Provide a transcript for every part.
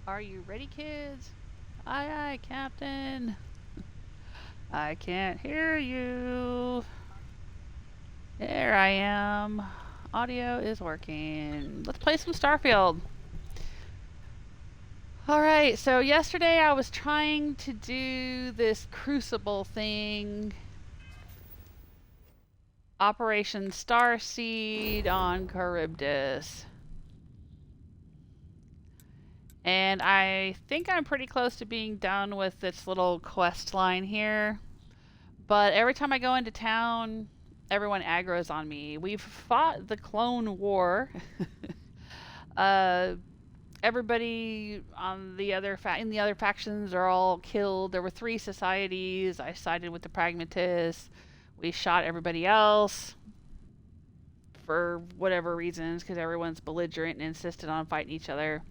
Are you ready, kids? Aye, aye, Captain. I can't hear you. There I am. Audio is working. Let's play some Starfield. Alright, so yesterday I was trying to do this Crucible thing. Operation Starseed on Charybdis. And I think I'm pretty close to being done with this little quest line here. But every time I go into town, everyone aggroes on me. We've fought the Clone War. Everybody on the other in the other factions are all killed. There were 3 societies. I sided with the Pragmatists. We shot everybody else for whatever reasons, because everyone's belligerent and insisted on fighting each other.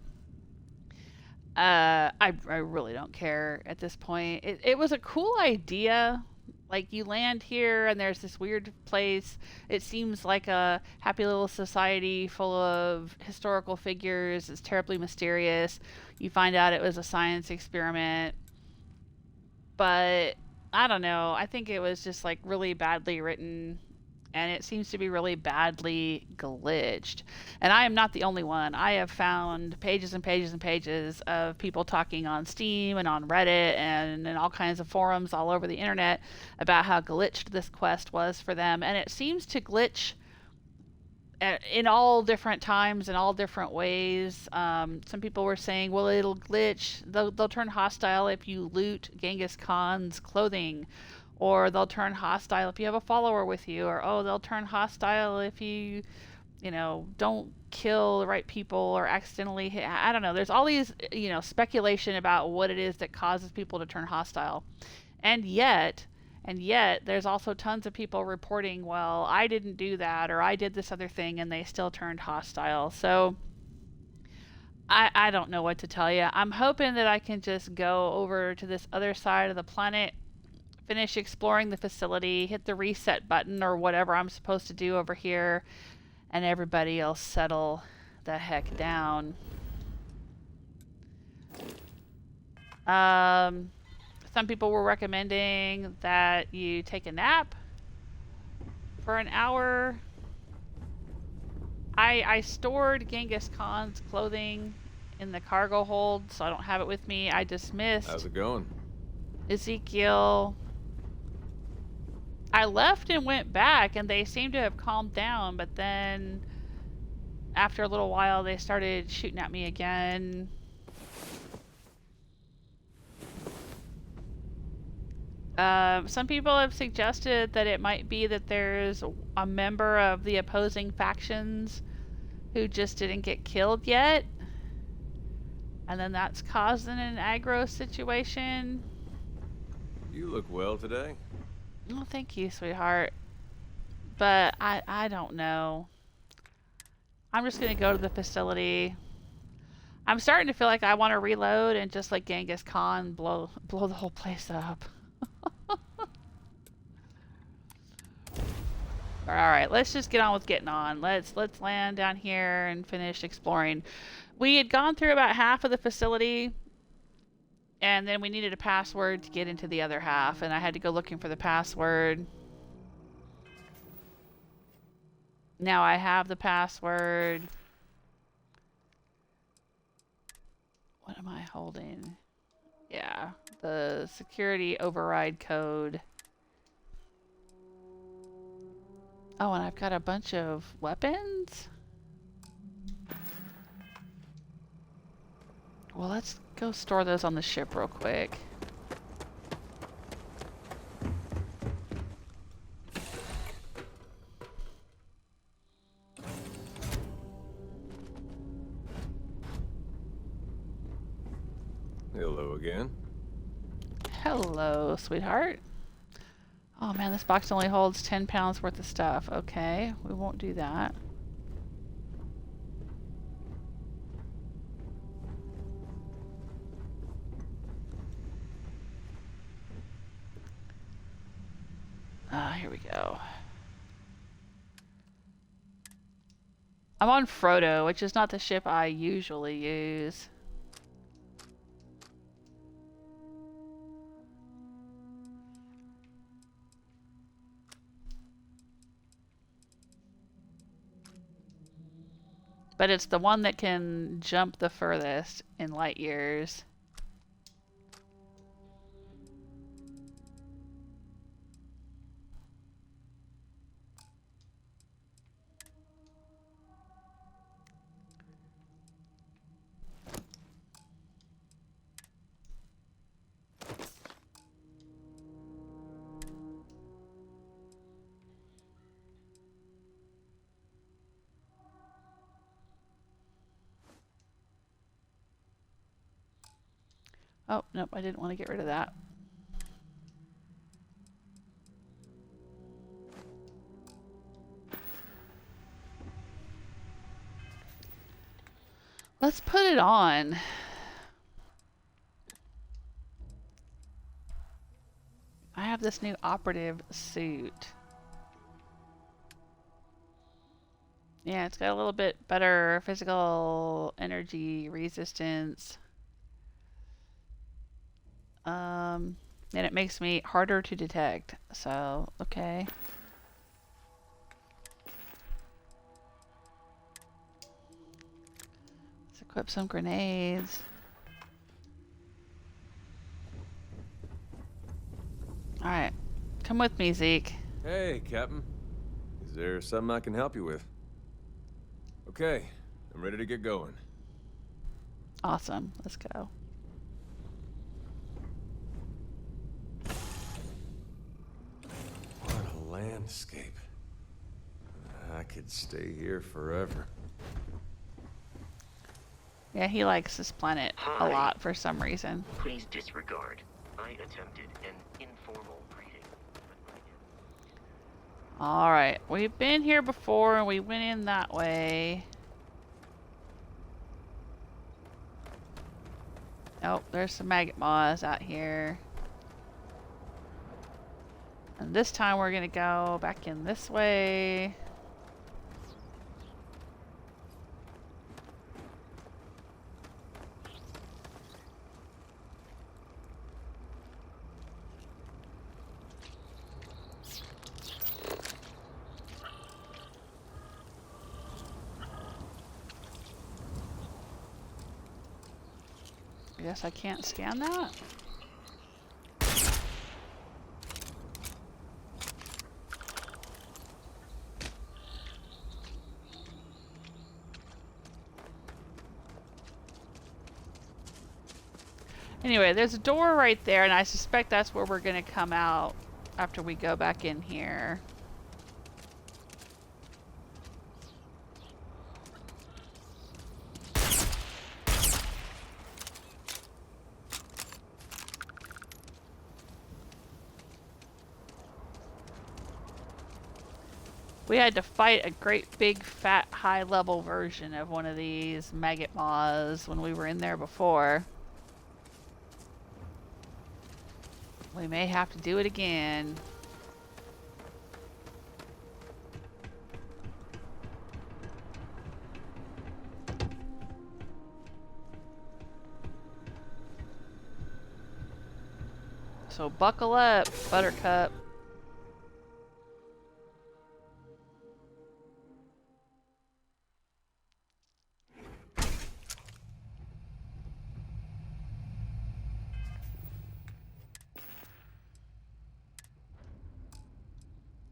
I really don't care at this point. It was a cool idea. Like, you land here and there's this weird place. It seems like a happy little society full of historical figures. It's terribly mysterious. You find out it was a science experiment. But I don't know. I think it was just like really badly written. And it seems to be really badly glitched. And I am not the only one. I have found pages and pages and pages of people talking on Steam and on Reddit and in all kinds of forums all over the internet about how glitched this quest was for them. And it seems to glitch in all different times, in all different ways. Some people were saying, well, it'll glitch. They'll turn hostile if you loot Genghis Khan's clothing. Or they'll turn hostile if you have a follower with you. Or, oh, they'll turn hostile if you don't kill the right people or accidentally hit. I don't know. There's all these, speculation about what it is that causes people to turn hostile. And yet, there's also tons of people reporting, well, I didn't do that, or I did this other thing, and they still turned hostile. So, I don't know what to tell you. I'm hoping that I can just go over to this other side of the planet, finish exploring the facility, hit the reset button or whatever I'm supposed to do over here, and everybody will settle the heck down. Some people were recommending that you take a nap for an hour. I stored Genghis Khan's clothing in the cargo hold, so I don't have it with me. I dismissed. How's it going? Ezekiel. I left and went back, and they seemed to have calmed down, but then after a little while, they started shooting at me again. Some people have suggested that it might be that there's a member of the opposing factions who just didn't get killed yet, and then that's causing an aggro situation. You look well today. Oh, thank you, sweetheart. But I don't know. I'm just gonna go to the facility. I'm starting to feel like I want to reload and just like Genghis Khan blow the whole place up. Alright, let's just get on with getting on. Let's land down here and finish exploring. We had gone through about half of the facility, and then we needed a password to get into the other half, and I had to go looking for the password. Now I have the password. What am I holding? Yeah, the security override code. Oh, and I've got a bunch of weapons? Well, let's go store those on the ship real quick. Hello again. Hello, sweetheart. Oh man, this box only holds 10 pounds worth of stuff. Okay, we won't do that. Here we go. I'm on Frodo, which is not the ship I usually use. But it's the one that can jump the furthest in light years. Oh, nope, I didn't want to get rid of that. Let's put it on. I have this new operative suit. Yeah, it's got a little bit better physical energy resistance. And it makes me harder to detect. So, okay. Let's equip some grenades. Alright. Come with me, Zeke. Hey, Captain. Is there something I can help you with? Okay, I'm ready to get going. Awesome. Let's go. What a landscape. I could stay here forever. Yeah, he likes this planet a lot for some reason. Please disregard. I attempted an informal greeting. Alright, we've been here before and we went in that way. Oh, there's some maggot moths out here. And this time we're gonna go back in this way. I guess I can't scan that? Anyway, there's a door right there, and I suspect that's where we're gonna come out after we go back in here. We had to fight a great big fat high level version of one of these maggot moths when we were in there before. We may have to do it again. So buckle up, Buttercup.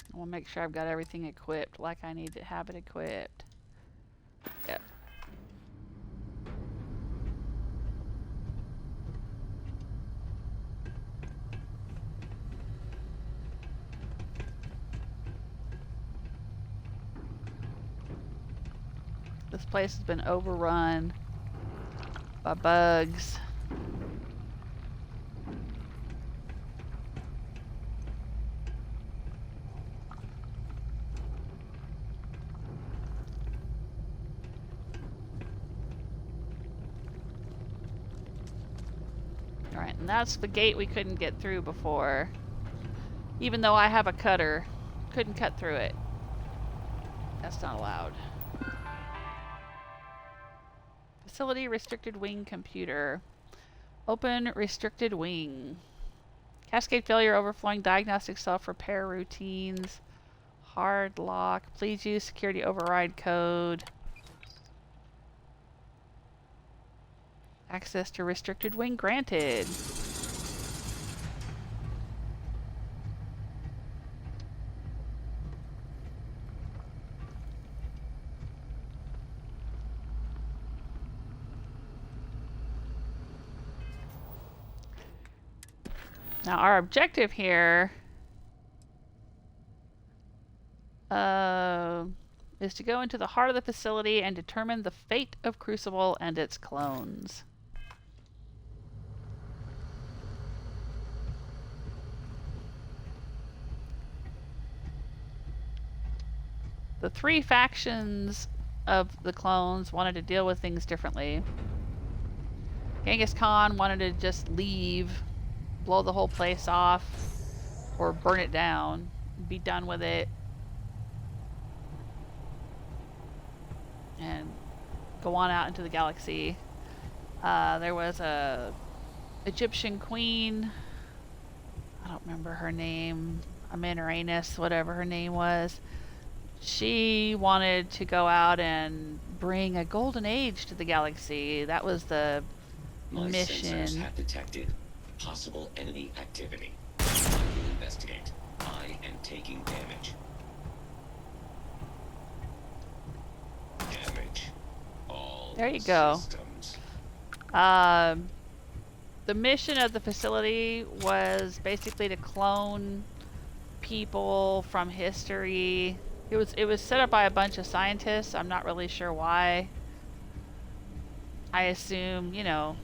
I want to make sure I've got everything equipped like I need to have it equipped. Yep. This place has been overrun by bugs. Alright, and that's the gate we couldn't get through before. Even though I have a cutter, couldn't cut through it. That's not allowed. Facility restricted wing computer. Open restricted wing. Cascade failure overflowing diagnostic self-repair routines. Hard lock. Please use security override code. Access to restricted wing granted. Now our objective here is to go into the heart of the facility and determine the fate of Crucible and its clones. The three factions of the clones wanted to deal with things differently. Genghis Khan wanted to just leave, blow the whole place off, or burn it down, be done with it, and go on out into the galaxy. There was a Egyptian queen, I don't remember her name, Amelia whatever her name was. She wanted to go out and bring a golden age to the galaxy. That was the My mission. sensors have detected possible enemy activity. I will investigate. I am taking damage. Damage. All There you go. systems. The mission of the facility was basically to clone people from history. It was set up by a bunch of scientists. I'm not really sure why. I assume, you know,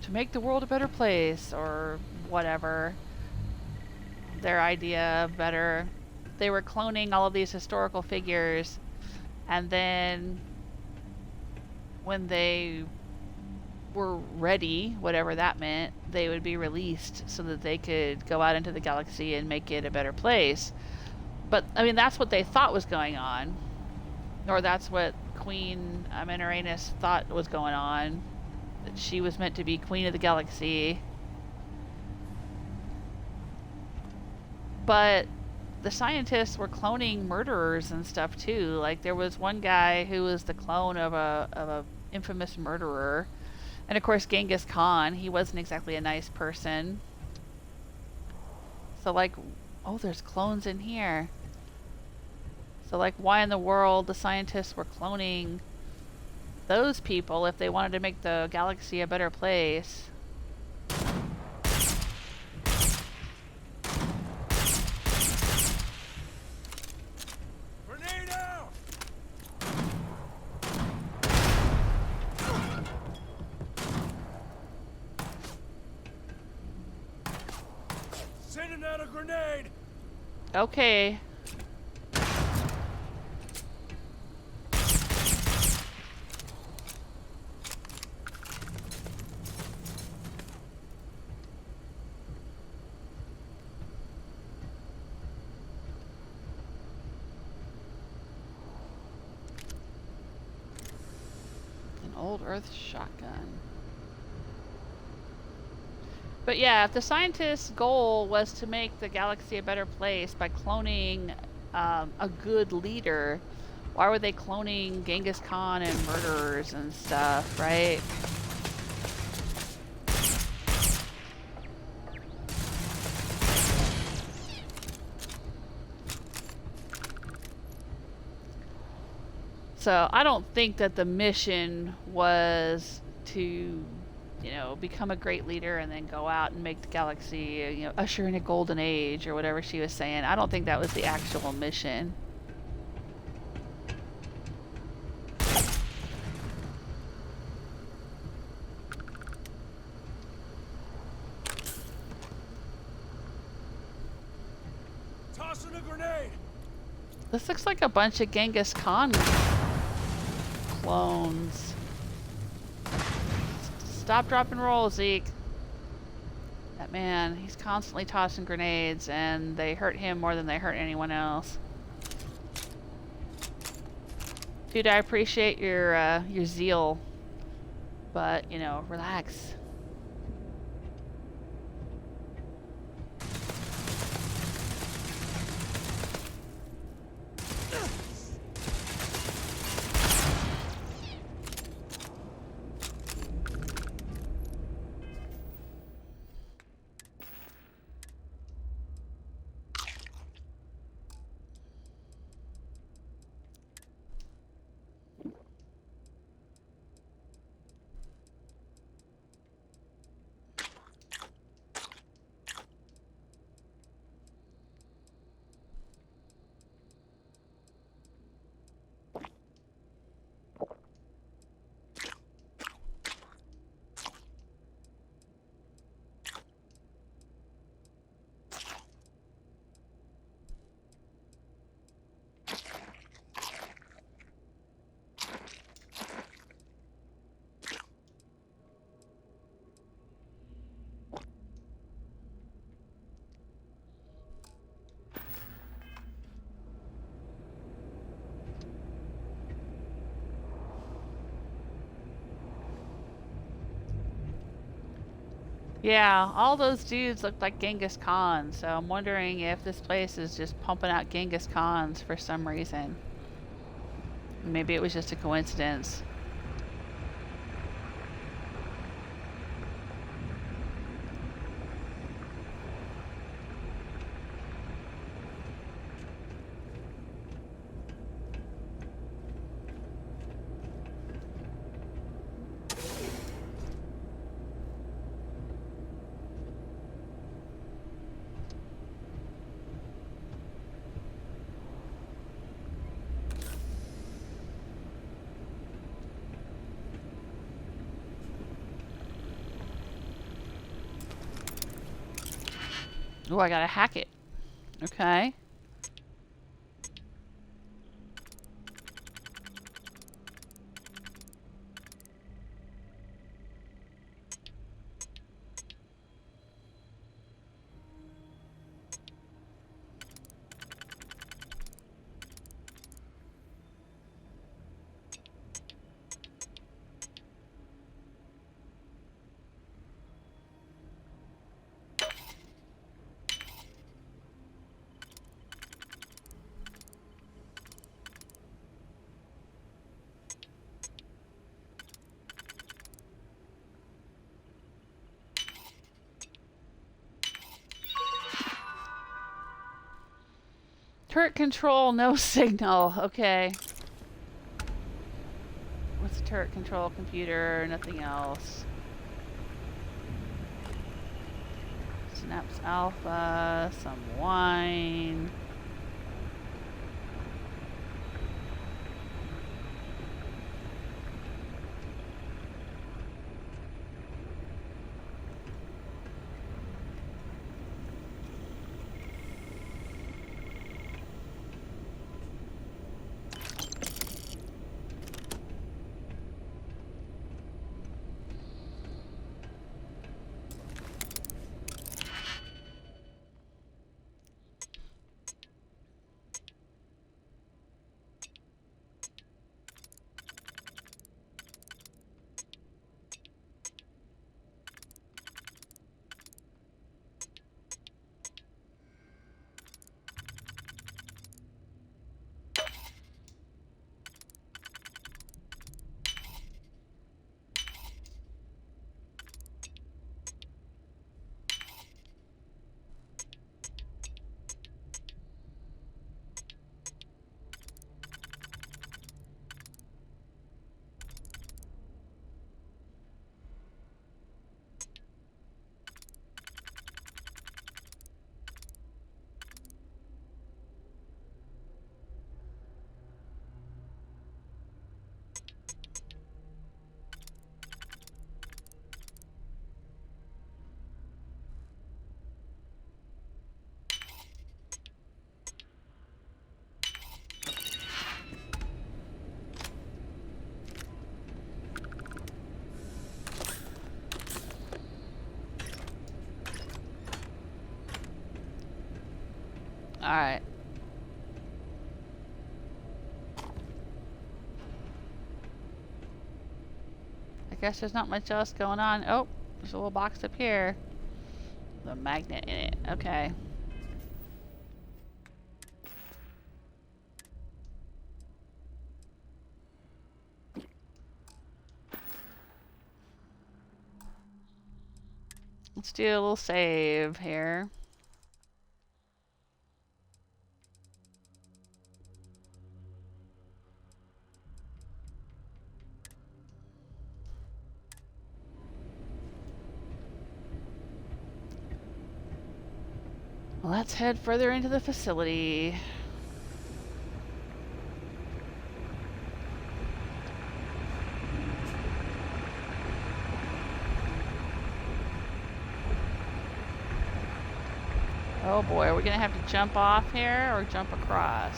to make the world a better place or whatever. Their idea better. They were cloning all of these historical figures, and then when they were ready, whatever that meant, they would be released so that they could go out into the galaxy and make it a better place. But, I mean, that's what they thought was going on. Or that's what Queen Amenorhanes thought was going on. That she was meant to be Queen of the Galaxy. But the scientists were cloning murderers and stuff too. Like, there was one guy who was the clone of a infamous murderer. And of course Genghis Khan, he wasn't exactly a nice person. So like, oh, there's clones in here. So like, why in the world the scientists were cloning those people if they wanted to make the galaxy a better place? Grenade out! Sending out a grenade! Okay. Old Earth shotgun. But yeah, if the scientists' goal was to make the galaxy a better place by cloning a good leader, why were they cloning Genghis Khan and murderers and stuff, right? So I don't think that the mission was to, you know, become a great leader and then go out and make the galaxy, you know, usher in a golden age or whatever she was saying. I don't think that was the actual mission. Tossing a grenade! This looks like a bunch of Genghis Khan clones. Stop, drop, and roll, Zeke. That man, he's constantly tossing grenades, and they hurt him more than they hurt anyone else. Dude, I appreciate your zeal, but, you know, relax. Yeah, all those dudes looked like Genghis Khan, so I'm wondering if this place is just pumping out Genghis Khans for some reason. Maybe it was just a coincidence. Oh, I gotta hack it. Okay. Turret control, no signal. Okay. What's the turret control computer? Nothing else. Synapse Alpha, some wine. Alright. I guess there's not much else going on. Oh, there's a little box up here. The magnet in it. Okay. Let's do a little save here. Let's head further into the facility. Oh boy, are we gonna have to jump off here or jump across?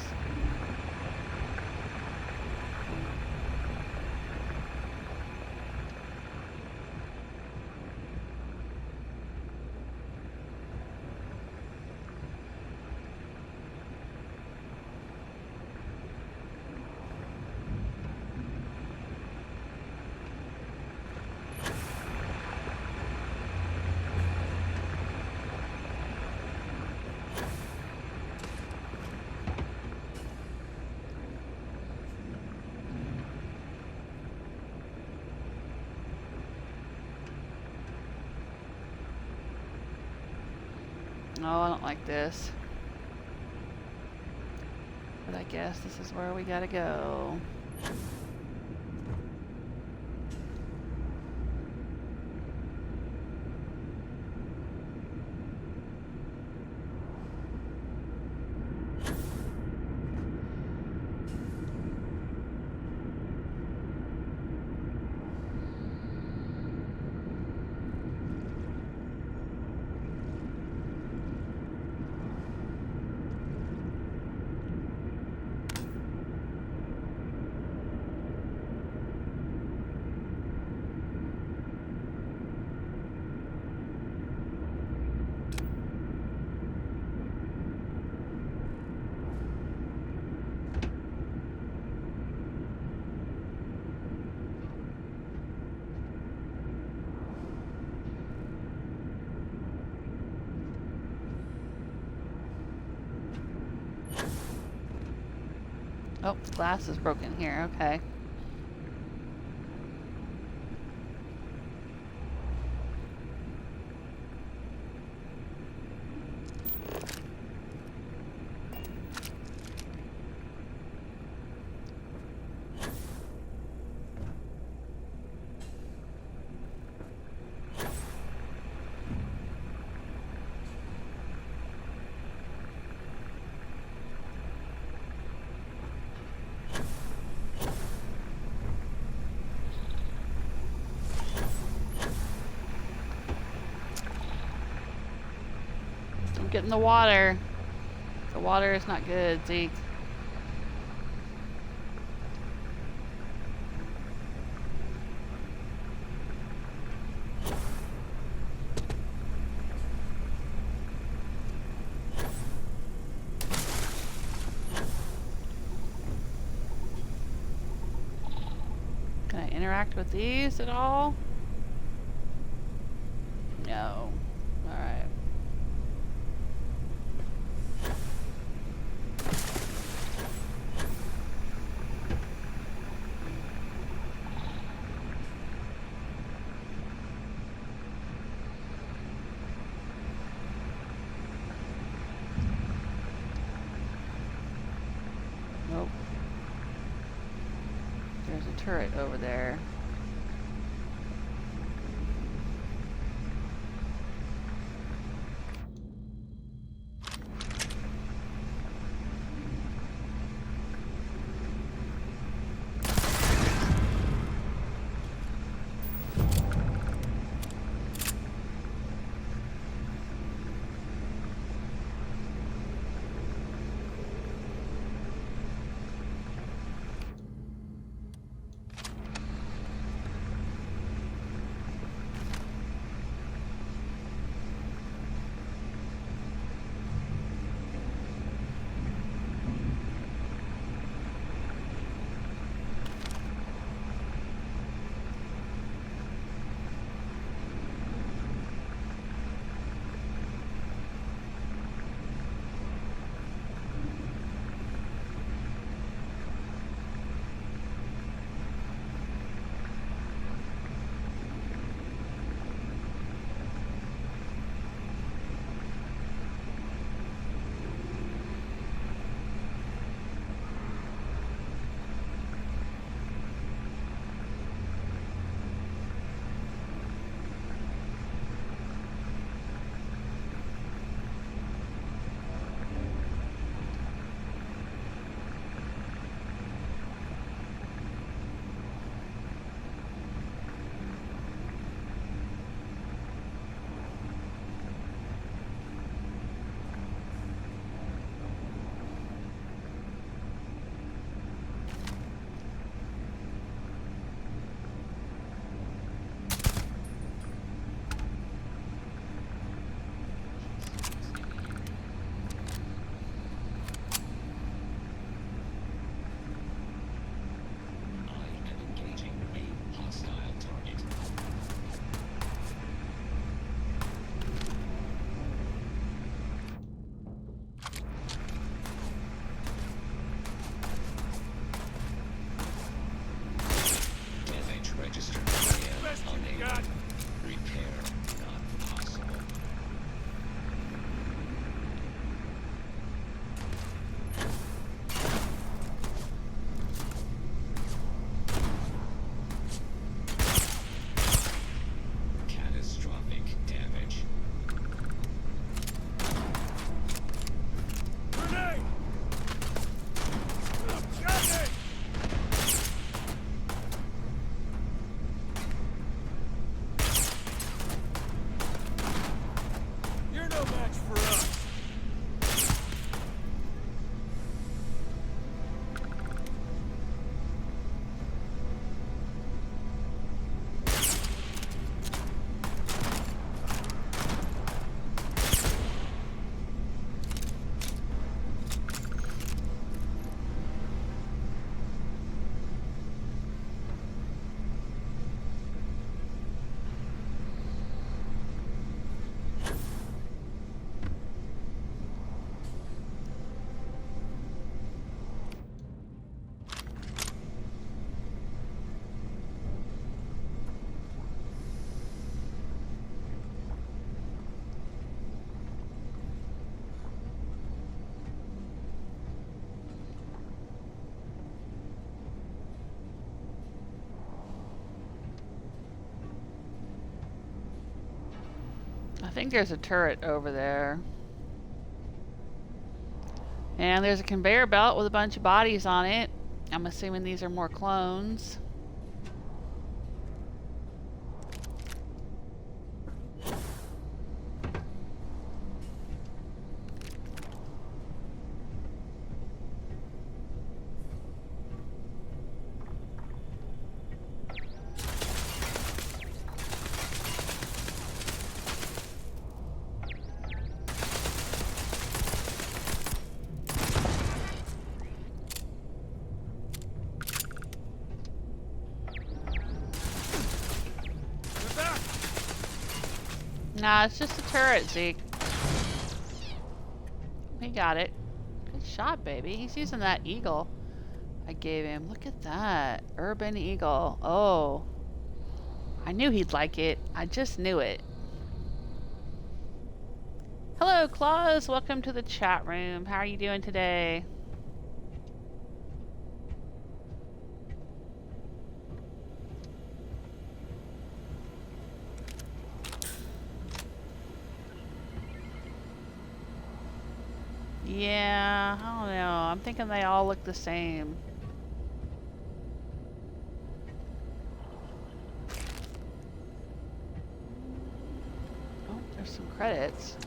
Oh, I don't like this. But I guess this is where we gotta go. Oh, the glass is broken here. Okay. Get in the water. The water is not good, Zeke. Can I interact with these at all? No. Alright. Nope. There's a turret over there. think there's a turret over there. And there's a conveyor belt with a bunch of bodies on it. I'm assuming these are more clones. Nah, it's just a turret, Zeke. He got it. Good shot, baby. He's using that eagle I gave him. Look at that. Urban eagle. Oh. I knew he'd like it. I just knew it. Hello, Claus. Welcome to the chat room. How are you doing today? Yeah, I don't know. I'm thinking they all look the same. Oh, there's some credits.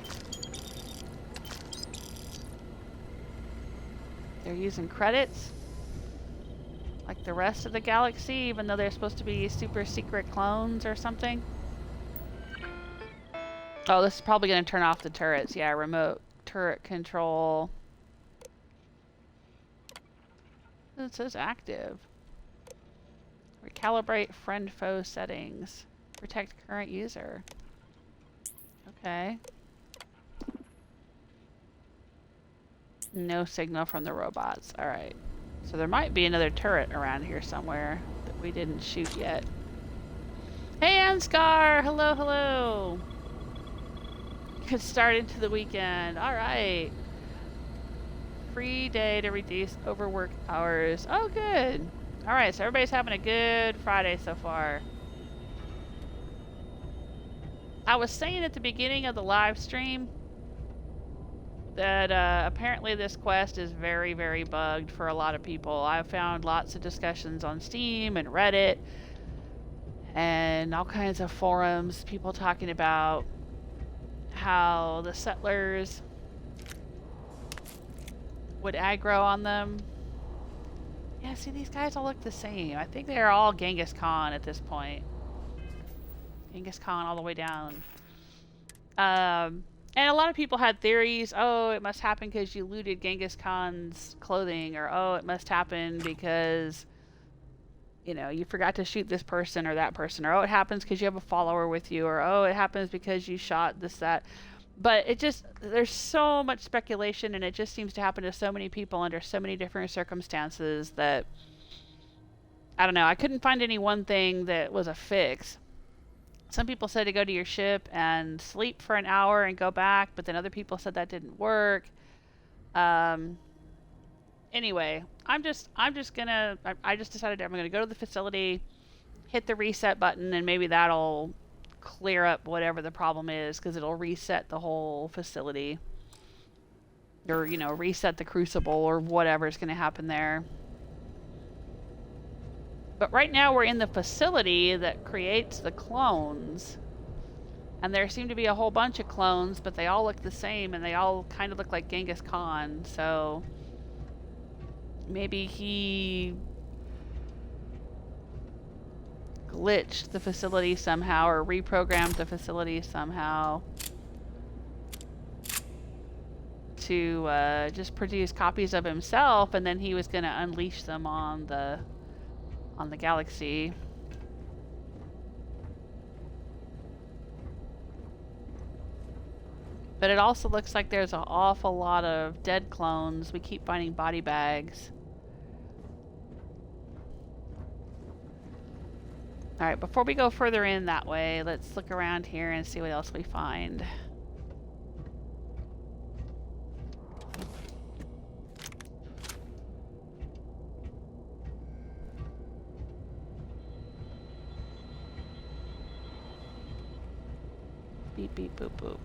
They're using credits like the rest of the galaxy, even though they're supposed to be super secret clones or something. Oh, this is probably going to turn off the turrets. Yeah, remote turret control. It says active. Recalibrate friend foe settings. Protect current user. Okay. No signal from the robots. Alright. So there might be another turret around here somewhere that we didn't shoot yet. Hey, Anscar! Hello, hello! Good start into the weekend. Alright. Free day to reduce overwork hours. Oh, good. Alright, so everybody's having a good Friday so far. I was saying at the beginning of the live stream that apparently this quest is very, very bugged for a lot of people. I've found lots of discussions on Steam and Reddit and all kinds of forums, people talking about how the settlers would aggro on them. Yeah, see, these guys all look the same. I think they're all Genghis Khan at this point. Genghis Khan all the way down. And a lot of people had theories. Oh, it must happen because you looted Genghis Khan's clothing. Or, oh, it must happen because, you know, you forgot to shoot this person or that person. Or, oh, it happens because you have a follower with you. Or, oh, it happens because you shot this, that. But it just, there's so much speculation, and it just seems to happen to so many people under so many different circumstances that, I don't know, I couldn't find any one thing that was a fix. Some people said to go to your ship and sleep for an hour and go back, but then other people said that didn't work. Anyway, I just decided I'm gonna go to the facility, hit the reset button, and maybe that'll clear up whatever the problem is, because it'll reset the whole facility. Or, you know, reset the crucible or whatever's gonna happen there. But right now we're in the facility that creates the clones. And there seem to be a whole bunch of clones, but they all look the same, and they all kind of look like Genghis Khan, so maybe he glitched the facility somehow, or reprogrammed the facility somehow to just produce copies of himself, and then he was going to unleash them on the galaxy. But it also looks like there's an awful lot of dead clones. We keep finding body bags. Alright, before we go further in that way, let's look around here and see what else we find. Beep beep boop boop.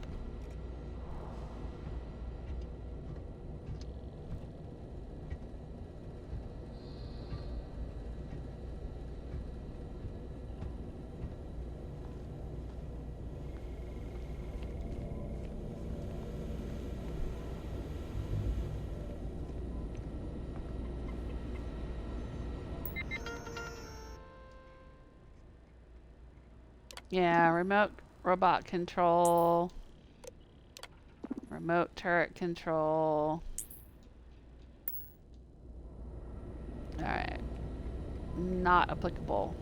Yeah, remote robot control. Remote turret control. Alright. Not applicable.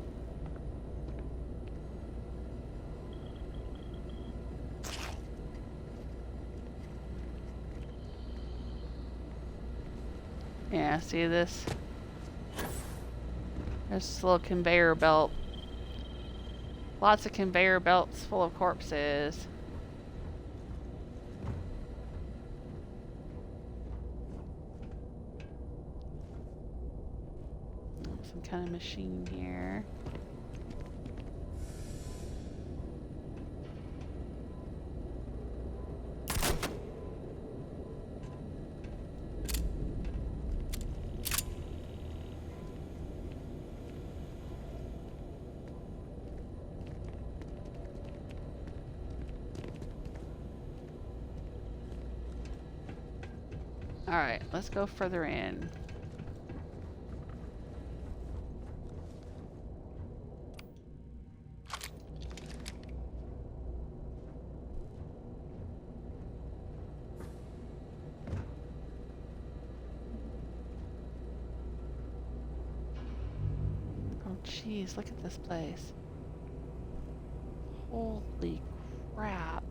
Yeah, see this? There's this little conveyor belt. Lots of conveyor belts full of corpses. Some kind of machine here. Alright, let's go further in. Oh jeez, look at this place. Holy crap.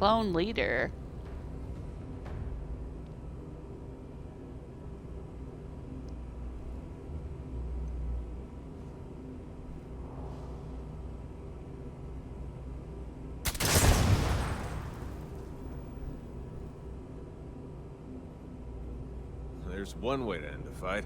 Clone leader. There's one way to end the fight.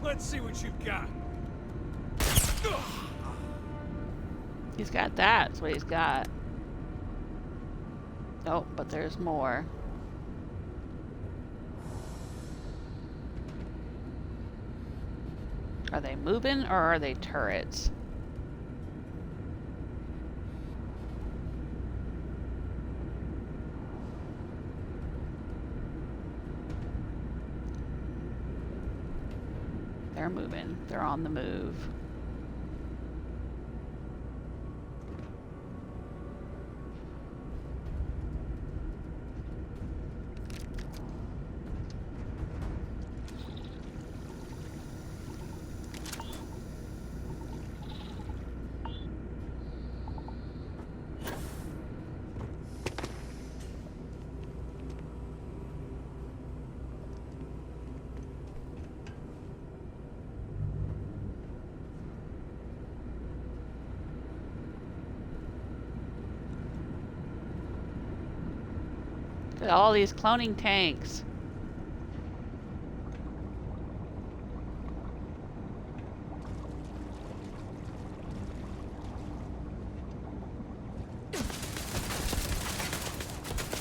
Let's see what you've got. He's got that. That's what he's got. Oh, but there's more. Are they moving or are they turrets? They're moving. They're on the move. Look at all these cloning tanks.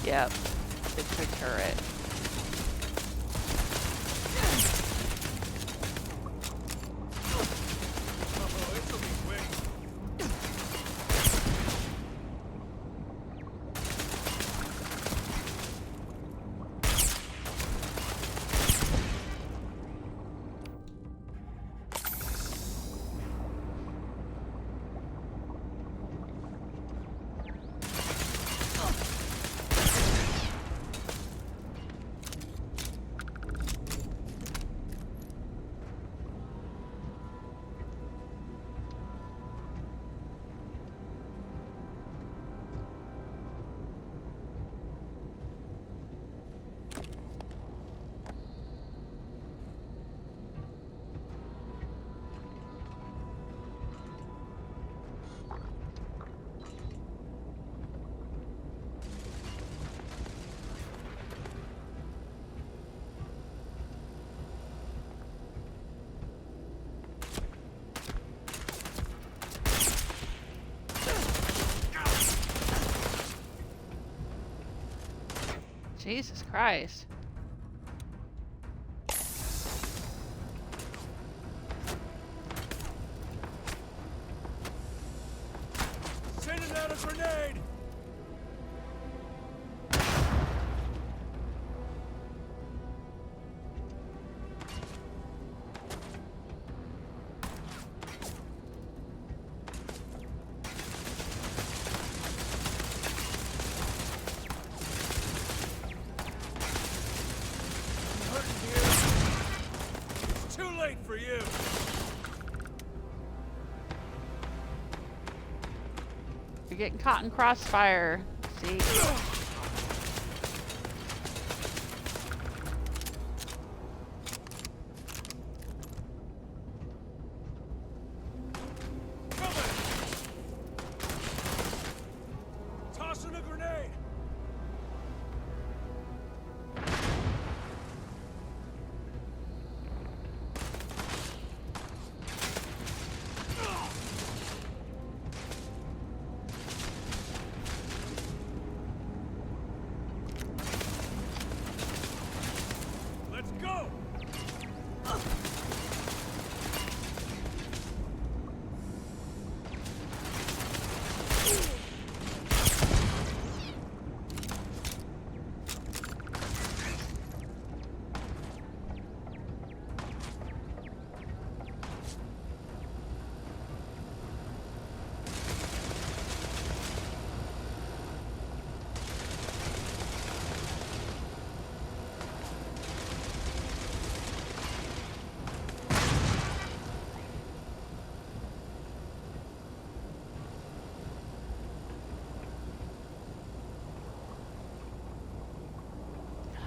Yep, it's a turret. Jesus Christ. Sending out a grenade! For you. You're getting caught in crossfire. See? Tossing a grenade.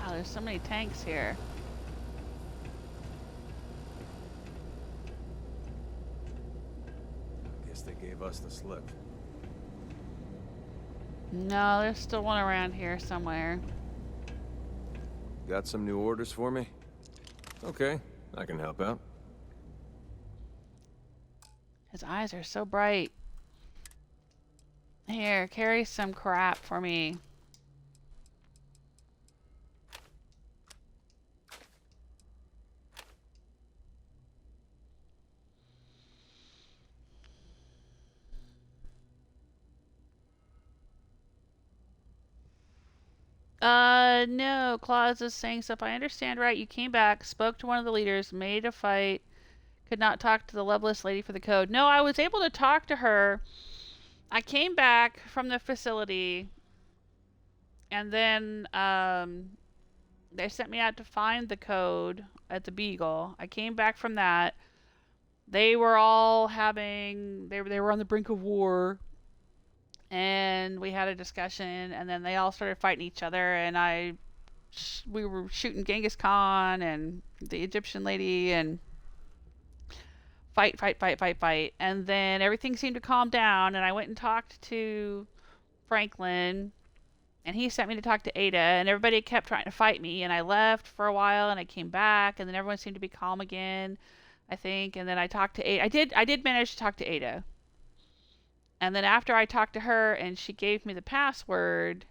There's so many tanks here. Guess they gave us the slip. No, there's still one around here somewhere. Got some new orders for me? Okay, I can help out. His eyes are so bright. Here, carry some crap for me. No, Claus is saying stuff. I understand, right? You came back, spoke to one of the leaders, made a fight, could not talk to the loveless lady for the code. No, I was able to talk to her. I came back from the facility, and then, they sent me out to find the code at the Beagle. I came back from that. They were all having, they were on the brink of war. And we had a discussion, and then they all started fighting each other, and we were shooting Genghis Khan and the Egyptian lady, and fight. And then everything seemed to calm down, and I went and talked to Franklin, and he sent me to talk to Ada, and everybody kept trying to fight me, and I left for a while, and I came back, and then everyone seemed to be calm again, I think, and then I talked to Ada. I did manage to talk to Ada. And then after I talked to her and she gave me the password,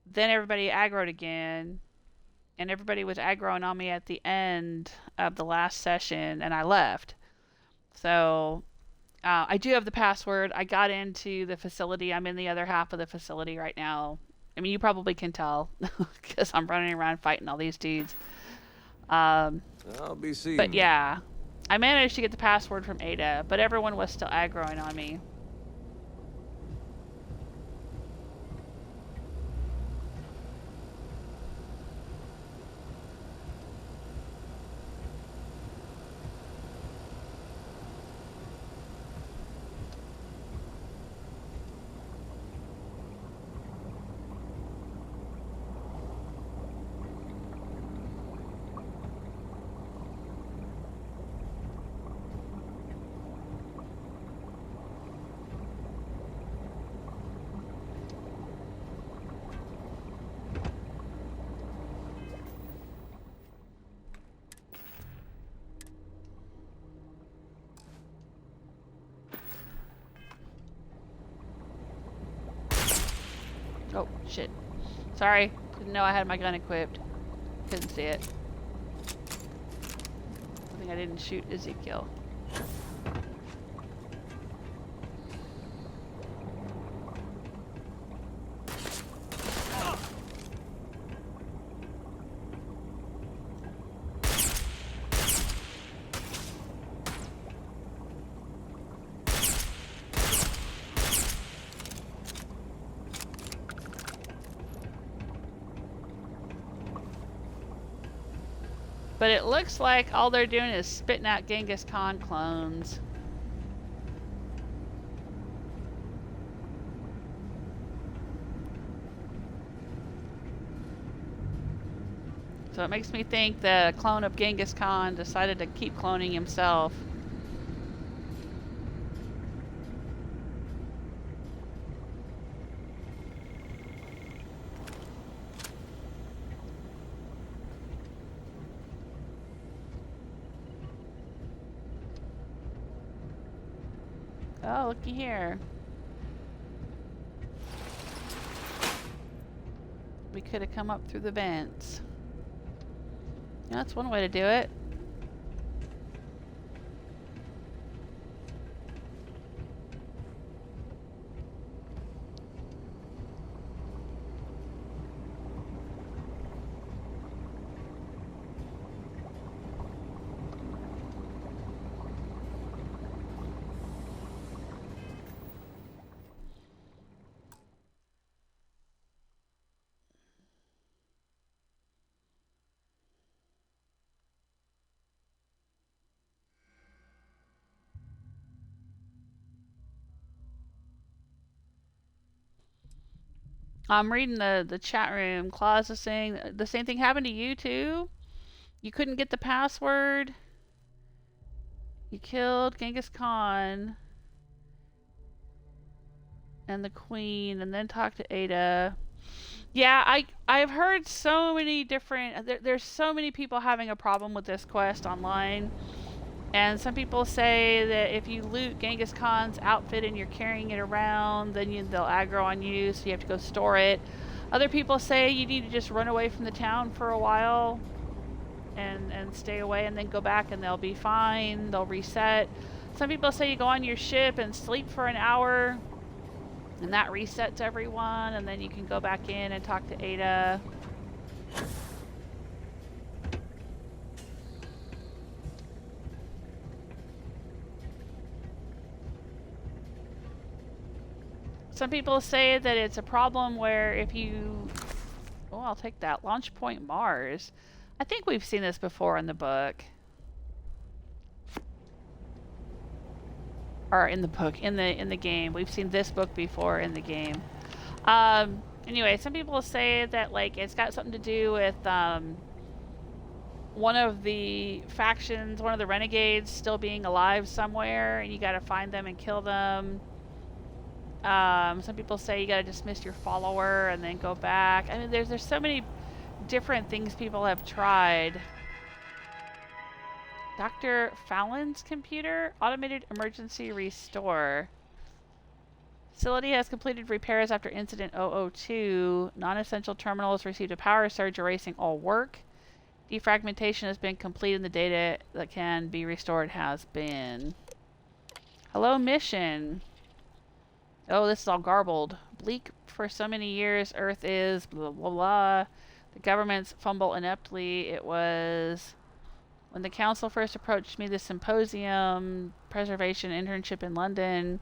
then everybody aggroed again. And everybody was aggroing on me at the end of the last session, and I left. So I do have the password. I got into the facility. I'm in the other half of the facility right now. I mean, you probably can tell because I'm running around fighting all these dudes. I'll be seeing. But yeah, I managed to get the password from Ada, but everyone was still aggroing on me. Oh, shit. Sorry. Didn't know I had my gun equipped. Couldn't see it. I think I didn't shoot Ezekiel. But it looks like all they're doing is spitting out Genghis Khan clones. So it makes me think the clone of Genghis Khan decided to keep cloning himself. Oh, looky here. We could have come up through the vents. Yeah, that's one way to do it. I'm reading the chat room. Claus is saying the same thing happened to you too? You couldn't get the password? You killed Genghis Khan and the Queen and then talked to Ada. Yeah, I've heard so many different... There's so many people having a problem with this quest online. And some people say that if you loot Genghis Khan's outfit and you're carrying it around, then they'll aggro on you, so you have to go store it. Other people say you need to just run away from the town for a while and stay away and then go back and they'll be fine. They'll reset. Some people say you go on your ship and sleep for an hour and that resets everyone, and then you can go back in and talk to Ada. Some people say that it's a problem where if you... Oh, I'll take that. Launch Point Mars. I think we've seen this before in the book. Or in the book, in the game. We've seen this book before in the game. Anyway, some people say that like it's got something to do with one of the factions, one of the renegades still being alive somewhere, and you gotta find them and kill them. Some people say you gotta dismiss your follower and then go back. I mean, there's so many different things people have tried. Dr. Fallon's computer, automated emergency restore. Facility has completed repairs after incident 002. Non-essential terminals received a power surge, erasing all work. Defragmentation has been completed and the data that can be restored has been. Hello, mission. Oh, this is all garbled. Bleak for so many years, Earth is blah blah blah. The governments fumble ineptly. It was when the council first approached me, the symposium, preservation internship in London.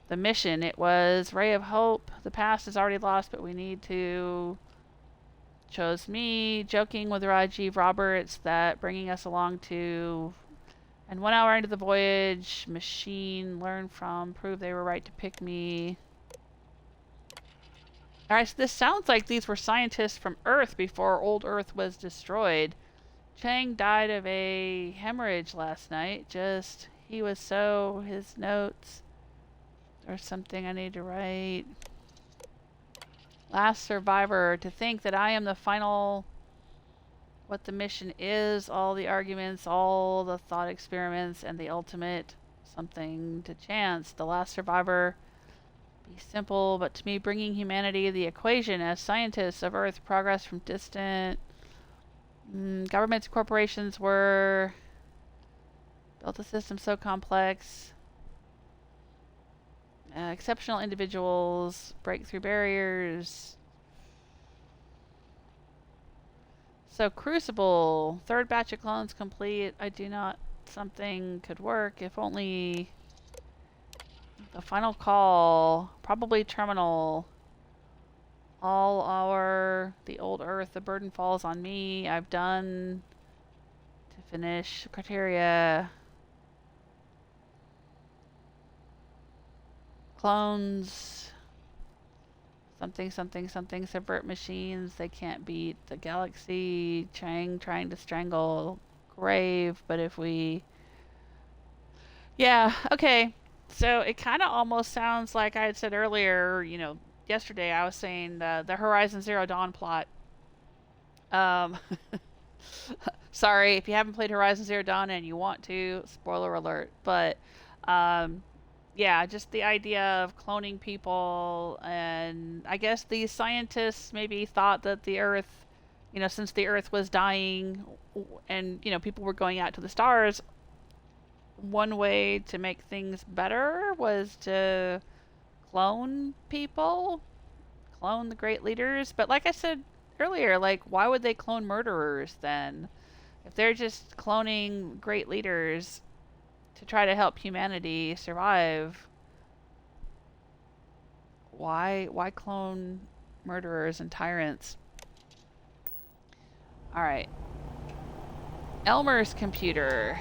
The mission, it was ray of hope. The past is already lost, but we need to. Chose me, joking with Rajiv Roberts that bringing us along to. And 1 hour into the voyage, machine, learn from, prove they were right to pick me. Alright, so this sounds like these were scientists from Earth before old Earth was destroyed. Chiang died of a hemorrhage last night. Just, he was so, his notes. Or something I need to write. Last survivor, to think that I am the final... What the mission is, all the arguments, all the thought experiments, and the ultimate something to chance. The last survivor, be simple, but to me bringing humanity the equation as scientists of Earth progress from distant governments, corporations were built a system so complex. Exceptional individuals break through barriers. So Crucible, third batch of clones complete. I do not, something could work. If only the final call, probably terminal. All our, the old Earth, the burden falls on me. I've done to finish criteria. Clones. Something, something, something, subvert machines. They can't beat the galaxy. Chiang trying to strangle Grave, but if we... Yeah, okay. So it kind of almost sounds like I had said earlier, you know, yesterday I was saying the Horizon Zero Dawn plot. Sorry, if you haven't played Horizon Zero Dawn and you want to, spoiler alert, but... yeah, just the idea of cloning people, and I guess these scientists maybe thought that the Earth, you know, since the Earth was dying and, you know, people were going out to the stars, one way to make things better was to clone people, clone the great leaders. But like I said earlier, like, why would they clone murderers then? If they're just cloning great leaders to try to help humanity survive, why clone murderers and tyrants? Alright. Elmer's computer.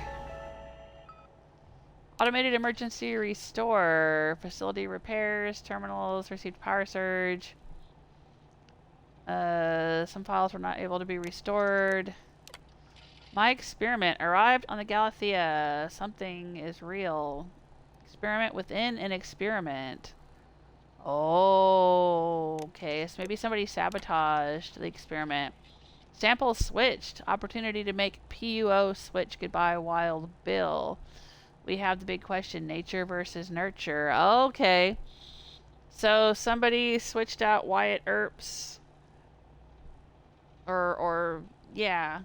Automated emergency restore. Facility repairs. Terminals received power surge. Some files were not able to be restored. My experiment arrived on the Galathea. Something is real. Experiment within an experiment. Oh, okay. So maybe somebody sabotaged the experiment. Sample switched. Opportunity to make PUO switch. Goodbye, Wild Bill. We have the big question, nature versus nurture. Okay. So somebody switched out Wyatt Earp's yeah,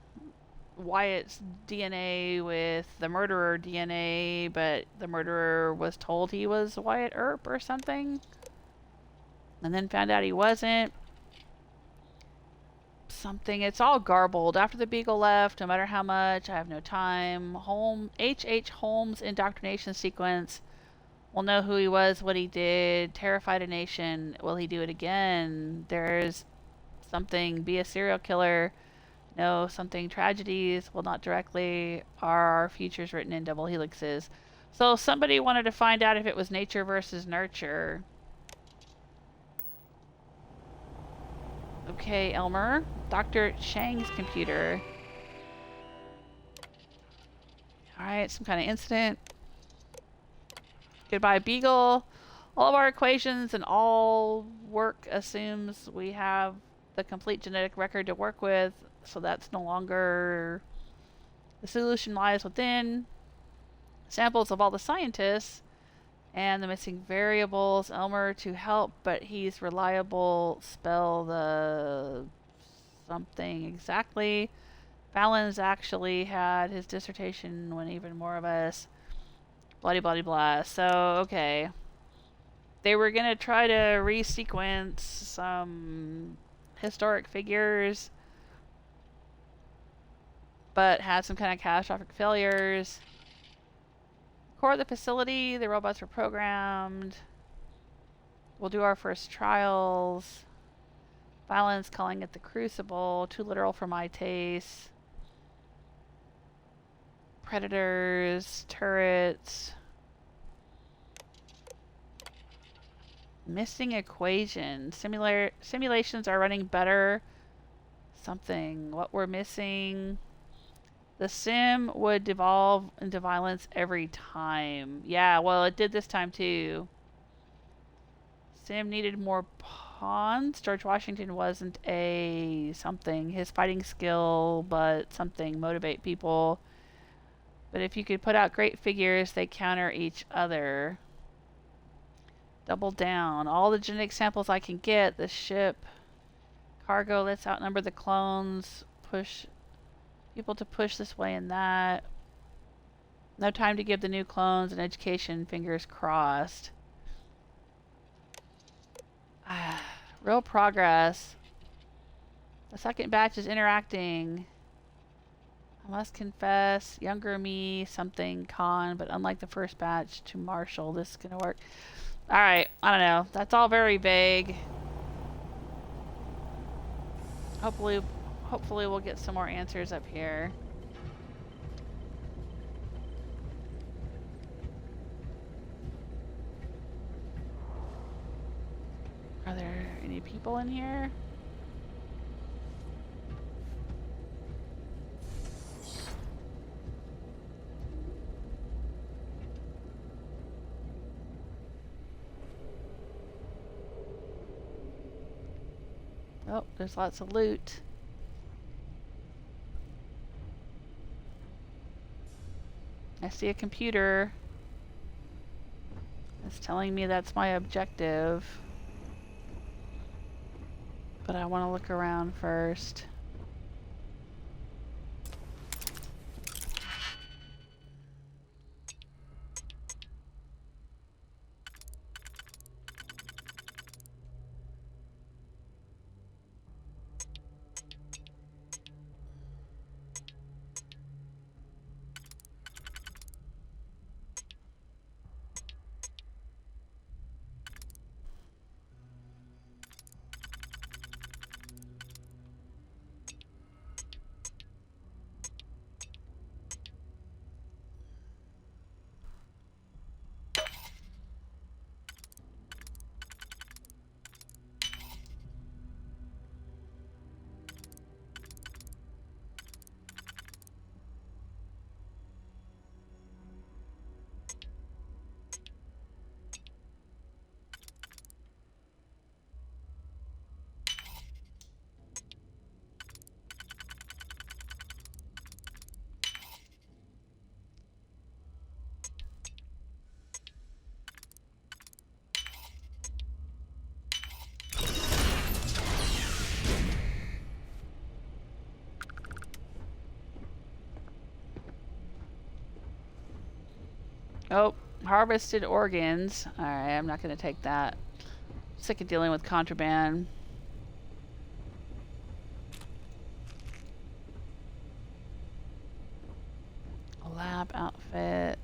Wyatt's DNA with the murderer DNA, but the murderer was told he was Wyatt Earp or something. And then found out he wasn't. Something. It's all garbled. After the Beagle left, no matter how much, I have no time. H.H. Holmes' indoctrination sequence. We'll know who he was, what he did. Terrified a nation. Will he do it again? There's something. Be a serial killer. No, something. Tragedies. Well, not directly. Are our futures written in double helixes? So somebody wanted to find out if it was nature versus nurture. Okay, Elmer. Dr. Chiang's computer. Alright, some kind of incident. Goodbye, Beagle. All of our equations and all work assumes we have the complete genetic record to work with, so that's no longer... The solution lies within samples of all the scientists and the missing variables. Elmer to help, but he's reliable. Spell the something exactly. Fallon's actually had his dissertation when even more of us. Bloody bloody blah. So, okay. They were gonna try to resequence some historic figures, but had some kind of catastrophic failures. Core of the facility, the robots were programmed. We'll do our first trials. Violence, calling it the Crucible. Too literal for my taste. Predators, turrets. Missing equation. Simulations are running better. Something. What we're missing. The sim would devolve into violence every time. Yeah, well, it did this time too. Sim needed more pawns. George Washington wasn't a something. His fighting skill, but something. Motivate people. But if you could put out great figures, they counter each other. Double down. All the genetic samples I can get. The ship. Cargo, let's outnumber the clones. Push people to push this way and that. No time to give the new clones an education. Fingers crossed. Real progress. The second batch is interacting. I must confess, younger me, something con, but unlike the first batch, to Marshall, this is gonna work. Alright, I don't know. That's all very vague. Hopefully we'll get some more answers up here. Are there any people in here? Oh, there's lots of loot. I see a computer. It's telling me that's my objective. But I want to look around first. Oh, harvested organs. Alright, I'm not going to take that. Sick of dealing with contraband. A lab outfit.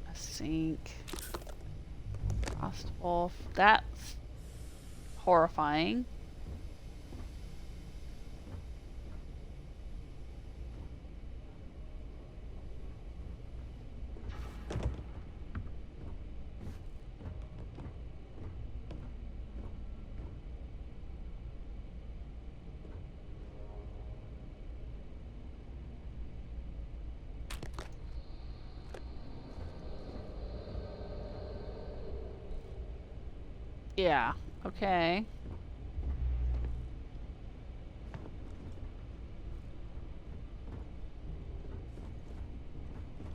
A sink. Frost wolf. That's horrifying. Yeah, okay.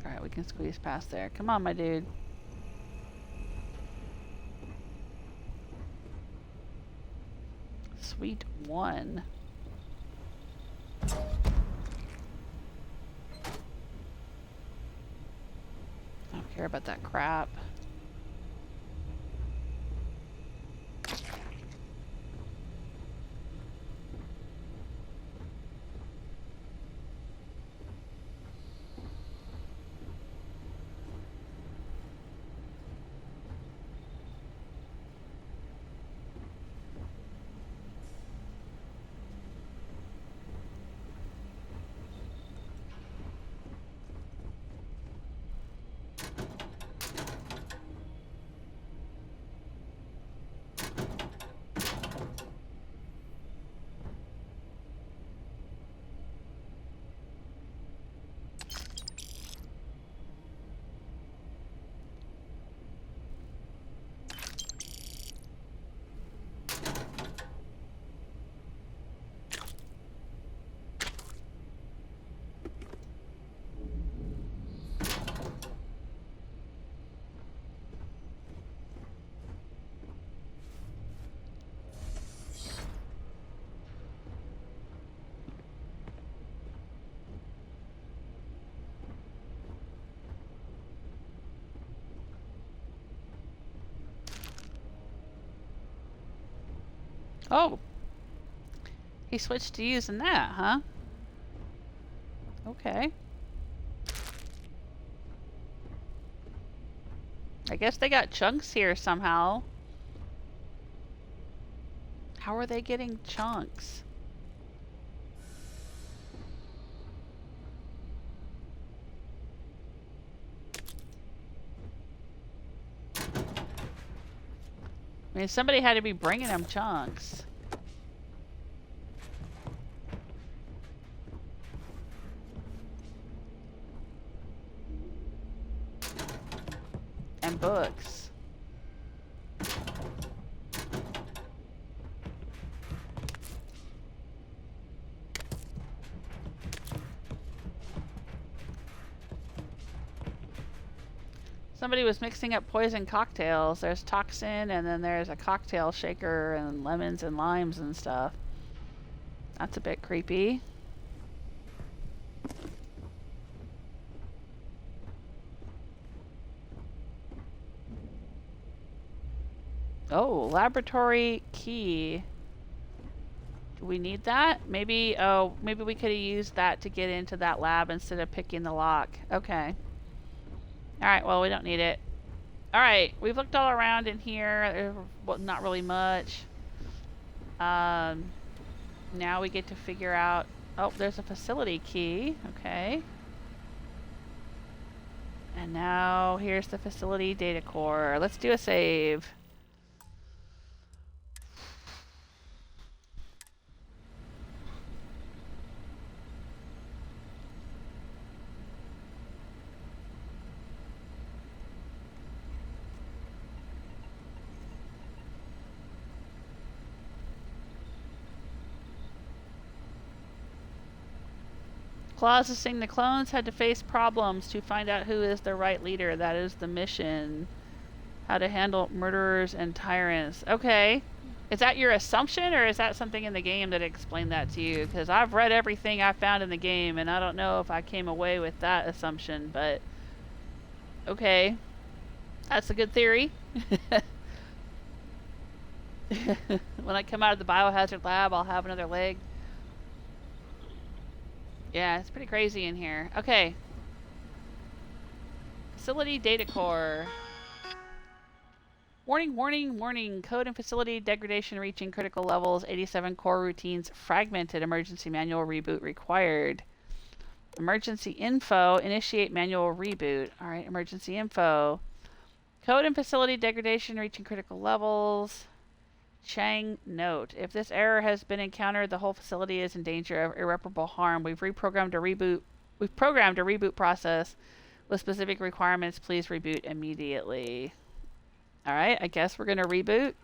Alright, we can squeeze past there. Come on, my dude. Suite 1. I don't care about that crap. Oh! He switched to using that, huh? Okay. I guess they got chunks here somehow. How are they getting chunks? I mean, somebody had to be bringing them chunks. And books. Somebody was mixing up poison cocktails. There's toxin, and then there's a cocktail shaker, and lemons and limes and stuff. That's a bit creepy. Oh, laboratory key. Do we need that? Maybe, oh, maybe we could have used that to get into that lab instead of picking the lock. Okay. Alright, well, we don't need it. Alright, we've looked all around in here. Well, not really much. Now we get to figure out... Oh, there's a facility key. Okay. And now here's the facility data core. Let's do a save. Processing the clones had to face problems to find out who is the right leader. That is the mission. How to handle murderers and tyrants. Okay. Is that your assumption, or is that something in the game that explained that to you? Because I've read everything I found in the game, and I don't know if I came away with that assumption, but okay. That's a good theory. When I come out of the biohazard lab, I'll have another leg. Yeah, it's pretty crazy in here. Okay. Facility Datacore. Warning, warning, warning. Code and facility degradation reaching critical levels. 87 core routines fragmented. Emergency manual reboot required. Emergency info. Initiate manual reboot. Alright, emergency info. Code and facility degradation reaching critical levels. Chiang note. If this error has been encountered, the whole facility is in danger of irreparable harm. We've programmed a reboot process with specific requirements. Please reboot immediately. Alright, I guess we're gonna reboot.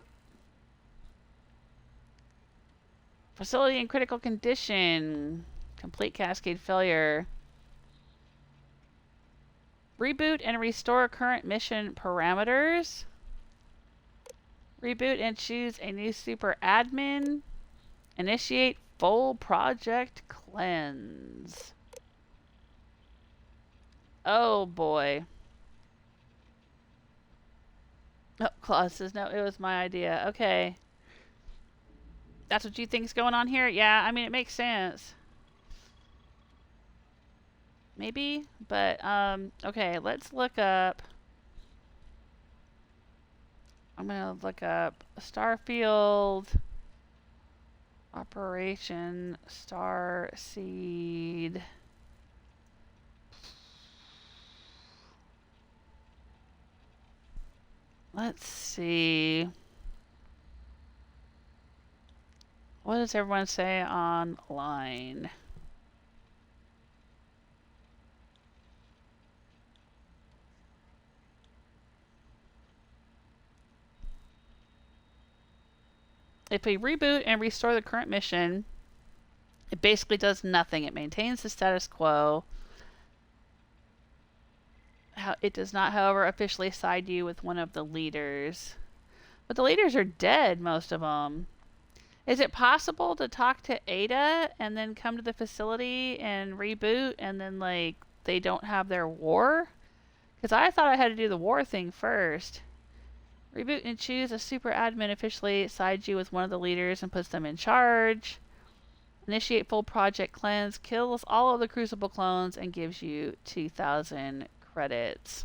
Facility in critical condition. Complete cascade failure. Reboot and restore current mission parameters. Reboot and choose a new super admin. Initiate full project cleanse. Oh boy. Oh, Claus says, no, it was my idea. Okay. That's what you think's going on here? Yeah, I mean, it makes sense. Maybe, but, okay, let's look up. I'm gonna look up Starfield Operation Starseed. Let's see. What does everyone say online? If we reboot and restore the current mission, it basically does nothing. It maintains the status quo. It does not, however, officially side you with one of the leaders. But the leaders are dead, most of them. Is it possible to talk to Ada and then come to the facility and reboot and then, like, they don't have their war? Because I thought I had to do the war thing first. Reboot and choose a super admin officially sides you with one of the leaders and puts them in charge. Initiate full project cleanse. Kills all of the Crucible clones and gives you 2,000 credits.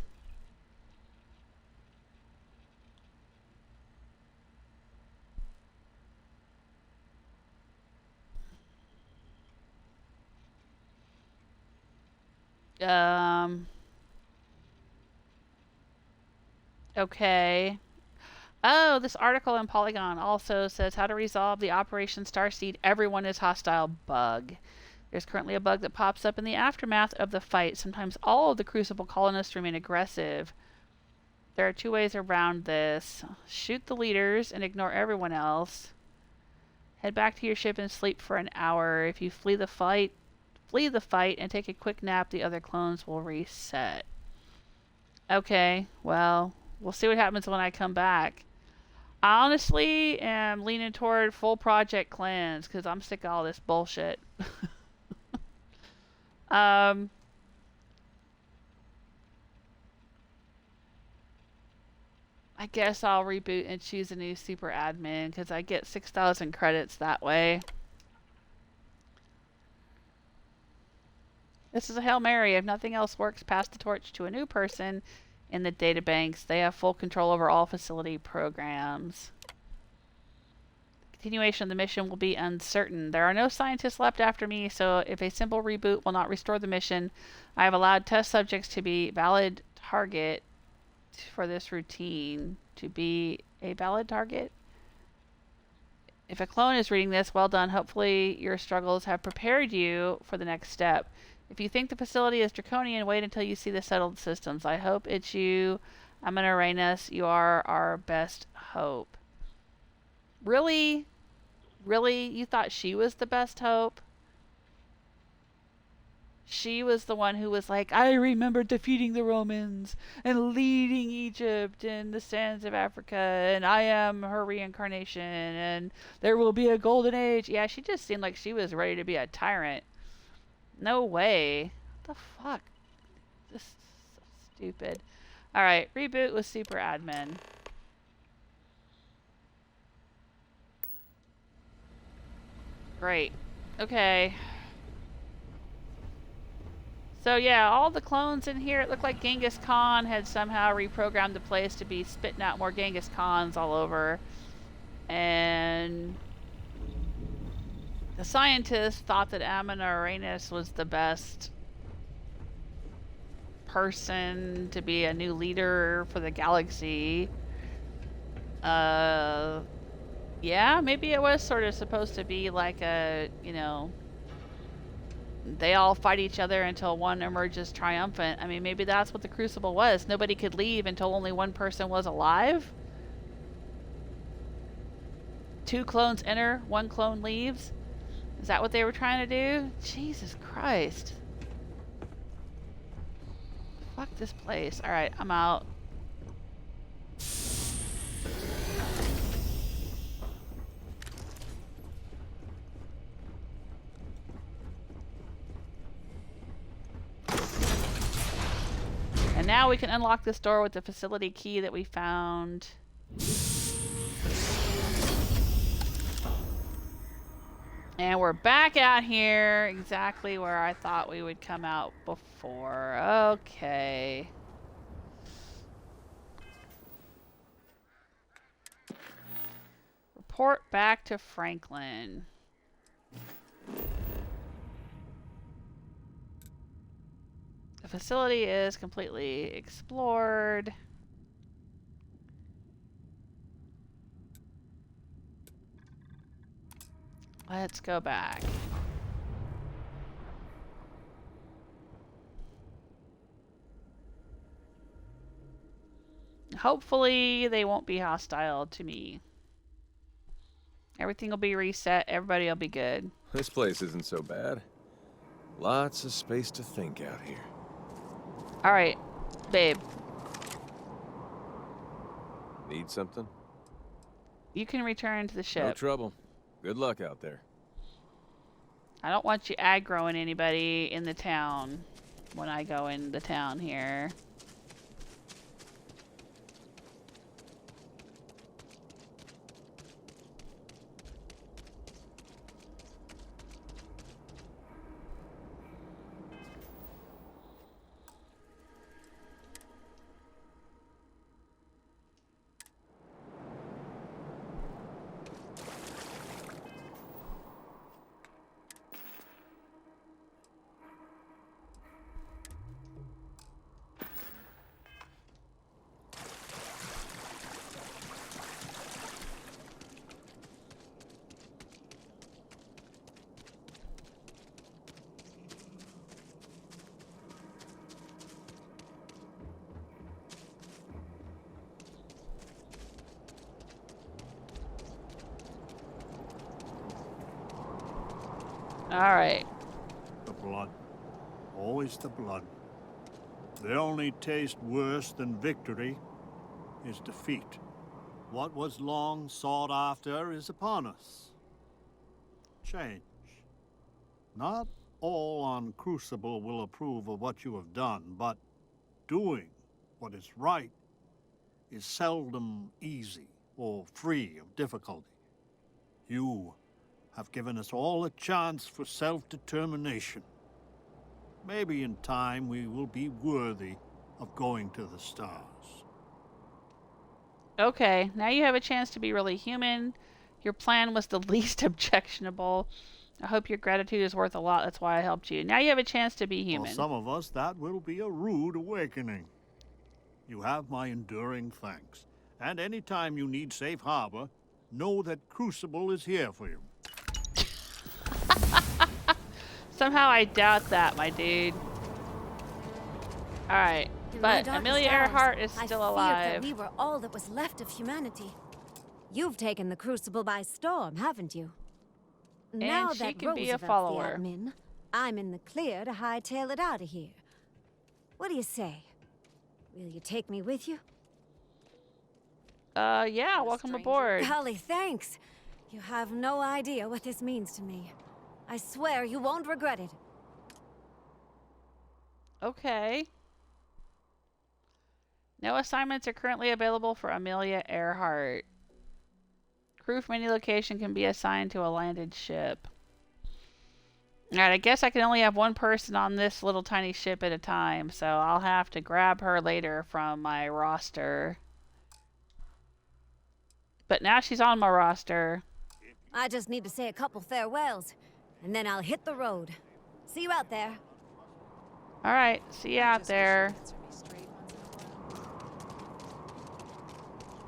Okay. Oh, this article in Polygon also says how to resolve the Operation Starseed Everyone is Hostile bug. There's currently a bug that pops up in the aftermath of the fight. Sometimes all of the Crucible colonists remain aggressive. There are two ways around this. Shoot the leaders and ignore everyone else. Head back to your ship and sleep for an hour. If you flee the fight and take a quick nap, the other clones will reset. Okay, well, we'll see what happens when I come back. I honestly am leaning toward full project cleanse because I'm sick of all this bullshit. I guess I'll reboot and choose a new super admin because I get 6,000 credits that way. This is a Hail Mary. If nothing else works, pass the torch to a new person in the databanks. They have full control over all facility programs. Continuation of the mission will be uncertain. There are no scientists left after me, so if a simple reboot will not restore the mission, I have allowed test subjects to be valid target for this routine. To be a valid target? If a clone is reading this, well done. Hopefully your struggles have prepared you for the next step. If you think the facility is draconian, wait until you see the settled systems. I hope it's you, Amenorrenas. You are our best hope. Really? Really? You thought she was the best hope? she was the one who was like, I remember defeating the Romans and leading Egypt in the sands of Africa, and I am her reincarnation, and there will be a golden age. Yeah, she just seemed like she was ready to be a tyrant. No way. What the fuck? This is so stupid. Alright, reboot with super admin. Great. Okay. So yeah, all the clones in here, it looked like Genghis Khan had somehow reprogrammed the place to be spitting out more Genghis Khans all over. And the scientists thought that Amelia Earhart was the best person to be a new leader for the galaxy. Yeah, maybe it was sort of supposed to be like a, you know, they all fight each other until one emerges triumphant. I mean, maybe that's what the Crucible was. Nobody could leave until only one person was alive. 2 clones enter, 1 clone leaves. Is that what they were trying to do? Jesus Christ. Fuck this place. Alright, I'm out. And now we can unlock this door with the facility key that we found. And we're back out here, exactly where I thought we would come out before. Okay. Report back to Franklin. The facility is completely explored. Let's go back. Hopefully they won't be hostile to me. Everything will be reset. Everybody will be good. This place isn't so bad. Lots of space to think out here. Alright, babe. Need something? You can return to the ship. No trouble. Good luck out there. I don't want you aggroing anybody in the town when I go in the town here. Alright. The blood. Always the blood. The only taste worse than victory is defeat. What was long sought after is upon us. Change. Not all on Crucible will approve of what you have done, but doing what is right is seldom easy or free of difficulty. You have given us all a chance for self-determination. Maybe in time we will be worthy of going to the stars. Okay, now you have a chance to be really human. Your plan was the least objectionable. I hope your gratitude is worth a lot. That's why I helped you. Now you have a chance to be human. For some of us, that will be a rude awakening. You have my enduring thanks. And any time you need safe harbor, know that Crucible is here for you. Somehow I doubt that, my dude. Alright, but Amelia Earhart is still alive. That we were all that was left of humanity. You've taken the Crucible by storm, haven't you? And Now she that can be a Roosevelt's the follower. admin, I'm in the clear to hightail it out of here. What do you say? Will you take me with you? Yeah, welcome aboard. Golly, thanks. You have no idea what this means to me. I swear you won't regret it. Okay. No assignments are currently available for Amelia Earhart. Crew from any location can be assigned to a landed ship. Alright, I guess I can only have one person on this little tiny ship at a time, so I'll have to grab her later from my roster. But now she's on my roster. I just need to say a couple farewells, and then I'll hit the road. See you out there. Alright, see you out there.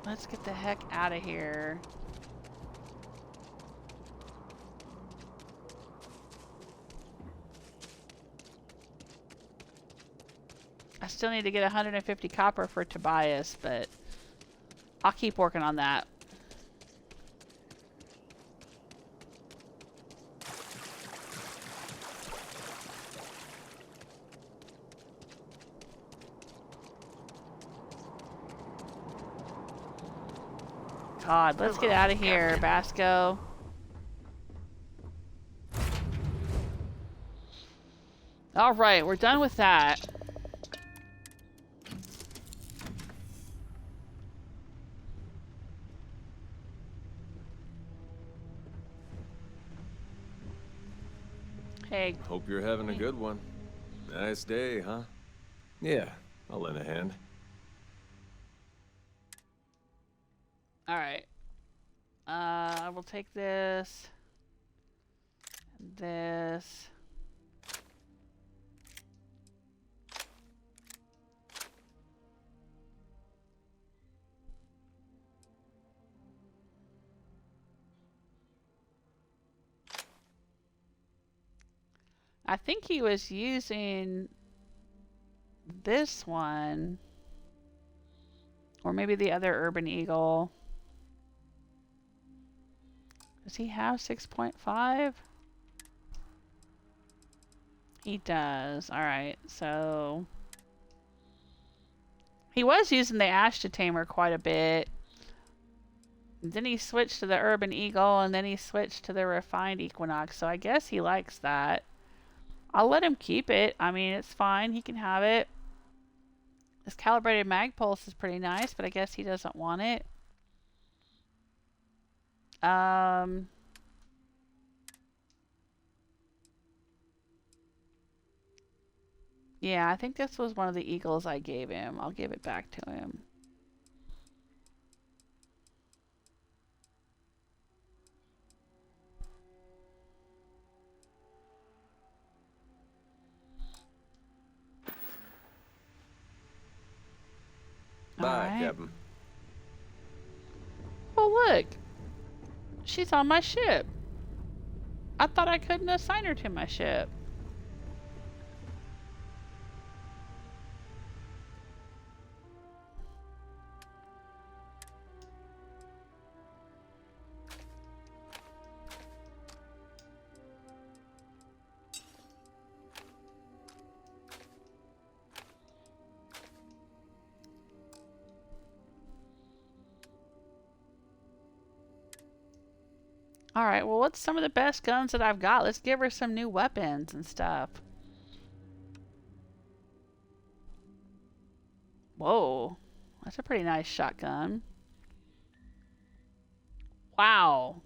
Let's get the heck out of here. I still need to get 150 copper for Tobias, but I'll keep working on that. God, let's get out of here, Basco. Alright, we're done with that. Hey. Hope you're having a good one. Nice day, huh? Yeah, I'll lend a hand. Alright. I will take this. And this. I think he was using this one. Or maybe the other Urban Eagle. Does he have 6.5? He does. Alright, so... He was using the Ashta Tamer quite a bit. Then he switched to the Urban Eagle, and then he switched to the Refined Equinox, so I guess he likes that. I'll let him keep it. I mean, it's fine. He can have it. This calibrated mag pulse is pretty nice, but I guess he doesn't want it. Yeah, I think this was one of the Eagles I gave him. I'll give it back to him. Bye, Captain. Oh, look. She's on my ship. I thought I couldn't assign her to my ship. Alright, well, what's some of the best guns that I've got? Let's give her some new weapons and stuff. Whoa. That's a pretty nice shotgun. Wow.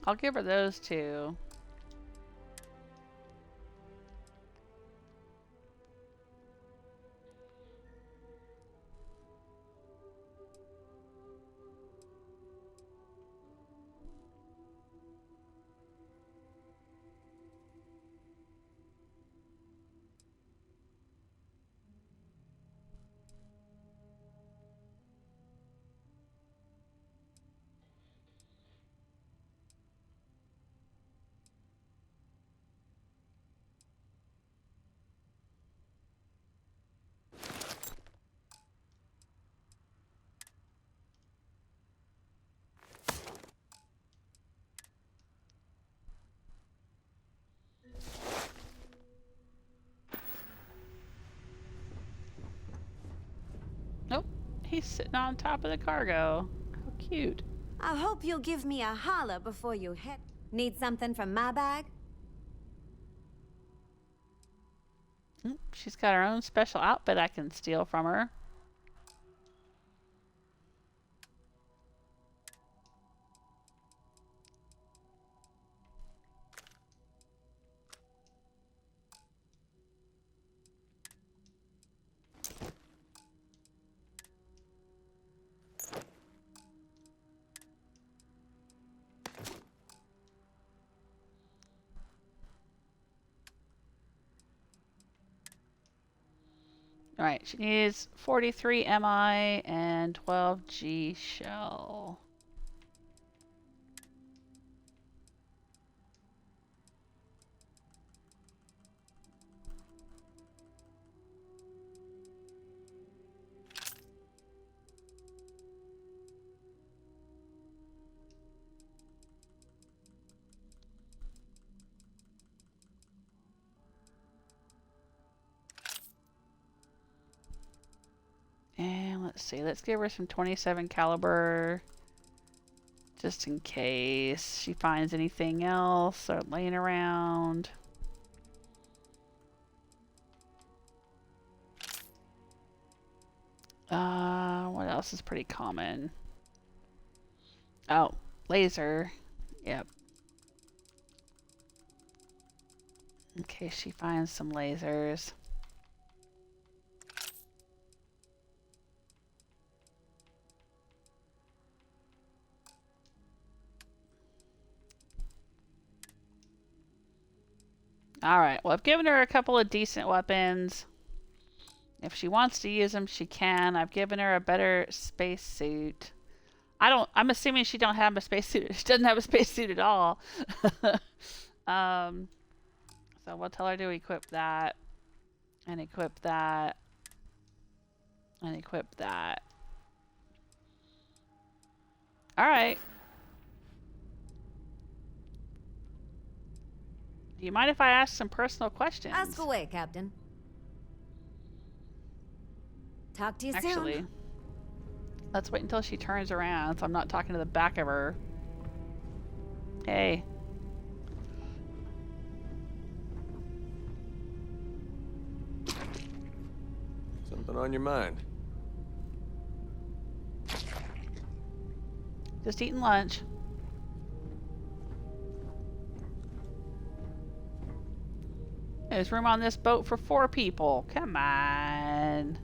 I'll give her those two. He's sitting on top of the cargo. How cute. I hope you'll give me a holler before you head. Need something from my bag? She's got her own special outfit I can steal from her. Alright, she needs 43 MI and 12G shell. And let's see, let's give her some 27 caliber just in case she finds anything else or laying around. What else is pretty common? Oh, laser. Yep. In case she finds some lasers. Alright, well, I've given her a couple of decent weapons. If she wants to use them, she can. I've given her a better spacesuit. I'm assuming she don't have a spacesuit. She doesn't have a spacesuit at all. So we'll tell her to equip that. And equip that. And equip that. Alright. Do you mind if I ask some personal questions? Ask away, Captain. Talk to you Actually, soon. let's wait until she turns around so I'm not talking to the back of her. Hey. Something on your mind? Just eating lunch. There's room on this boat for 4 people. Come on.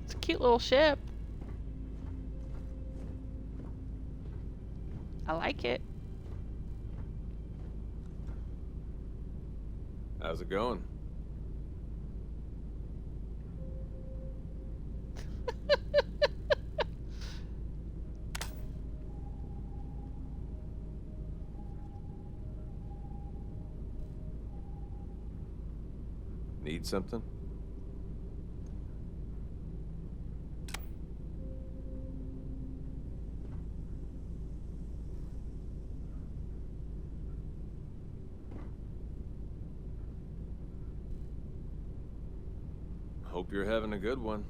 It's a cute little ship. I like it. How's it going? Need something? Hope you're having a good one.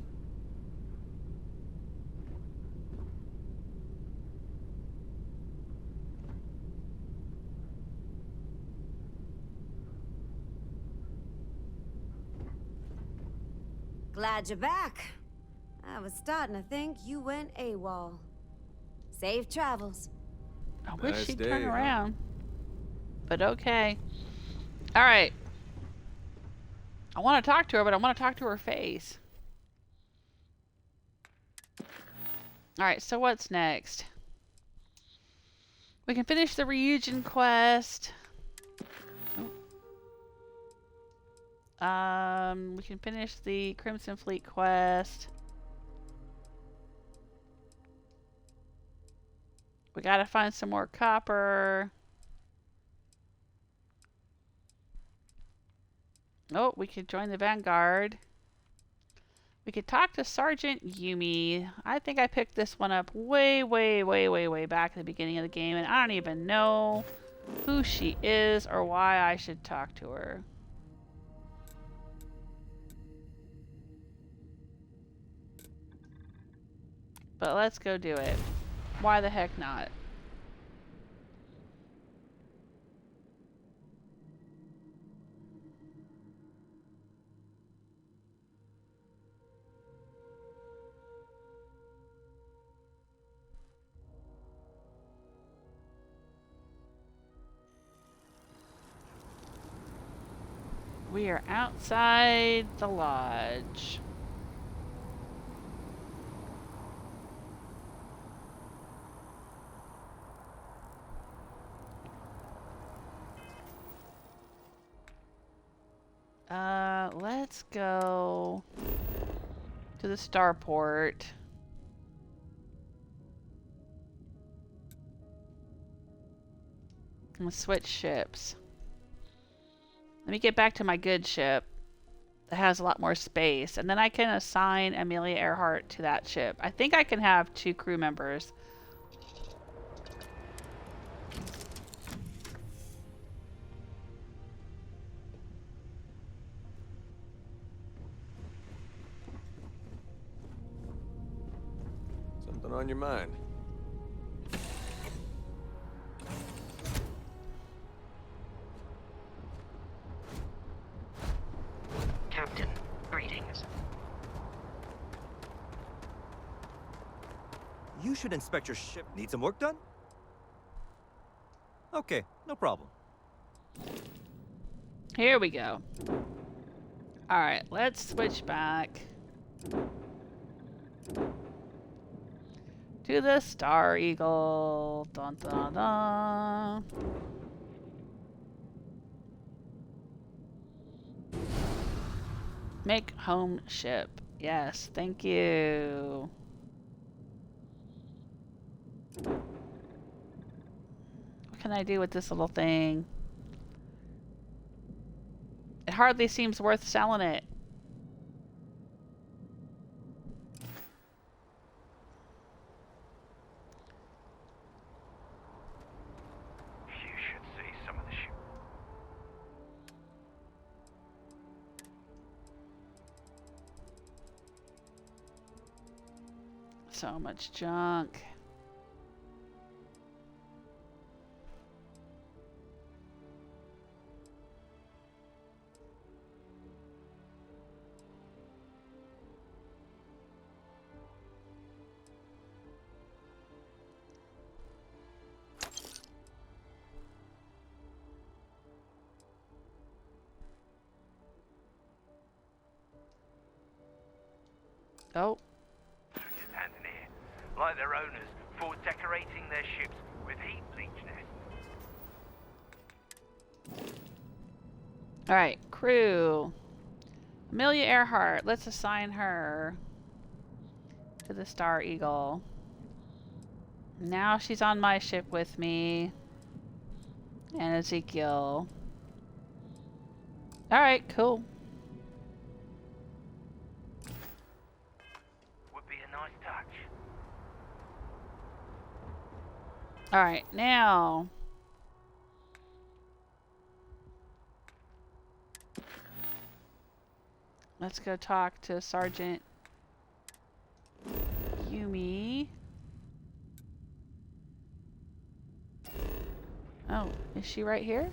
Glad you're back. I was starting to think you went AWOL. Safe travels. I wish Nice she'd day, turn huh? around. But okay. Alright. I want to talk to her, but I want to talk to her face. Alright, so what's next? We can finish the Ryujin quest. We can finish the Crimson Fleet quest. We gotta find some more copper. Oh, we could join the Vanguard. We could talk to Sergeant Yumi. I think I picked this one up way back at the beginning of the game, and I don't even know who she is or why I should talk to her. But let's go do it. Why the heck not? We are outside the lodge. Let's go to the starport. And switch ships. Let me get back to my good ship that has a lot more space, and then I can assign Amelia Earhart to that ship. I think I can have 2 crew members. Something on your mind? Captain, greetings. You should inspect your ship. Need some work done? Okay, no problem. Here we go. Alright, let's switch back to the Star Eagle. Dun, dun, dun. Make home ship. Yes, thank you. What can I do with this little thing? It hardly seems worth selling it. You should see some of the ship. So much junk. Oh. Switches hand in ear, like their owners, for decorating their ships with heat bleach nests. Alright, crew. Amelia Earhart. Let's assign her to the Star Eagle. Now she's on my ship with me. And Ezekiel. Alright, cool. Would be a nice touch. Alright, now. Let's go talk to Sergeant Yumi. Oh, is she right here?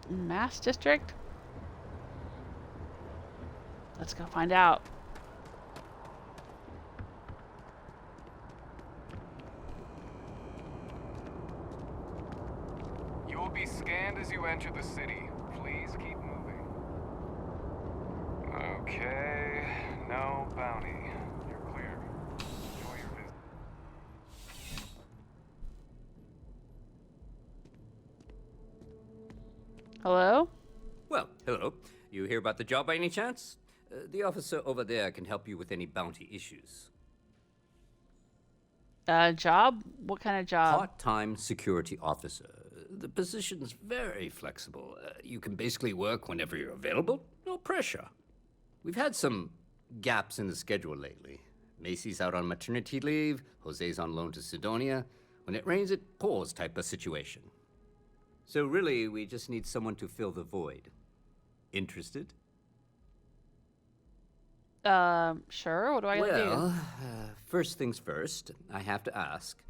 Mass District? Let's go find out. You will be scanned as you enter the city. Please keep moving. Okay, no bounty. You're clear. Enjoy your visit. Hello? Well, hello. You hear about the job by any chance? The officer over there can help you with any bounty issues. Job? What kind of job? Part-time security officer. The position's very flexible. You can basically work whenever you're available. No pressure. We've had some gaps in the schedule lately. Macy's out on maternity leave, Jose's on loan to Sidonia. When it rains, it pours type of situation. So really, we just need someone to fill the void. Interested? Sure. What do I gotta do? Well, first things first, I have to ask.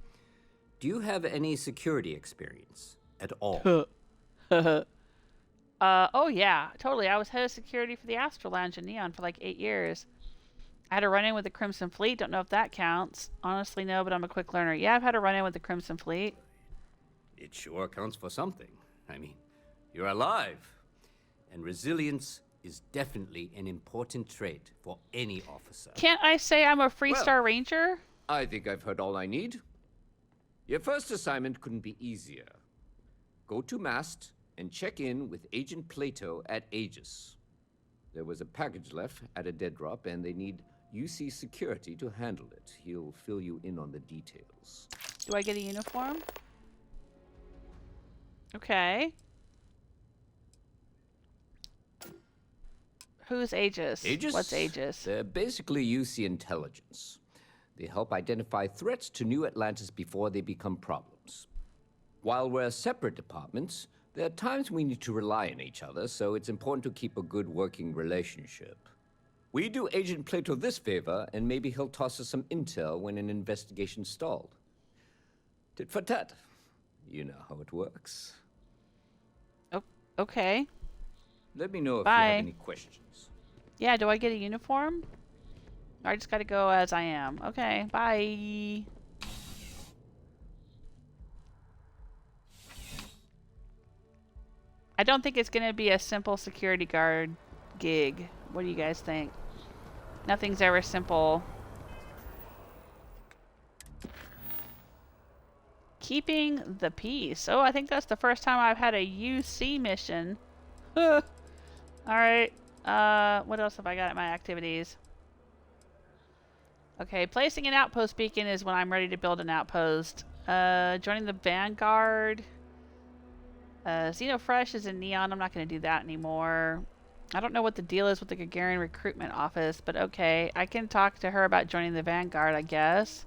Do you have any security experience at all? Oh yeah, totally. I was head of security for the Astro Lounge in Neon for like 8 years. I had a run-in with the Crimson Fleet. Don't know if that counts. Honestly, no, but I'm a quick learner. Yeah, I've had a run-in with the Crimson Fleet. It sure counts for something. I mean, you're alive. And resilience is definitely an important trait for any officer. Can't I say I'm a Freestar Ranger? I think I've heard all I need. Your first assignment couldn't be easier. Go to Mast and check in with Agent Plato at Aegis. There was a package left at a dead drop, and they need UC security to handle it. He'll fill you in on the details. Do I get a uniform? Okay. Who's Aegis? Aegis? What's Aegis? They're basically UC intelligence. They help identify threats to New Atlantis before they become problems. While we're separate departments, there are times we need to rely on each other, so it's important to keep a good working relationship. We do Agent Plato this favor, and maybe he'll toss us some intel when an investigation stalled. Tit for tat. You know how it works. Oh, okay. Let me know if Bye. you have any questions. Yeah, do I get a uniform? I just gotta go as I am. Okay, bye. I don't think it's gonna be a simple security guard gig. What do you guys think? Nothing's ever simple. Keeping the peace. Oh, I think that's the first time I've had a UC mission. Alright. What else have I got at my activities? Okay, placing an outpost beacon is when I'm ready to build an outpost. Joining the Vanguard. Xenofresh is in Neon. I'm not going to do that anymore. I don't know what the deal is with the Gagarin recruitment office, but okay. I can talk to her about joining the Vanguard, I guess.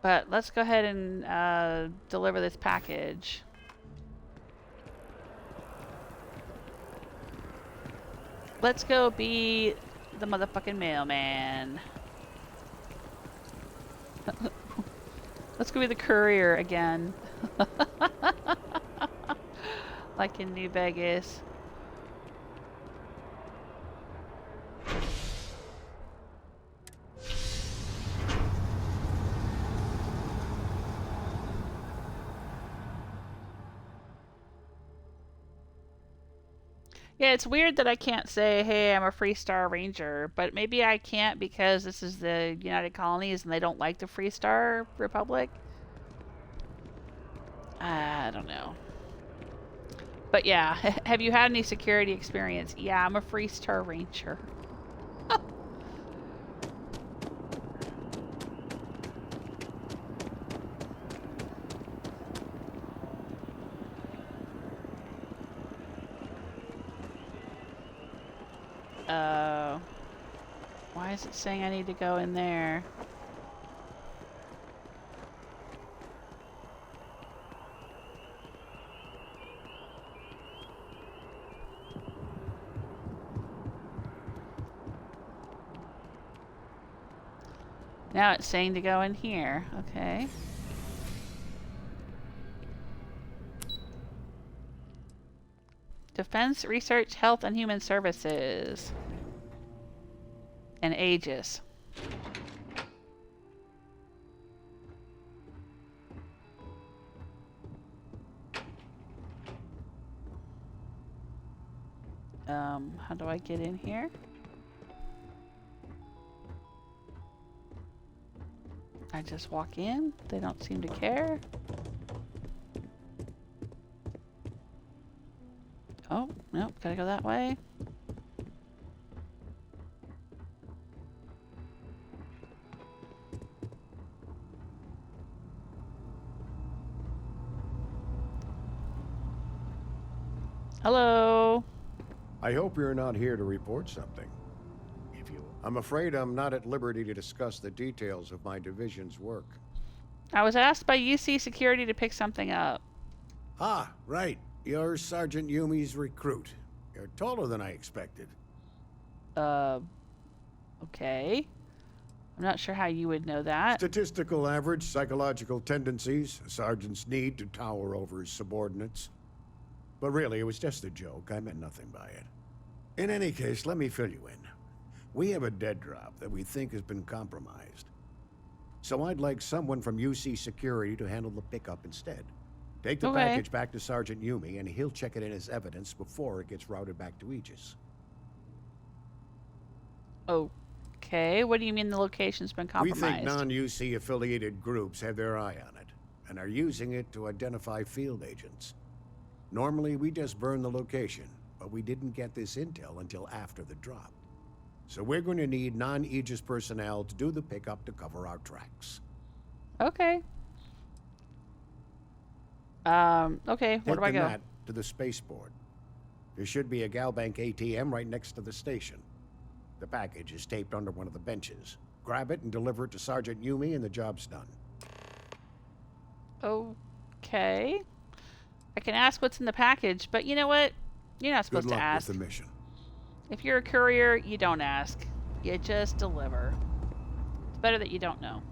But let's go ahead and deliver this package. Let's go be the motherfucking mailman. Let's go be the courier again. Like in New Vegas. Yeah, it's weird that I can't say, hey, I'm a Freestar Ranger, but maybe I can't because this is the United Colonies and they don't like the Freestar Republic. I don't know. But yeah, have you had any security experience? Yeah, I'm a Freestar Ranger. Why is it saying I need to go in there? Now it's saying to go in here. Okay. Defense, Research, Health, and Human Services. And Aegis. How do I get in here? I just walk in. They don't seem to care. Oh, nope, gotta go that way. Hello. I hope you're not here to report something. believe you. I'm afraid I'm not at liberty to discuss the details of my division's work. I was asked by UC Security to pick something up. Ah, right. You're Sergeant Yumi's recruit. You're taller than I expected. Okay. I'm not sure how you would know that. Statistical average, psychological tendencies, a sergeant's need to tower over his subordinates. But really, it was just a joke. I meant nothing by it. In any case, let me fill you in. We have a dead drop that we think has been compromised. So I'd like someone from UC Security to handle the pickup instead. Take the package back to Sergeant Yumi, and he'll check it in as evidence before it gets routed back to Aegis. Okay, what do you mean the location's been compromised? We think non-UC affiliated groups have their eye on it, and are using it to identify field agents. Normally, we just burn the location, but we didn't get this intel until after the drop. So we're going to need non-Aegis personnel to do the pickup to cover our tracks. Okay. Okay, where do I go? To the spaceport. There should be a Galbank ATM right next to the station. The package is taped under one of the benches. Grab it and deliver it to Sergeant Yumi and the job's done. Okay. I can ask what's in the package, but you know what? You're not supposed to ask. Good luck with the mission. If you're a courier, you don't ask. You just deliver. It's better that you don't know.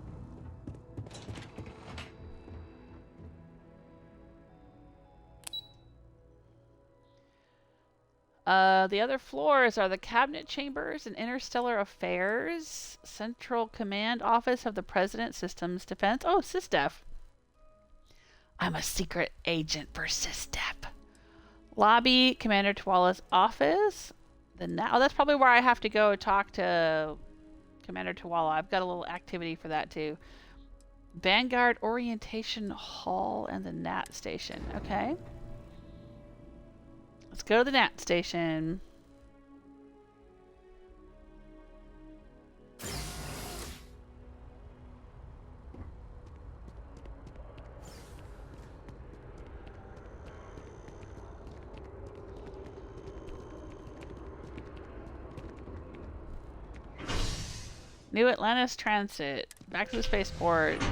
The other floors are the Cabinet Chambers and Interstellar Affairs, Central Command Office of the President, Systems Defense. Oh, SysDef. I'm a secret agent for SysDef. Lobby, Commander Tuala's office. That's probably where I have to go talk to Commander Tuala. I've got a little activity for that too. Vanguard Orientation Hall and the NAT Station. Okay. Let's go to the NAT Station. New Atlantis transit. Back to the spaceport.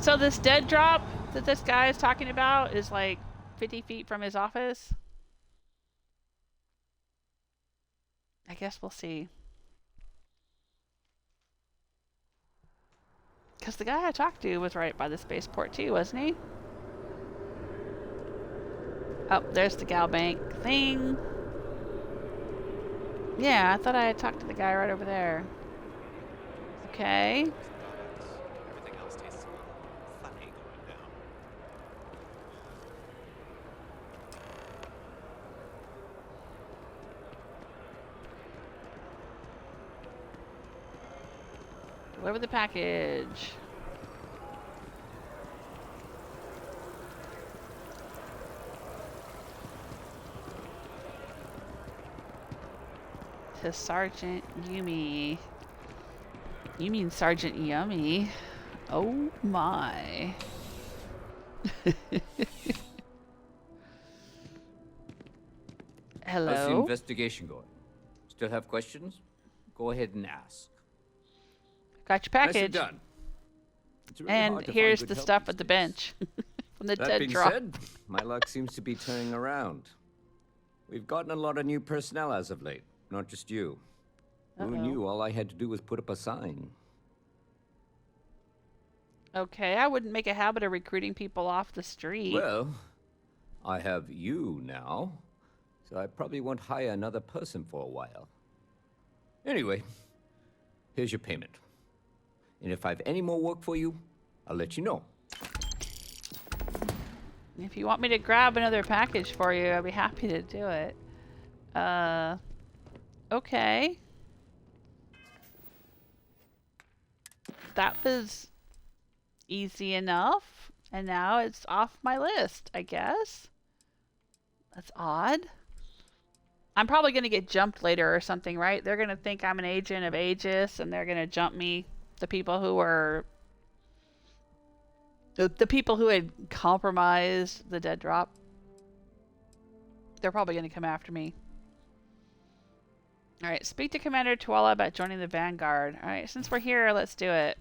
So this dead drop that this guy is talking about is like 50 feet from his office? I guess we'll see. Because the guy I talked to was right by the spaceport too, wasn't he? Oh, there's the Galbank thing. Yeah, I thought I had talked to the guy right over there. Okay. Everything else tastes funny going down. Deliver the package. To Sergeant Yumi. You mean Sergeant Yummy? Oh my. Hello? How's the investigation going? Still have questions? Go ahead and ask. Got your package. Nicely done. It's really And hard to here's find the good help stuff these at the days. bench. From the That dead being drop. said, my luck seems to be turning around. We've gotten a lot of new personnel as of late, not just you. Who knew all I had to do was put up a sign? Okay, I wouldn't make a habit of recruiting people off the street. Well, I have you now, so I probably won't hire another person for a while. Anyway, here's your payment. And if I have any more work for you, I'll let you know. If you want me to grab another package for you, I'd be happy to do it. Okay. That was easy enough. And now it's off my list, I guess. That's odd. I'm probably going to get jumped later or something, right? They're going to think I'm an agent of Aegis, and they're going to jump me. The people who were... The people who had compromised the dead drop. They're probably going to come after me. Alright, speak to Commander Tuala about joining the Vanguard. Alright, since we're here, let's do it.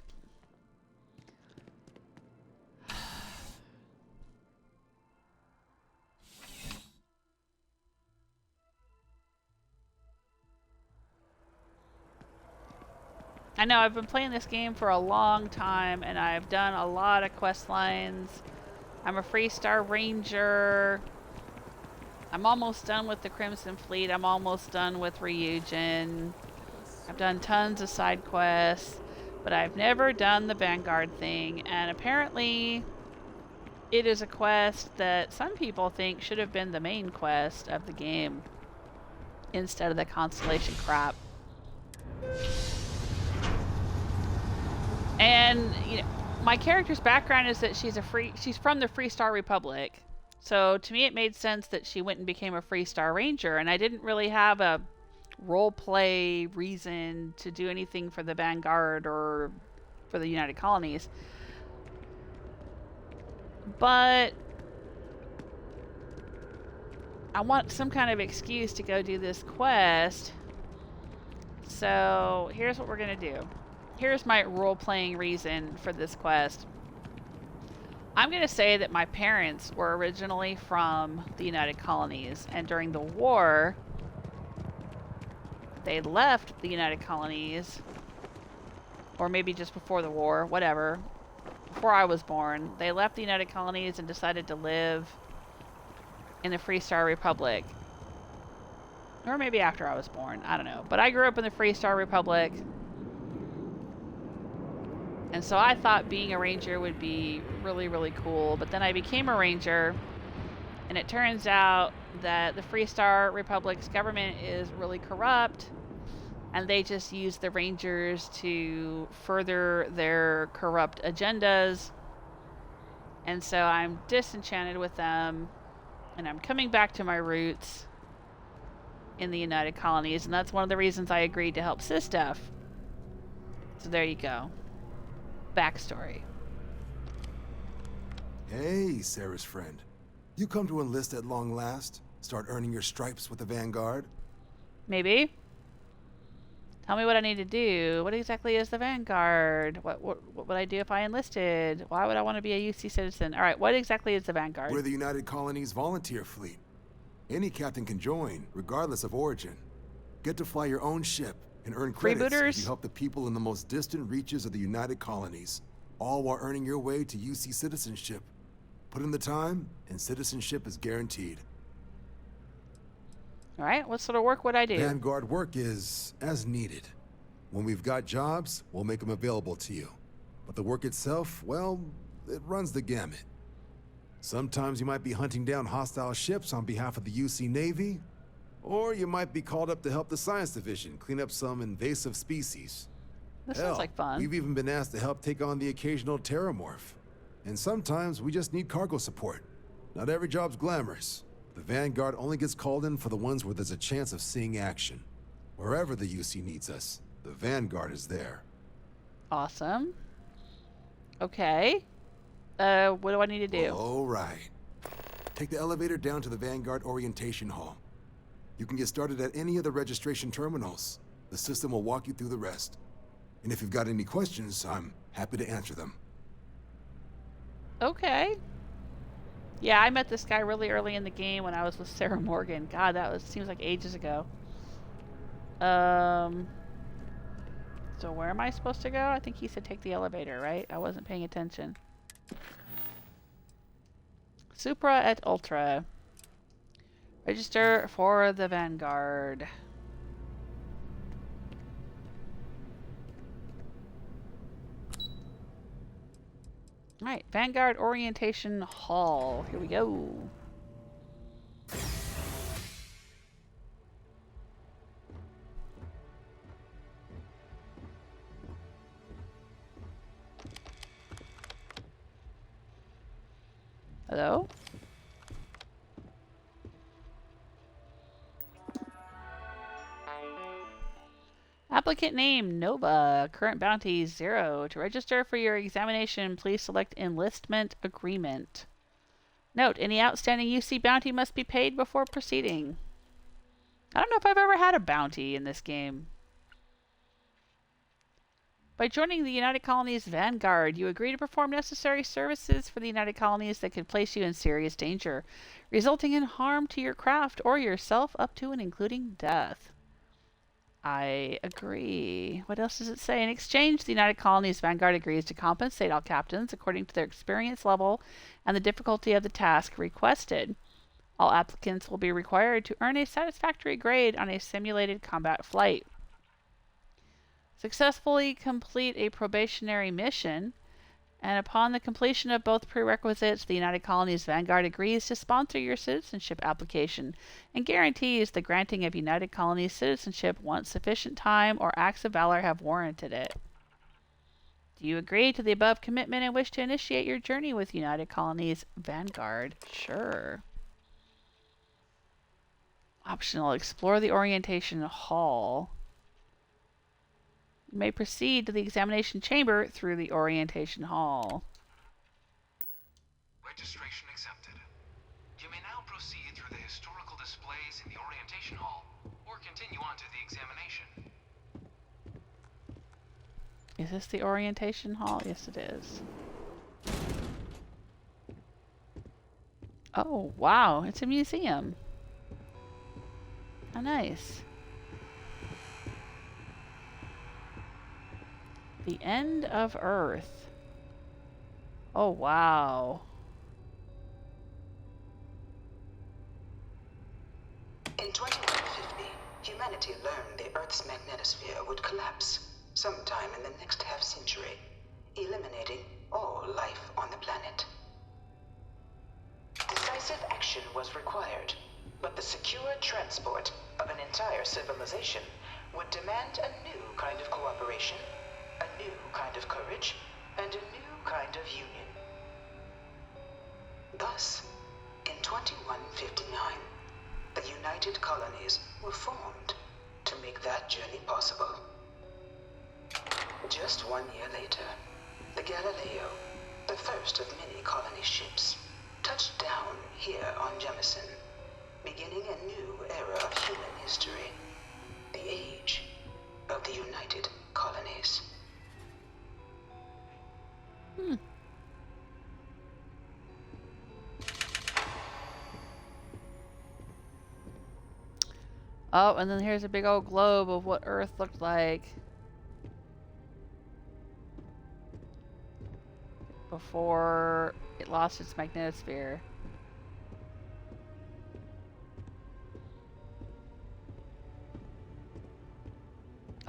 I know, I've been playing this game for a long time, and I've done a lot of quest lines. I'm a Freestar Ranger. I'm almost done with the Crimson Fleet. I'm almost done with Ryujin. I've done tons of side quests, but I've never done the Vanguard thing, and apparently it is a quest that some people think should have been the main quest of the game instead of the Constellation crap. And, you know, my character's background is that she's from the Freestar Republic. So to me it made sense that she went and became a Freestar Ranger, and I didn't really have a roleplay reason to do anything for the Vanguard or for the United Colonies. But I want some kind of excuse to go do this quest. So here's what we're gonna do. Here's my role-playing reason for this quest. I'm going to say that my parents were originally from the United Colonies, and during the war, they left the United Colonies, or maybe just before the war, whatever, before I was born. They left the United Colonies and decided to live in the Freestar Republic. Or maybe after I was born, I don't know. But I grew up in the Freestar Republic. And so I thought being a ranger would be really, really cool. But then I became a ranger, and it turns out that the Freestar Republic's government is really corrupt, and they just use the rangers to further their corrupt agendas. And so I'm disenchanted with them, and I'm coming back to my roots in the United Colonies, and that's one of the reasons I agreed to help Sistef. So there you go. Backstory. Hey, Sarah's friend. You come to enlist at long last? Start earning your stripes with the Vanguard? Maybe. Tell me what I need to do. What exactly is the Vanguard? What would I do if I enlisted? Why would I want to be a UC citizen? Alright, what exactly is the Vanguard? We're the United Colonies volunteer fleet. Any captain can join, regardless of origin. Get to fly your own ship and earn credits if you help the people in the most distant reaches of the United Colonies, all while earning your way to UC citizenship. Put in the time, and citizenship is guaranteed. Alright, what sort of work would I do? Vanguard work is as needed. When we've got jobs, we'll make them available to you. But the work itself, well, it runs the gamut. Sometimes you might be hunting down hostile ships on behalf of the UC Navy, or you might be called up to help the Science Division clean up some invasive species. This sounds like fun. We've even been asked to help take on the occasional terramorph. And sometimes we just need cargo support. Not every job's glamorous. The Vanguard only gets called in for the ones where there's a chance of seeing action. Wherever the UC needs us, the Vanguard is there. Awesome. Okay. What do I need to do? All right. Take the elevator down to the Vanguard Orientation Hall. You can get started at any of the registration terminals. The system will walk you through the rest. And if you've got any questions, I'm happy to answer them. Okay. Yeah, I met this guy really early in the game when I was with Sarah Morgan. God, seems like ages ago. So where am I supposed to go? I think he said take the elevator, right? I wasn't paying attention. Supra et Ultra. Register for the Vanguard. Alright, Vanguard Orientation Hall. Here we go. Hello? Applicant name, Nova. Current bounty, 0. To register for your examination, please select Enlistment Agreement. Note, any outstanding UC bounty must be paid before proceeding. I don't know if I've ever had a bounty in this game. By joining the United Colonies Vanguard, you agree to perform necessary services for the United Colonies that could place you in serious danger, resulting in harm to your craft or yourself up to and including death. I agree. What else does it say? In exchange, the United Colonies Vanguard agrees to compensate all captains according to their experience level and the difficulty of the task requested. All applicants will be required to earn a satisfactory grade on a simulated combat flight. Successfully complete a probationary mission, and upon the completion of both prerequisites, the United Colonies Vanguard agrees to sponsor your citizenship application and guarantees the granting of United Colonies citizenship once sufficient time or acts of valor have warranted it. Do you agree to the above commitment and wish to initiate your journey with United Colonies Vanguard? Sure. Optional, explore the orientation hall. You may proceed to the examination chamber through the orientation hall. Registration accepted. You may now proceed through the historical displays in the orientation hall, or continue on to the examination. Is this the orientation hall? Yes, it is. Oh, wow. It's a museum. How nice. The end of Earth. Oh, wow. In 2150, humanity learned the Earth's magnetosphere would collapse sometime in the next half-century, eliminating all life on the planet. Decisive action was required, but the secure transport of an entire civilization would demand a new kind of cooperation, a new kind of courage, and a new kind of union. Thus, in 2159, the United Colonies were formed to make that journey possible. Just 1 year later, the Galileo, the first of many colony ships, touched down here on Jemison, beginning a new era of human history, the age of the United Colonies. Oh, and then here's a big old globe of what Earth looked like before it lost its magnetosphere.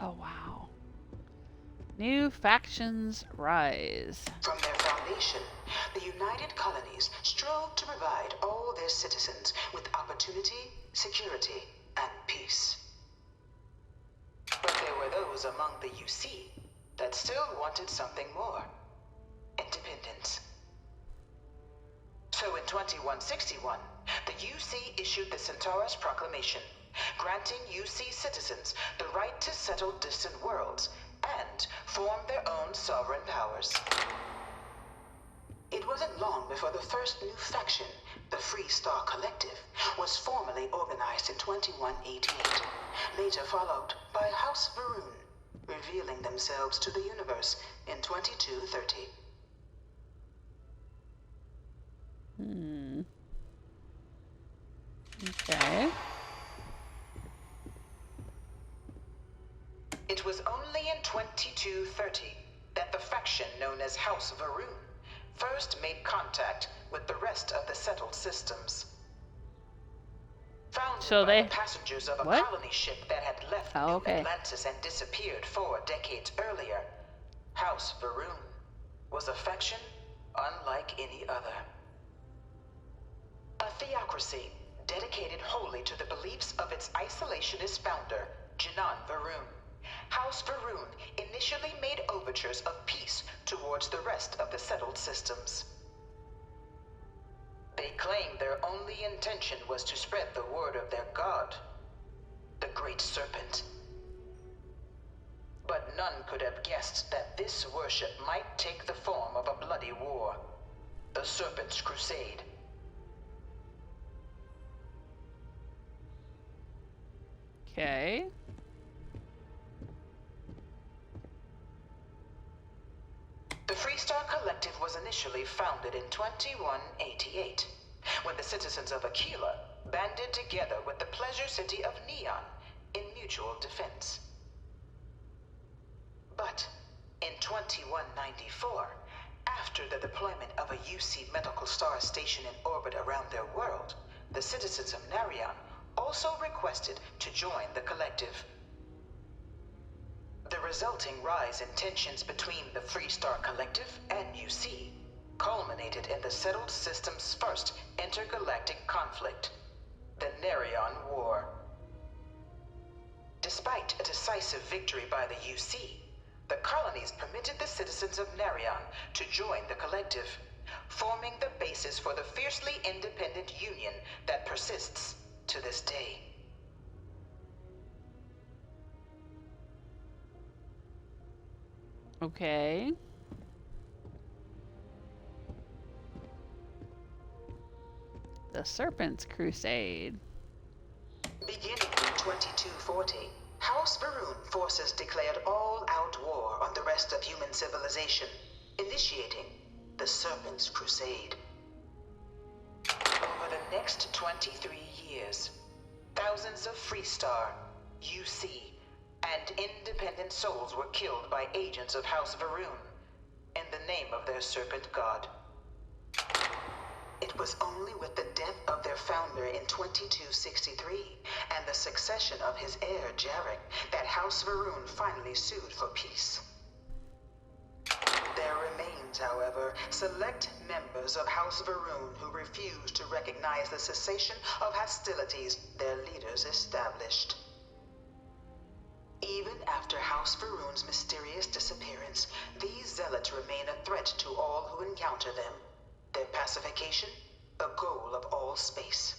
Oh, wow. New factions rise. From their foundation, the United Colonies strove to provide all their citizens with opportunity, security, and peace. But there were those among the UC that still wanted something more. Independence. So in 2161, the UC issued the Centaurus Proclamation, granting UC citizens the right to settle distant worlds and form their own sovereign powers. It wasn't long before the first new faction, the Free Star Collective, was formally organized in 2188, later followed by House Varun, revealing themselves to the universe in 2230. Okay. It was only in 2230 that the faction known as House Varun first made contact with the rest of the settled systems. Founded by the passengers of a colony ship that had left New Atlantis and disappeared 4 decades earlier, House Varun was a faction unlike any other. A theocracy dedicated wholly to the beliefs of its isolationist founder, Janan Varun. House Varun initially made overtures of peace towards the rest of the settled systems. They claimed their only intention was to spread the word of their god, the Great Serpent. But none could have guessed that this worship might take the form of a bloody war, the Serpent's Crusade. Okay. The Freestar Collective was initially founded in 2188, when the citizens of Aquila banded together with the pleasure city of Neon in mutual defense. But in 2194, after the deployment of a UC medical star station in orbit around their world, the citizens of Narion also requested to join the collective. The resulting rise in tensions between the Freestar Collective and UC culminated in the settled system's first intergalactic conflict, the Narion War. Despite a decisive victory by the UC, the colonies permitted the citizens of Narion to join the collective, forming the basis for the fiercely independent union that persists to this day. Okay. The Serpent's Crusade. Beginning in 2240, House Varun forces declared all-out war on the rest of human civilization, initiating the Serpent's Crusade. Over the next 23 years, thousands of Freestar, UC, and independent souls were killed by agents of House Varun in the name of their serpent god. It was only with the death of their founder in 2263 and the succession of his heir, Jarek, that House Varun finally sued for peace. There remains, however, select members of House Varun who refuse to recognize the cessation of hostilities their leaders established. Even after House Varun's mysterious disappearance, these zealots remain a threat to all who encounter them. Their pacification, a goal of all space.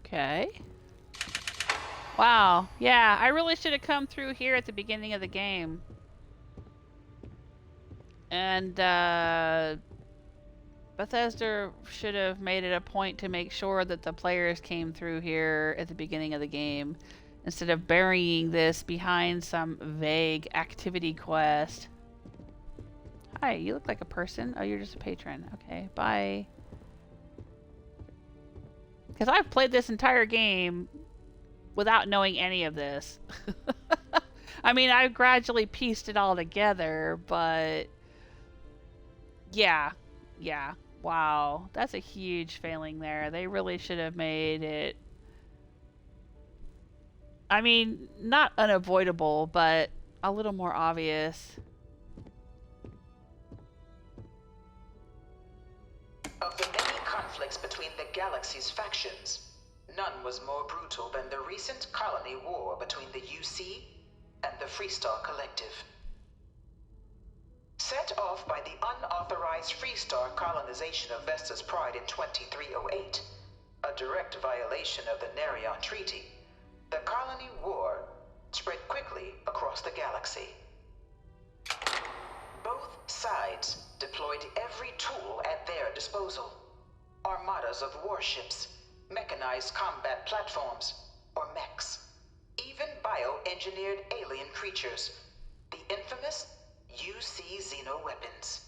Okay. Wow. Yeah, I really should have come through here at the beginning of the game. And, Bethesda should have made it a point to make sure that the players came through here at the beginning of the game, instead of burying this behind some vague activity quest. Hi, you look like a person. Oh, you're just a patron. Okay, bye. Because I've played this entire game without knowing any of this. I mean, I've gradually pieced it all together, but yeah. Wow, that's a huge failing there. They really should have made it, I mean, not unavoidable, but a little more obvious. Of the many conflicts between the galaxy's factions, none was more brutal than the recent colony war between the UC and the Freestar Collective. Set off by the unauthorized Freestar colonization of Vesta's Pride in 2308, a direct violation of the Narion Treaty, the colony war spread quickly across the galaxy. Both sides deployed every tool at their disposal. Armadas of warships, mechanized combat platforms, or mechs, even bioengineered alien creatures, the infamous UC xeno-weapons.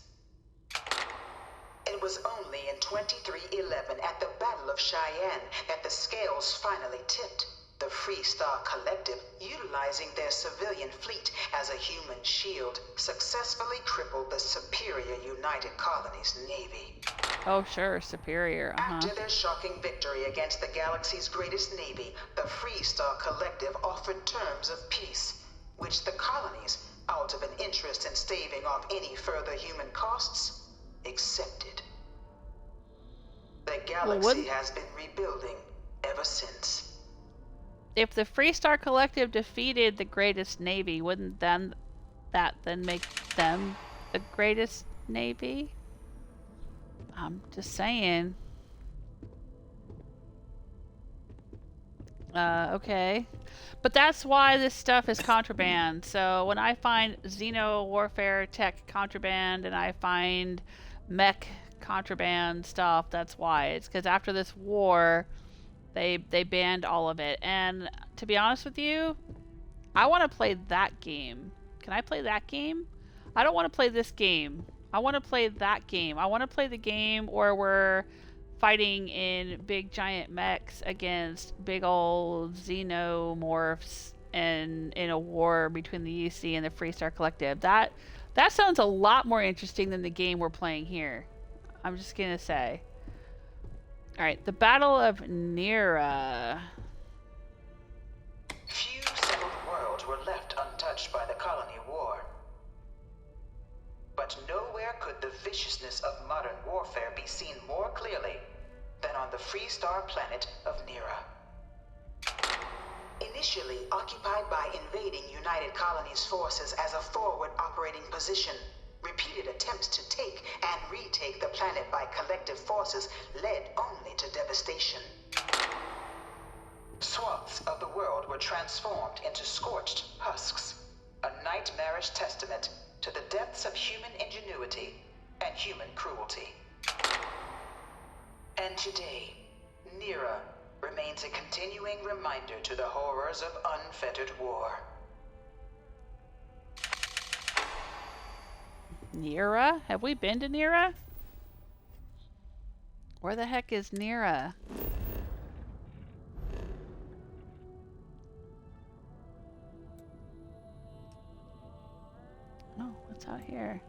It was only in 2311 at the Battle of Chiang that the scales finally tipped. The Freestar Collective, utilizing their civilian fleet as a human shield, successfully crippled the superior United Colonies Navy. Oh, sure, superior. After their shocking victory against the galaxy's greatest navy, the Freestar Collective offered terms of peace, which the colonies, out of an interest in staving off any further human costs, accepted. The galaxy has been rebuilding ever since. If the Freestar Collective defeated the greatest navy, wouldn't that then make them the greatest navy? I'm just saying. Okay. But that's why this stuff is contraband. So when I find Xeno warfare tech contraband and I find mech contraband stuff. That's why. It's because after this war, they banned all of it. And to be honest with you, I want to play that game. Can I play that game? I don't want to play this game. I want to play that game. I want to play the game where we're fighting in big giant mechs against big old xenomorphs and in a war between the UC and the Freestar Collective. That sounds a lot more interesting than the game we're playing here. I'm just gonna say. Alright, the Battle of Nira. Few settled worlds were left untouched by the colony war. But nowhere could the viciousness of modern warfare be seen more clearly than on the Freestar planet of Nira. Initially occupied by invading United Colonies forces as a forward operating position, repeated attempts to take and retake the planet by collective forces led only to devastation. Swaths of the world were transformed into scorched husks, a nightmarish testament to the depths of human ingenuity and human cruelty. And today, Nira remains a continuing reminder to the horrors of unfettered war. Nira? Have we been to Nira? Where the heck is Nira? Oh, what's out here?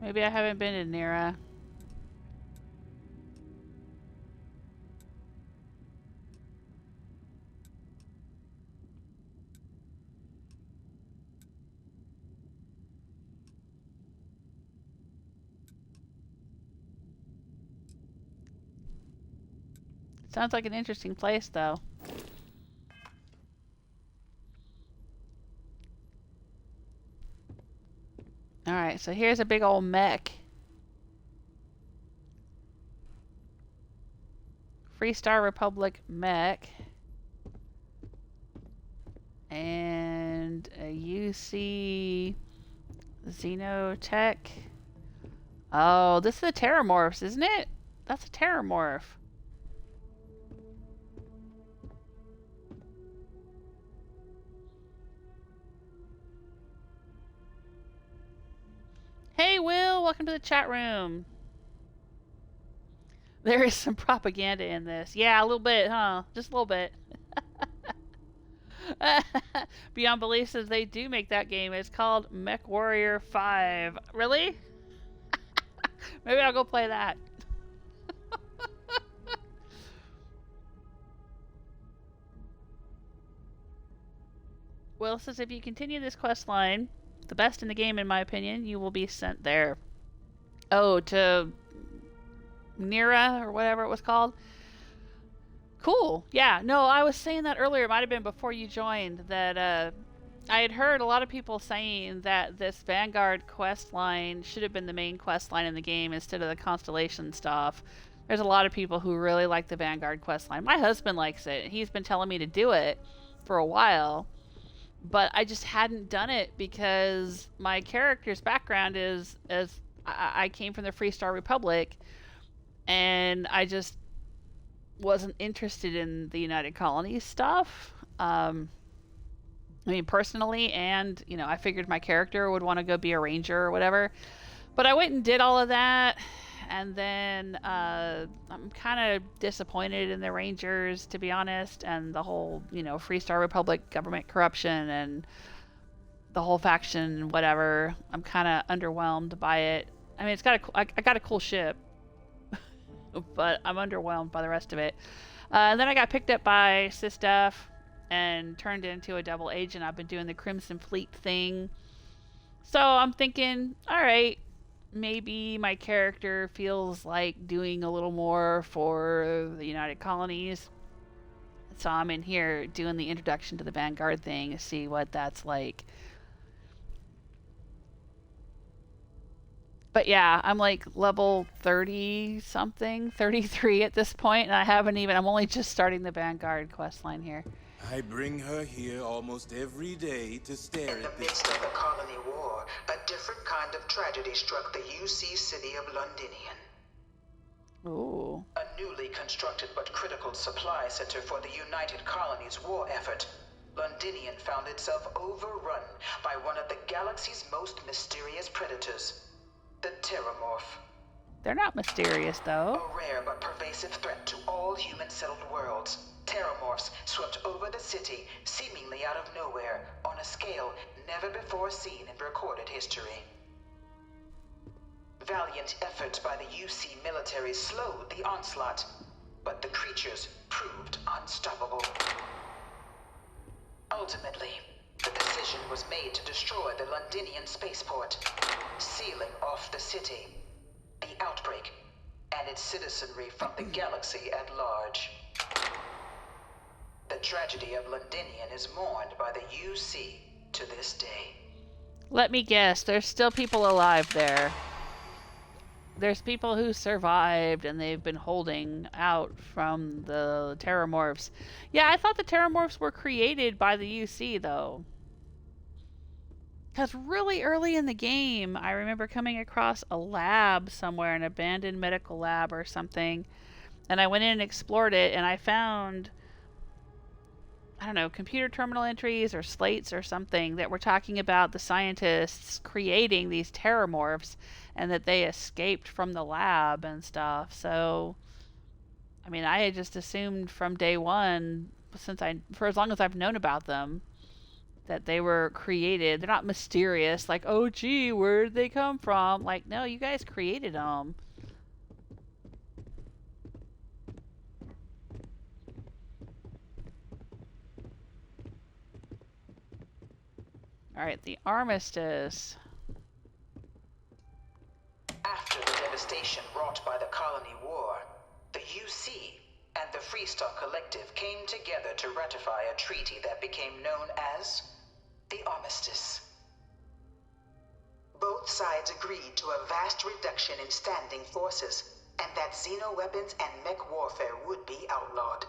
Maybe I haven't been to Nira. Sounds like an interesting place, though. Alright, so here's a big old mech. Freestar Republic mech. And a UC Xenotech. Oh, this is the Terramorphs, isn't it? That's a Terramorph. Hey Will, welcome to the chat room. There is some propaganda in this. Yeah, a little bit, huh? Just a little bit. Beyond Belief says they do make that game. It's called Mech Warrior 5. Really? Maybe I'll go play that. Will says if you continue this quest line, the best in the game in my opinion, you will be sent there. Oh, to Nira or whatever it was called. Cool. Yeah, no, I was saying that earlier. It might have been before you joined that I had heard a lot of people saying that this Vanguard quest line should have been the main quest line in the game instead of the Constellation stuff. There's a lot of people who really like the Vanguard quest line. My husband likes it. He's been telling me to do it for a while, but I just hadn't done it because my character's background is as I came from the Freestar Republic, and I just wasn't interested in the United Colonies stuff. I mean, personally, and, you know, I figured my character would want to go be a ranger or whatever. But I went and did all of that, and then I'm kind of disappointed in the rangers, to be honest, and the whole, you know, Freestar Republic government corruption, and the whole faction, whatever. I'm kind of underwhelmed by it. I mean, I got a cool ship, but I'm underwhelmed by the rest of it. And then I got picked up by Sistef and turned into a double agent. I've been doing the Crimson Fleet thing. So I'm thinking, all right, maybe my character feels like doing a little more for the United Colonies. So I'm in here doing the introduction to the Vanguard thing to see what that's like. But yeah, I'm like level 30 something, 33 at this point, and I'm only just starting the Vanguard questline here. I bring her here almost every day to stare In the at this. midst of the colony war, a different kind of tragedy struck the UC city of Londinian. Ooh. A newly constructed but critical supply center for the United Colonies' war effort, Londinian found itself overrun by one of the galaxy's most mysterious predators, the Terramorph. They're not mysterious, though. A rare but pervasive threat to all human-settled worlds, Terramorphs swept over the city, seemingly out of nowhere, on a scale never before seen in recorded history. Valiant efforts by the UC military slowed the onslaught, but the creatures proved unstoppable. Ultimately, the decision was made to destroy the Londinian spaceport, sealing off the city, the outbreak, and its citizenry from the galaxy at large. The tragedy of Londinian is mourned by the UC to this day. Let me guess, there's still people alive there. There's people who survived and they've been holding out from the Terramorphs. Yeah, I thought the Terramorphs were created by the UC, though. Because really early in the game, I remember coming across a lab somewhere, an abandoned medical lab or something. And I went in and explored it, and I found, I don't know, computer terminal entries or slates or something that were talking about the scientists creating these Terramorphs and that they escaped from the lab and stuff. So, I mean, I had just assumed from day one, for as long as I've known about them, that they were created. They're not mysterious, like, oh gee, where did they come from? Like, no, you guys created them. Alright, the Armistice. After the devastation wrought by the colony war, the UC and the Freestar Collective came together to ratify a treaty that became known as the Armistice. Both sides agreed to a vast reduction in standing forces, and that xenoweapons and mech warfare would be outlawed.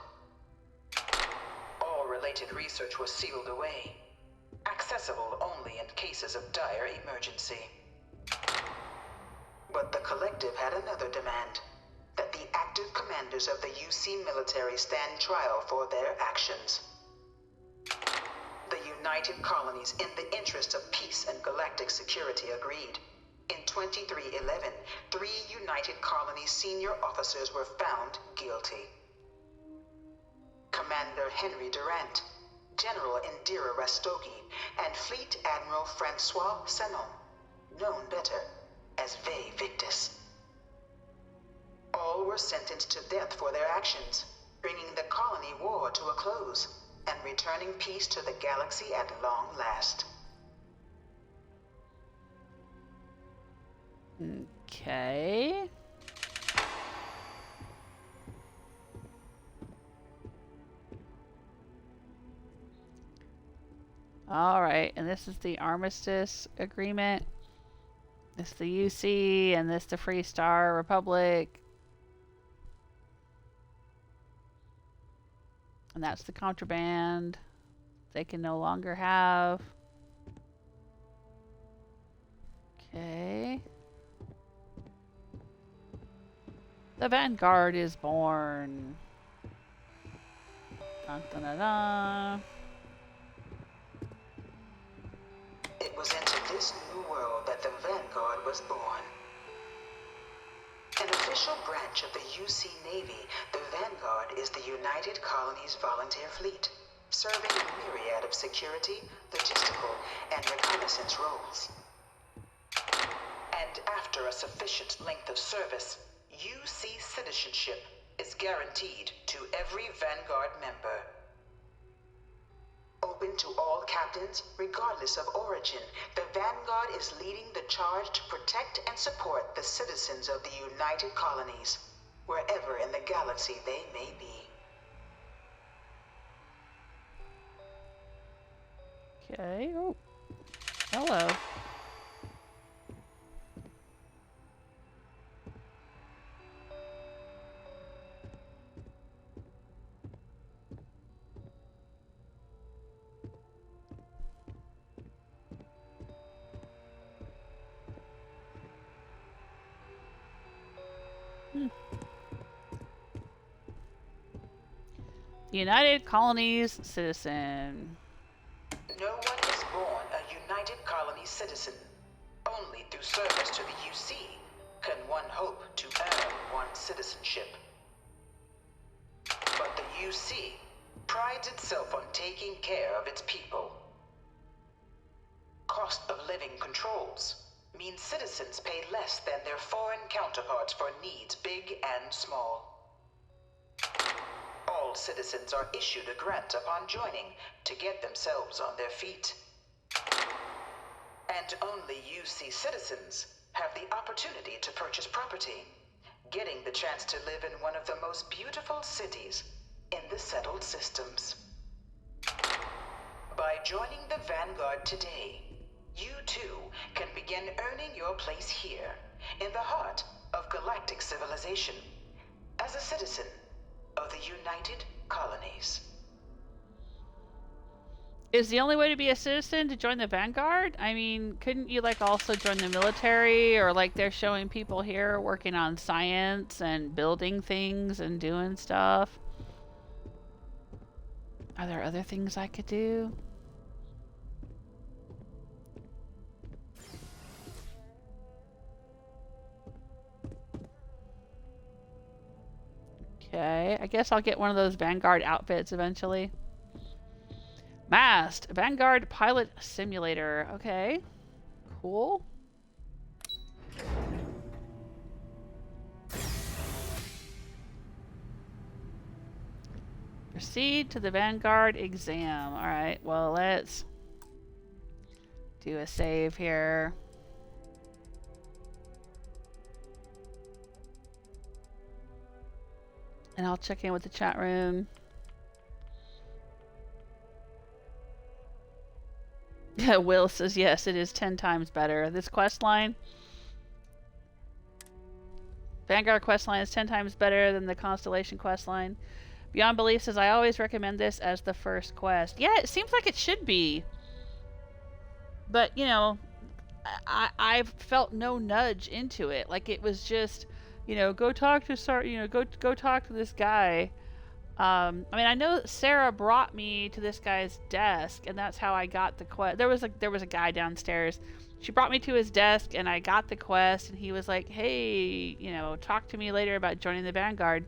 All related research was sealed away, accessible only in cases of dire emergency. But the Collective had another demand, that the active commanders of the UC military stand trial for their actions. The United Colonies, in the interest of peace and galactic security, agreed. In 2311, 3 United Colonies senior officers were found guilty. Commander Henry Durant, General Indira Rastogi, and Fleet Admiral Francois Sanon, known better as Ve Victus. All were sentenced to death for their actions, bringing the colony war to a close and returning peace to the galaxy at long last. Okay. Alright, and this is the Armistice Agreement. This is the UC, and this the Freestar Republic. And that's the contraband they can no longer have. Okay. The Vanguard is born. Dun, dun, dun, dun. It was into this new world that the Vanguard was born. An official branch of the UC Navy, the Vanguard is the United Colonies Volunteer Fleet, serving a myriad of security, logistical, and reconnaissance roles. And after a sufficient length of service, UC citizenship is guaranteed to every Vanguard member. Open to all captains, regardless of origin, the Vanguard is leading the charge to protect and support the citizens of the United Colonies, wherever in the galaxy they may be. Okay. Oh. Hello. The United Colonies citizen. No one is born a United Colonies citizen. Only through service to the UC can one hope to earn one's citizenship. But the UC prides itself on taking care of its people. Cost of living controls means citizens pay less than their foreign counterparts for needs big and small. All citizens are issued a grant upon joining to get themselves on their feet. And only UC citizens have the opportunity to purchase property, getting the chance to live in one of the most beautiful cities in the settled systems. By joining the Vanguard today, you too can begin earning your place here, in the heart of galactic civilization, as a citizen of the United Colonies. Is the only way to be a citizen to join the Vanguard? I mean, couldn't you like also join the military, or like they're showing people here working on science and building things and doing stuff? Are there other things I could do? Okay, I guess I'll get one of those Vanguard outfits eventually. Mast, Vanguard Pilot Simulator. Okay, cool. Proceed to the Vanguard exam. Alright, well, let's do a save here. And I'll check in with the chat room. Will says yes, it is 10 times better. This quest line, Vanguard quest line, is 10 times better than the Constellation quest line. Beyond Belief says I always recommend this as the first quest. Yeah, it seems like it should be. But, you know, I've felt no nudge into it. Like it was just, you know, go talk to go talk to this guy. I mean, I know Sarah brought me to this guy's desk, and that's how I got the quest. There was a guy downstairs. She brought me to his desk, and I got the quest, and he was like, "Hey, you know, talk to me later about joining the Vanguard."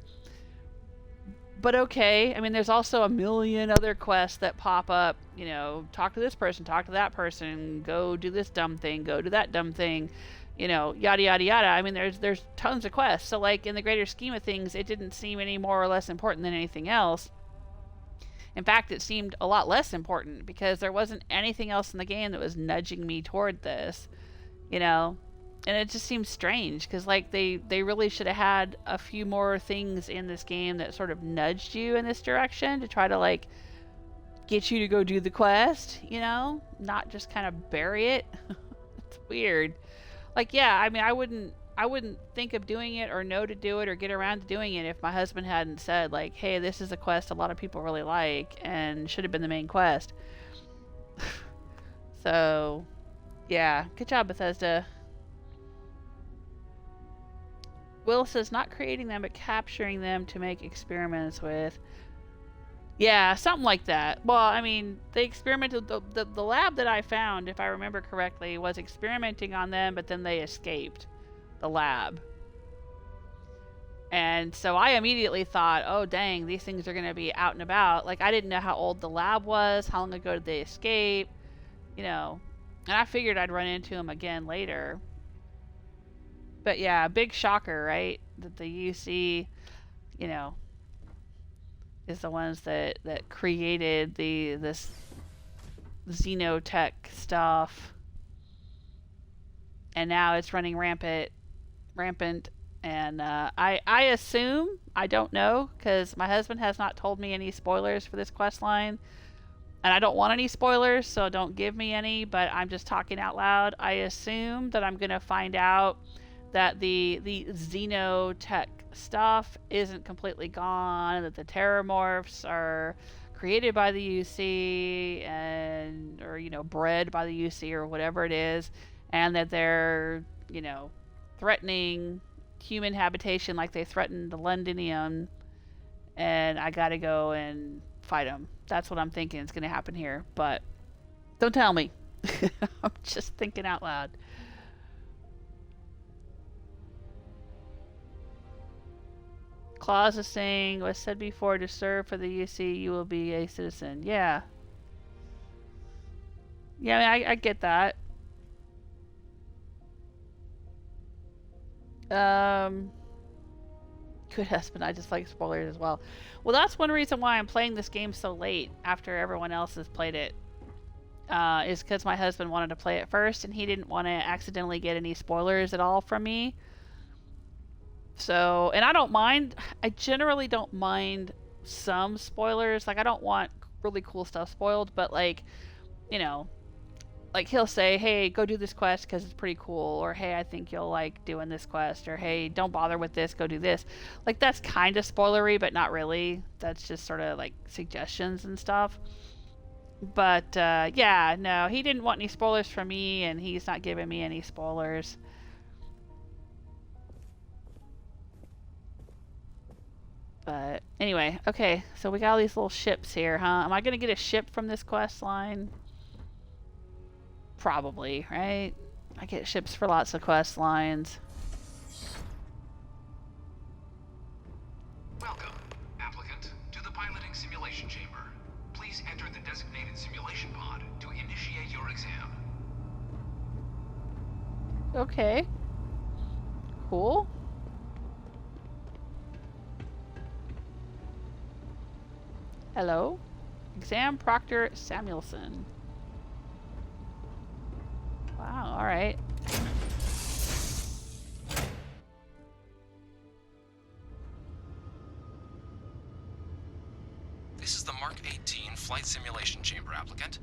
But okay, I mean, there's also a million other quests that pop up. You know, talk to this person, talk to that person, go do this dumb thing, go do that dumb thing. You know, yada yada yada. I mean, there's tons of quests. So like in the greater scheme of things, it didn't seem any more or less important than anything else. In fact, it seemed a lot less important because there wasn't anything else in the game that was nudging me toward this. You know, and it just seems strange because like they really should have had a few more things in this game that sort of nudged you in this direction to try to like get you to go do the quest. You know, not just kind of bury it. It's weird. Like, yeah, I mean, I wouldn't think of doing it or know to do it or get around to doing it if my husband hadn't said, like, hey, this is a quest a lot of people really like and should have been the main quest. So, yeah, good job, Bethesda. Will says not creating them, but capturing them to make experiments with. Yeah, something like that. Well, I mean, they experimented, the lab that I found, if I remember correctly, was experimenting on them, but then they escaped the lab. And so I immediately thought, oh dang, these things are going to be out and about. Like, I didn't know how old the lab was, how long ago did they escape, you know. And I figured I'd run into them again later. But yeah, big shocker, right? That the UC, you know, is the ones that created this xenotech stuff. And now it's running rampant. And I assume, I don't know, because my husband has not told me any spoilers for this quest line. And I don't want any spoilers, so don't give me any, but I'm just talking out loud. I assume that I'm going to find out that the xenotech stuff isn't completely gone, that the terramorphs are created by the UC and, or, you know, bred by the UC or whatever it is, and that they're, you know, threatening human habitation like they threatened the Londonium, and I gotta go and fight them. That's what I'm thinking is gonna happen here, but don't tell me. I'm just thinking out loud. Clause is saying, was said before, to serve for the UC, you will be a citizen. Yeah. Yeah, I mean, I get that. Good husband, I just like spoilers as well. Well, that's one reason why I'm playing this game so late after everyone else has played it. Is because my husband wanted to play it first, and he didn't want to accidentally get any spoilers at all from me. So, and I don't mind. I generally don't mind some spoilers. Like, I don't want really cool stuff spoiled, but like, you know, like he'll say, hey, go do this quest because it's pretty cool, or hey, I think you'll like doing this quest, or hey, don't bother with this, go do this. Like, that's kind of spoilery, but not really. That's just sort of like suggestions and stuff. But yeah, no, he didn't want any spoilers from me, and he's not giving me any spoilers. But anyway, okay, so we got all these little ships here, huh? Am I gonna get a ship from this quest line? Probably, right? I get ships for lots of quest lines. Welcome, applicant, to the piloting simulation chamber. Please enter the designated simulation pod to initiate your exam. Okay. Cool. Hello. Exam Proctor Samuelson. Wow, alright. This is the Mark 18 Flight Simulation Chamber applicant,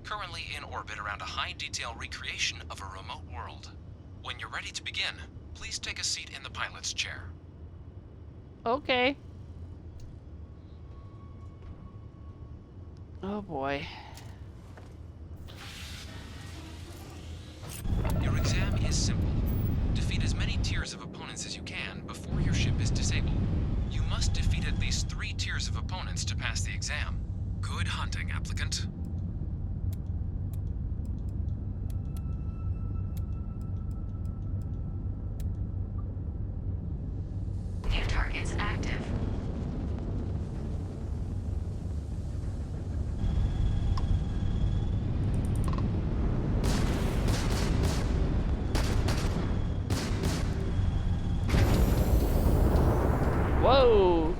currently in orbit around a high-detail recreation of a remote world. When you're ready to begin, please take a seat in the pilot's chair. Okay. Oh boy. Your exam is simple. Defeat as many tiers of opponents as you can before your ship is disabled. You must defeat at least 3 tiers of opponents to pass the exam. Good hunting, applicant. New targets active. Whoa!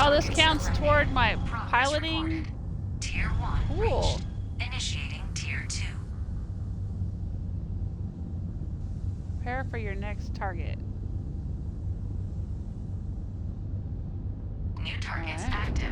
Oh, this counts toward my piloting? Tier 1 Cool. reached. Initiating Tier 2. Prepare for your next target. New targets Alright. active.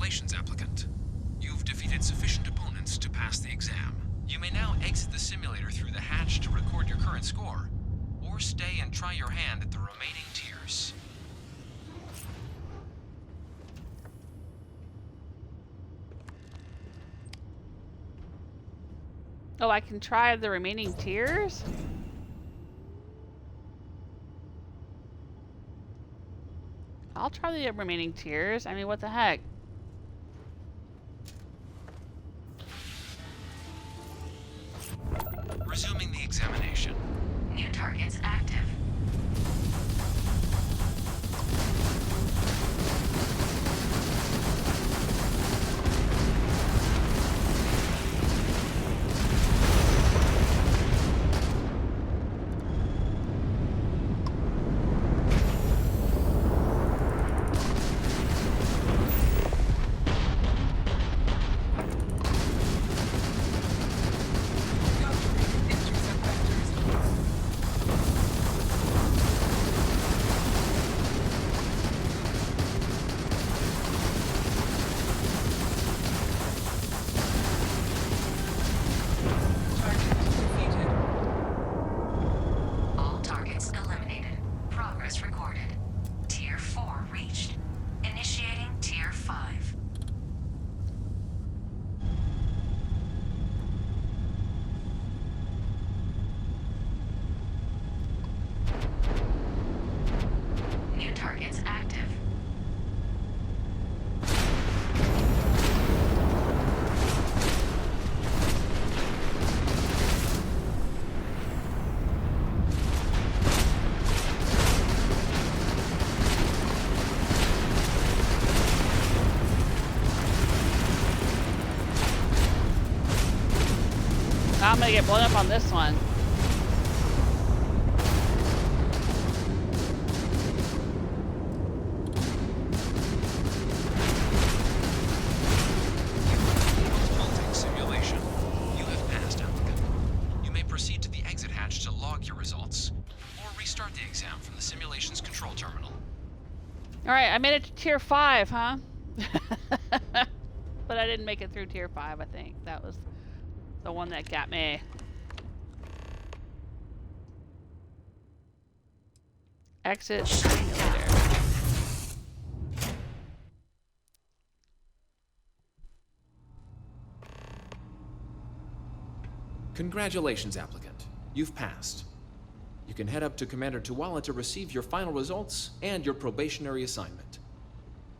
Congratulations, applicant. You've defeated sufficient opponents to pass the exam. You may now exit the simulator through the hatch to record your current score, or stay and try your hand at the remaining tiers. Oh, I can try the remaining tiers? I'll try the remaining tiers. I mean, what the heck? Resuming the examination. New targets active. I'm gonna get blown up on this one. Simulation. You have passed, applicant. You may proceed to the exit hatch to log your results, or restart the exam from the simulation's control terminal. Alright, I made it to tier 5, huh? But I didn't make it through tier 5, I think. That was the one that got me. Exit simulator. Congratulations, applicant. You've passed. You can head up to Commander Tuala to receive your final results and your probationary assignment.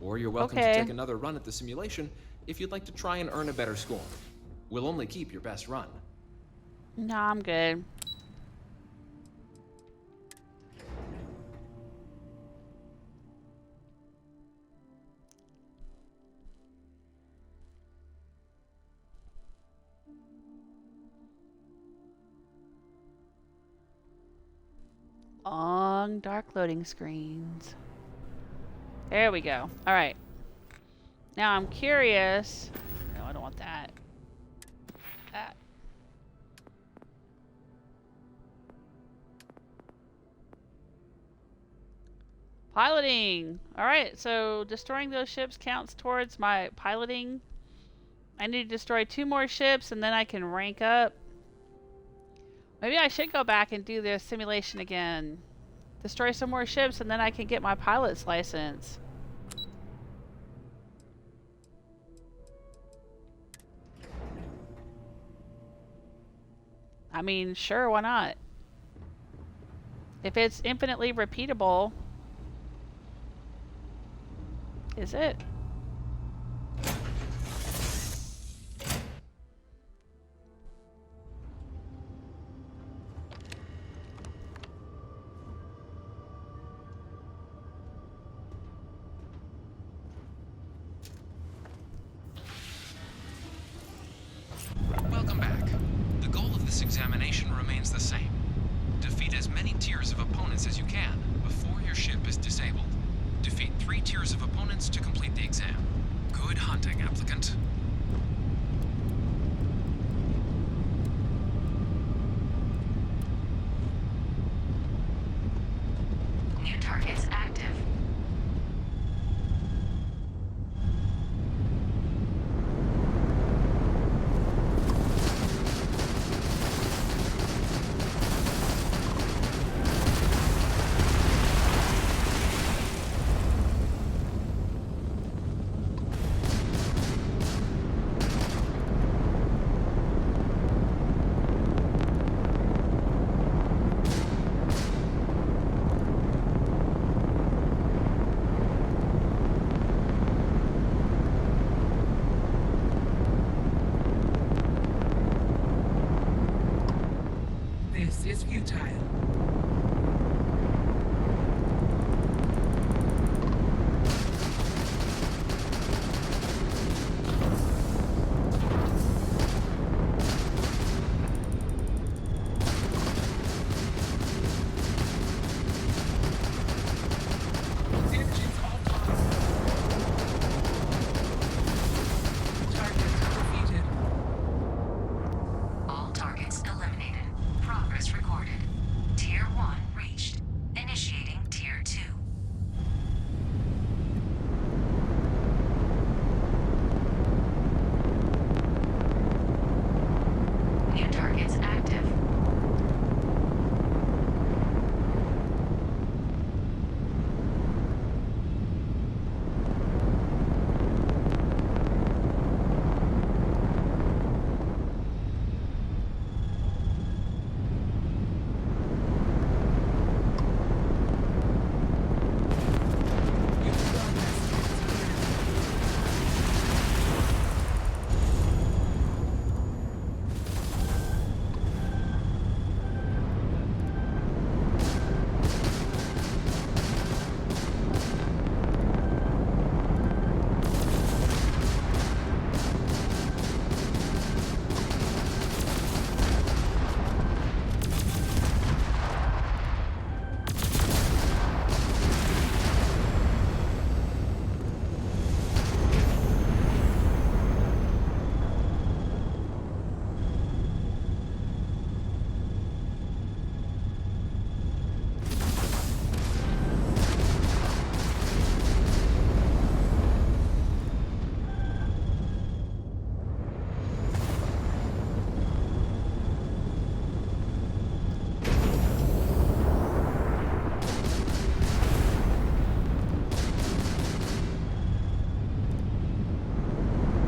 Or you're welcome to take another run at the simulation if you'd like to try and earn a better score. We'll only keep your best run. No, I'm good. Long, dark loading screens. There we go. All right. Now I'm curious. No, I don't want that. That. Piloting. All right. So destroying those ships counts towards my piloting. I need to destroy 2 more ships and then I can rank up. Maybe I should go back and do the simulation again. Destroy some more ships and then I can get my pilot's license. I mean, sure, why not? If it's infinitely repeatable, is it? Welcome back. The goal of this examination remains the same. Defeat as many tiers of opponents as you can before your ship is disabled. Defeat 3 tiers of opponents to complete the exam. Good hunting, applicant. New targets active. is futile. All targets eliminated. Progress recorded. Tier 1 reached. Initiating Tier 2. New targets active.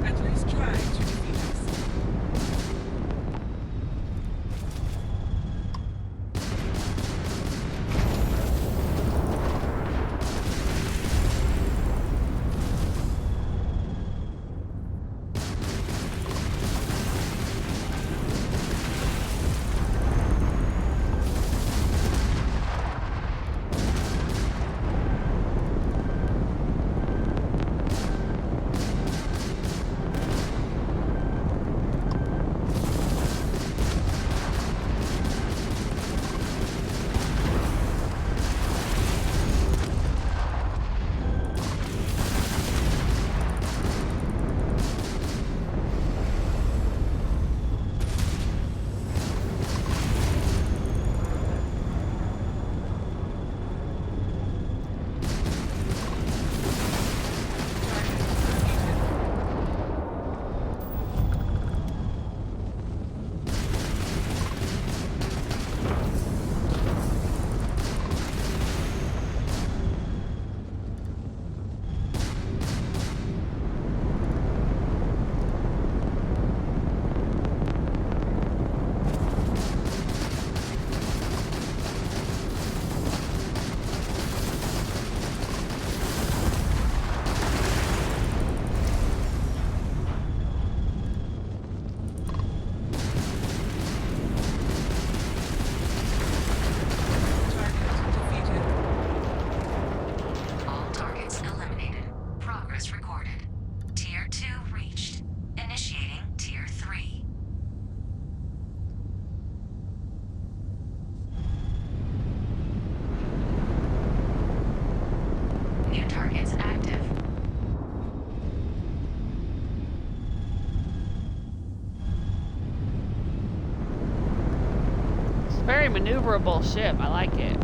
At least try to defeat us. All targets eliminated. Progress recorded. Tier 2 reached. Initiating Tier 3. New targets active. It's a very maneuverable ship. I like it.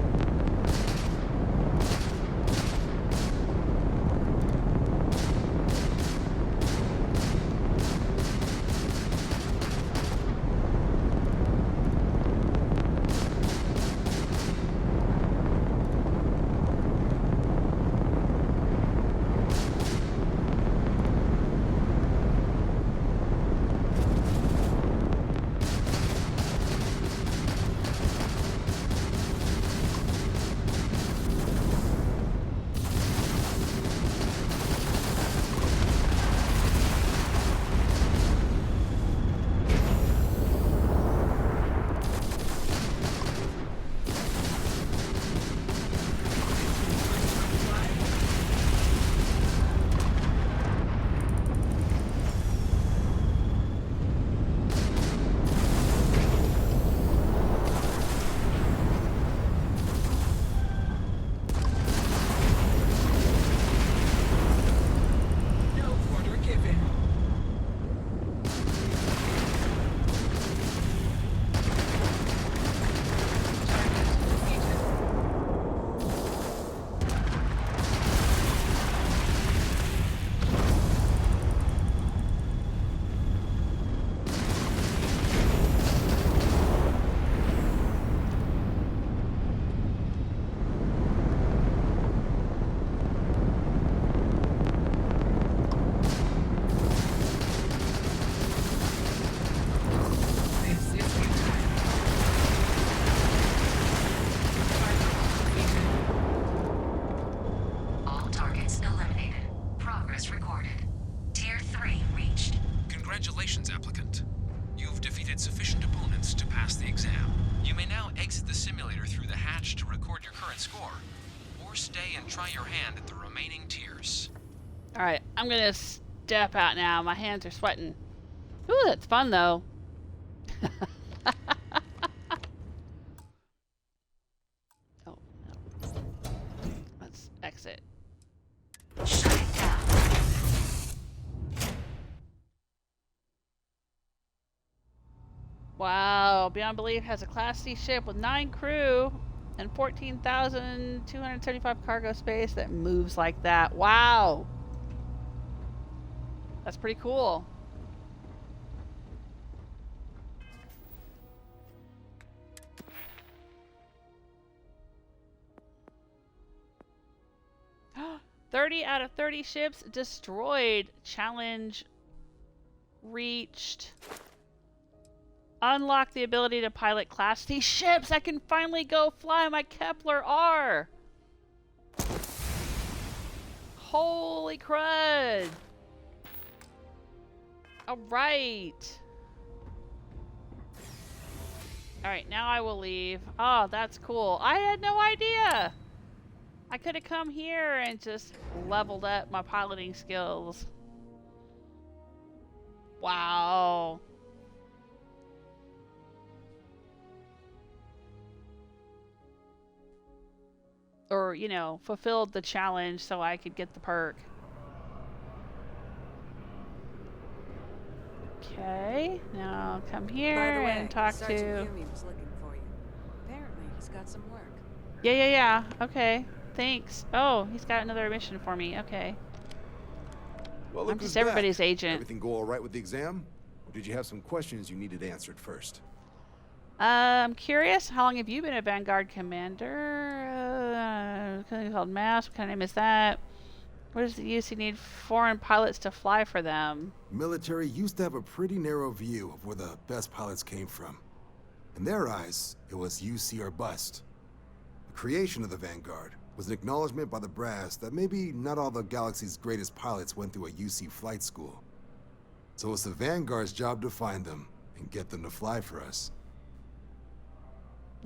Progress recorded. Tier 3 reached. Congratulations, applicant. You've defeated sufficient opponents to pass the exam. You may now exit the simulator through the hatch to record your current score, or stay and try your hand at the remaining tiers. Alright, I'm gonna step out now. My hands are sweating. Ooh, that's fun though. Oh, no. Let's exit. Shut it down. Wow, Beyond Belief has a Class C ship with 9 crew and 14,275 cargo space that moves like that. Wow! That's pretty cool. "30 out of 30 ships destroyed. Challenge reached. Unlock the ability to pilot Class C ships. I can finally go fly my Kepler R. Holy crud. Alright. Alright, now I will leave. Oh, that's cool. I had no idea. I could have come here and just leveled up my piloting skills. Wow. Or, you know, fulfilled the challenge so I could get the perk. Okay, now come here By the way, and talk Sergeant to... Yumi was looking for you. Apparently, he's got some work. Yeah. Okay, thanks. Oh, he's got another mission for me. Okay. Well, I'm look just who's everybody's back. agent. Everything go all right with the exam? Or did you have some questions you needed answered first? I'm curious, how long have you been a Vanguard commander? Called Mass, what kind of name is that? What does the UC need foreign pilots to fly for them? Military used to have a pretty narrow view of where the best pilots came from. In their eyes, it was UC or bust. The creation of the Vanguard was an acknowledgement by the brass that maybe not all the galaxy's greatest pilots went through a UC flight school. So it's the Vanguard's job to find them and get them to fly for us.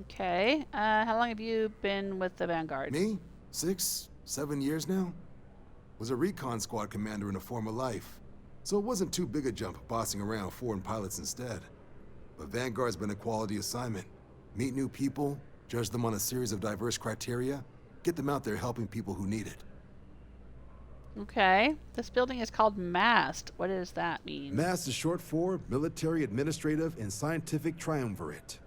Okay, how long have you been with the Vanguard? Me? 6, 7 years now? Was a recon squad commander in a former life, so it wasn't too big a jump bossing around foreign pilots instead. But Vanguard's been a quality assignment. Meet new people, judge them on a series of diverse criteria, get them out there helping people who need it. Okay, this building is called MAST. What does that mean? MAST is short for Military Administrative and Scientific Triumvirate.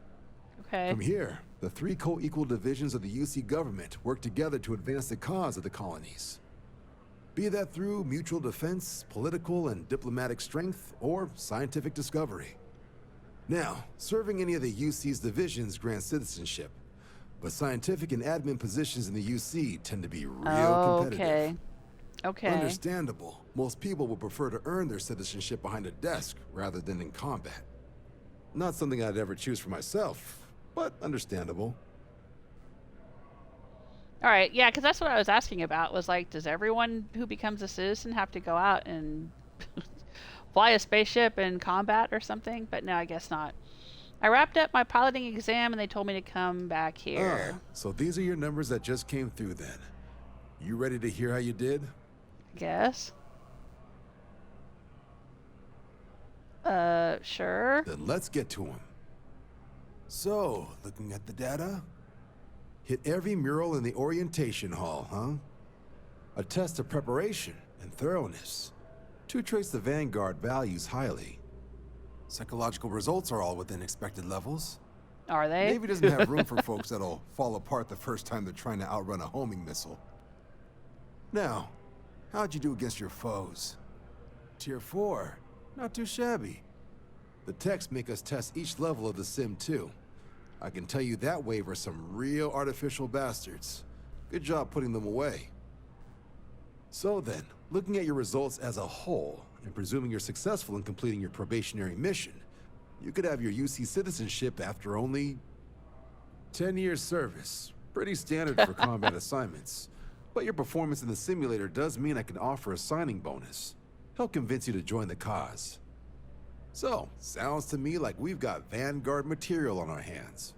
Okay. From here, the 3 co-equal divisions of the UC government work together to advance the cause of the colonies. Be that through mutual defense, political and diplomatic strength, or scientific discovery. Now, serving any of the UC's divisions grants citizenship, but scientific and admin positions in the UC tend to be real competitive. Okay. Understandable. Most people would prefer to earn their citizenship behind a desk rather than in combat. Not something I'd ever choose for myself, but understandable. All right, yeah, because that's what I was asking about, was like, does everyone who becomes a citizen have to go out and fly a spaceship in combat or something? But no, I guess not. I wrapped up my piloting exam and they told me to come back here. So these are your numbers that just came through then. You ready to hear how you did? I guess. Sure. Then let's get to them. So, looking at the data, hit every mural in the orientation hall, huh? A test of preparation and thoroughness. 2 traits the Vanguard values highly. Psychological results are all within expected levels. Are they? Navy doesn't have room for folks that'll fall apart the first time they're trying to outrun a homing missile. Now, how'd you do against your foes? Tier 4, not too shabby. The techs make us test each level of the sim too. I can tell you that wave are some real artificial bastards. Good job putting them away. So then, looking at your results as a whole, and presuming you're successful in completing your probationary mission, you could have your UC citizenship after only 10 years service. Pretty standard for combat assignments. But your performance in the simulator does mean I can offer a signing bonus. Help convince you to join the cause. So, sounds to me like we've got Vanguard material on our hands.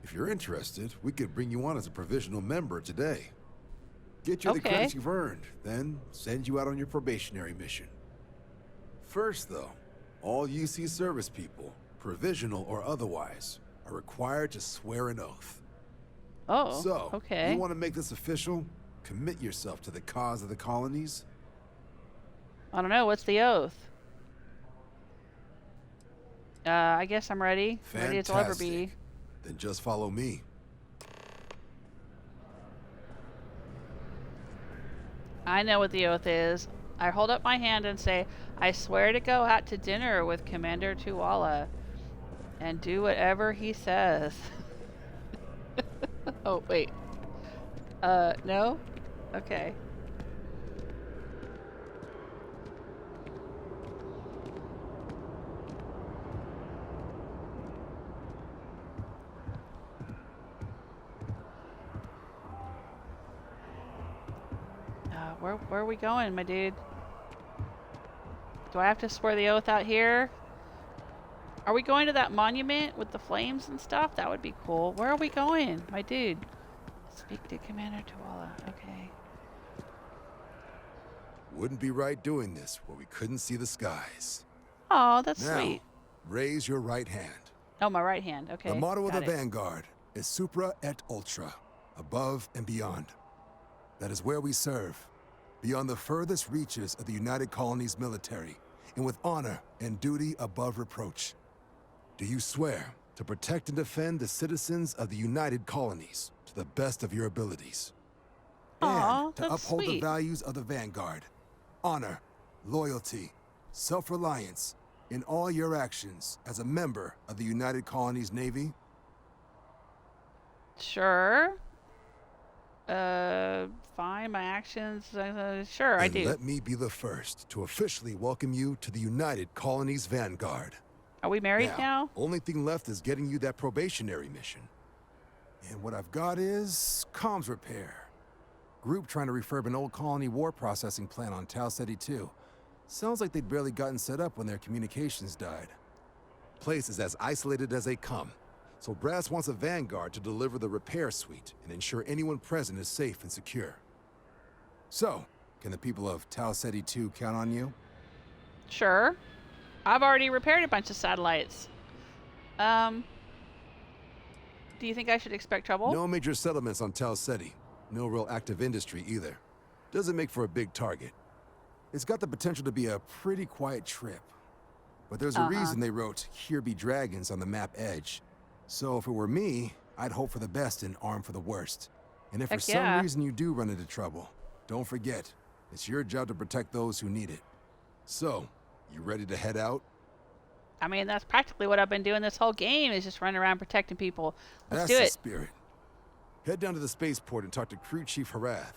If you're interested, we could bring you on as a provisional member today. Get you the credits you've earned, then send you out on your probationary mission. First, though, all UC service people, provisional or otherwise, are required to swear an oath. Oh, so, okay. You want to make this official? Commit yourself to the cause of the colonies? I don't know. What's the oath? I guess I'm ready. Fantastic. Ready as I'll ever be. Then just follow me. I know what the oath is. I hold up my hand and say, I swear to go out to dinner with Commander Tuala and do whatever he says. Oh, wait. No? Okay. Where are we going, my dude? Do I have to swear the oath out here? Are we going to that monument with the flames and stuff? That would be cool. Where are we going, my dude? Speak to Commander Tuala. Okay. Wouldn't be right doing this where we couldn't see the skies. Oh, that's now, sweet. Raise your right hand. Oh, my right hand. Okay. The motto of got the it. Vanguard is Supra et Ultra, above and beyond. That is where we serve, beyond the furthest reaches of the United Colonies military, and with honor and duty above reproach. Do you swear to protect and defend the citizens of the United Colonies to the best of your abilities? Aw, and to that's uphold the sweet. values of the Vanguard, honor, loyalty, self-reliance in all your actions as a member of the United Colonies Navy? Sure. Fine. My actions. Sure, I Then do. let me be the first to officially welcome you to the United Colonies Vanguard. Are we married now? Only thing left is getting you that probationary mission. And what I've got is comms repair. Group trying to refurb an old colony war processing plant on Tau Ceti 2. Sounds like they'd barely gotten set up when their communications died. Place is as isolated as they come. So Brass wants a Vanguard to deliver the repair suite and ensure anyone present is safe and secure. So, can the people of Tau Ceti 2 count on you? Sure. I've already repaired a bunch of satellites. Do you think I should expect trouble? No major settlements on Tau Ceti. No real active industry either. Doesn't make for a big target. It's got the potential to be a pretty quiet trip. But there's a reason they wrote, "Here be dragons" on the map edge. So if it were me, I'd hope for the best and arm for the worst. And if for some reason you do run into trouble, don't forget, it's your job to protect those who need it. So, you ready to head out? I mean, that's practically what I've been doing this whole game, is just running around protecting people. Let's do That's the it. spirit. Head down to the spaceport and talk to Crew Chief Harath.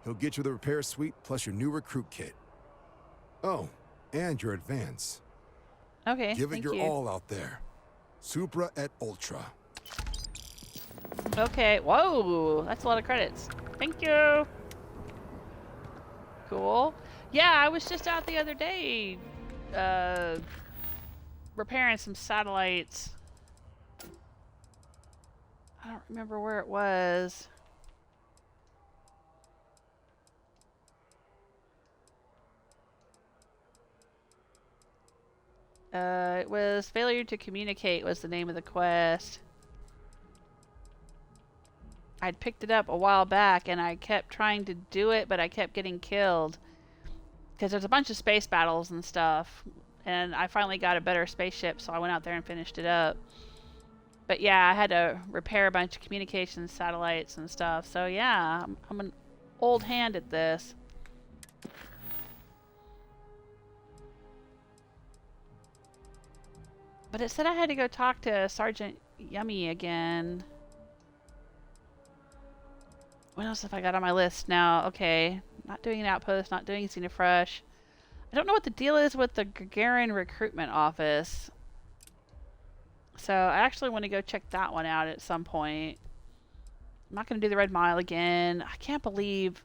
He'll get you the repair suite plus your new recruit kit. Oh, and your advance. Okay, Give it thank your you. all out there. Supra et Ultra. Okay, whoa, that's a lot of credits. Thank you. Cool. Yeah, I was just out the other day, repairing some satellites. I don't remember where it was. It was Failure to Communicate was the name of the quest. I'd picked it up a while back and I kept trying to do it, but I kept getting killed. Because there's a bunch of space battles and stuff. And I finally got a better spaceship, so I went out there and finished it up. But yeah, I had to repair a bunch of communications satellites and stuff. So yeah, I'm an old hand at this. But it said I had to go talk to Sergeant Yumi again. What else have I got on my list now? Okay, not doing an outpost, not doing Xenofresh. I don't know what the deal is with the Gagarin recruitment office. So I actually want to go check that one out at some point. I'm not going to do the Red Mile again. I can't believe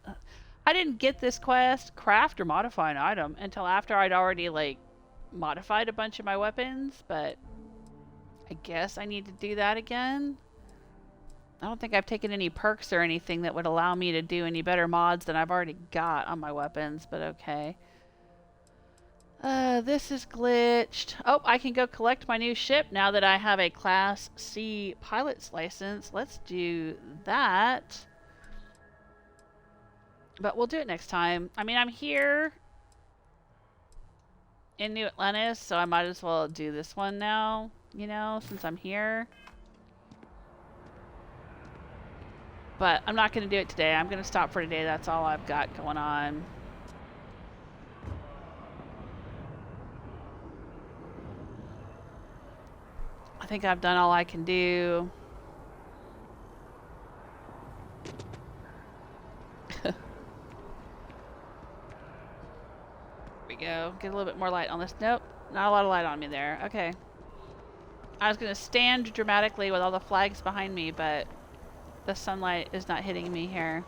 I didn't get this quest, craft or modify an item, until after I'd already, like, modified a bunch of my weapons, but I guess I need to do that again. I don't think I've taken any perks or anything that would allow me to do any better mods than I've already got on my weapons, but okay. This is glitched. Oh, I can go collect my new ship now that I have a Class C pilot's license. Let's do that. But we'll do it next time. I mean, I'm here in New Atlantis, so I might as well do this one now, you know, since I'm here. But I'm not going to do it today. I'm going to stop for today. That's all I've got going on. I think I've done all I can do. We go. Get a little bit more light on this. Nope. Not a lot of light on me there. Okay. I was going to stand dramatically with all the flags behind me, but the sunlight is not hitting me here.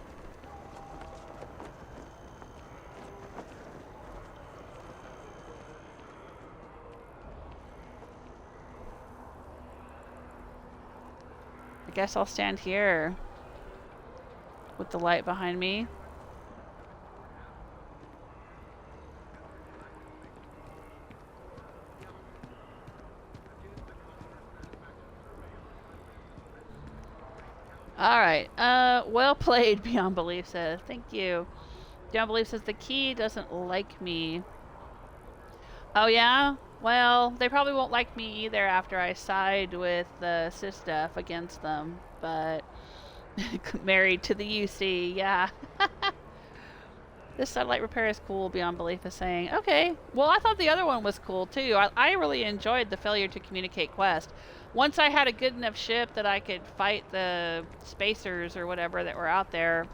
I guess I'll stand here with the light behind me. Alright, well played, Beyond Belief says. Thank you. Beyond Belief says the key doesn't like me. Oh yeah? Well, they probably won't like me either after I side with the cis stuff against them, but married to the UC, yeah. This satellite repair is cool, Beyond Belief is saying. Okay, well I thought the other one was cool too. I really enjoyed the failure to communicate quest. Once I had a good enough ship that I could fight the spacers or whatever that were out there,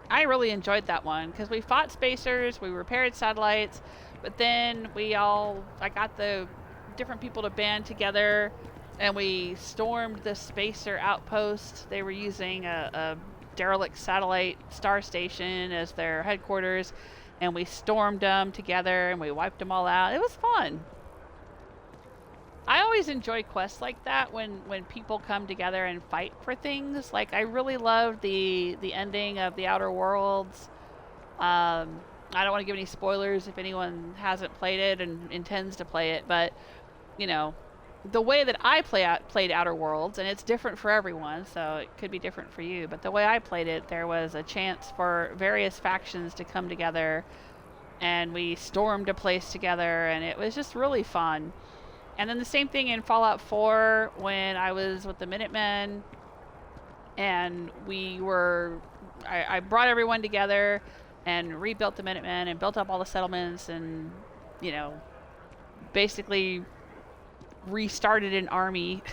I really enjoyed that one because we fought spacers, we repaired satellites, but then I got the different people to band together and we stormed the spacer outpost. They were using a derelict satellite star station as their headquarters, and we stormed them together and we wiped them all out. It was fun. I always enjoy quests like that when people come together and fight for things. Like, I really loved the ending of The Outer Worlds. I don't want to give any spoilers if anyone hasn't played it and intends to play it, but, you know, the way that I played Outer Worlds, and it's different for everyone, so it could be different for you, but the way I played it, there was a chance for various factions to come together, and we stormed a place together, and it was just really fun. And then the same thing in Fallout 4 when I was with the Minutemen, and I brought everyone together and rebuilt the Minutemen and built up all the settlements and, you know, basically restarted an army,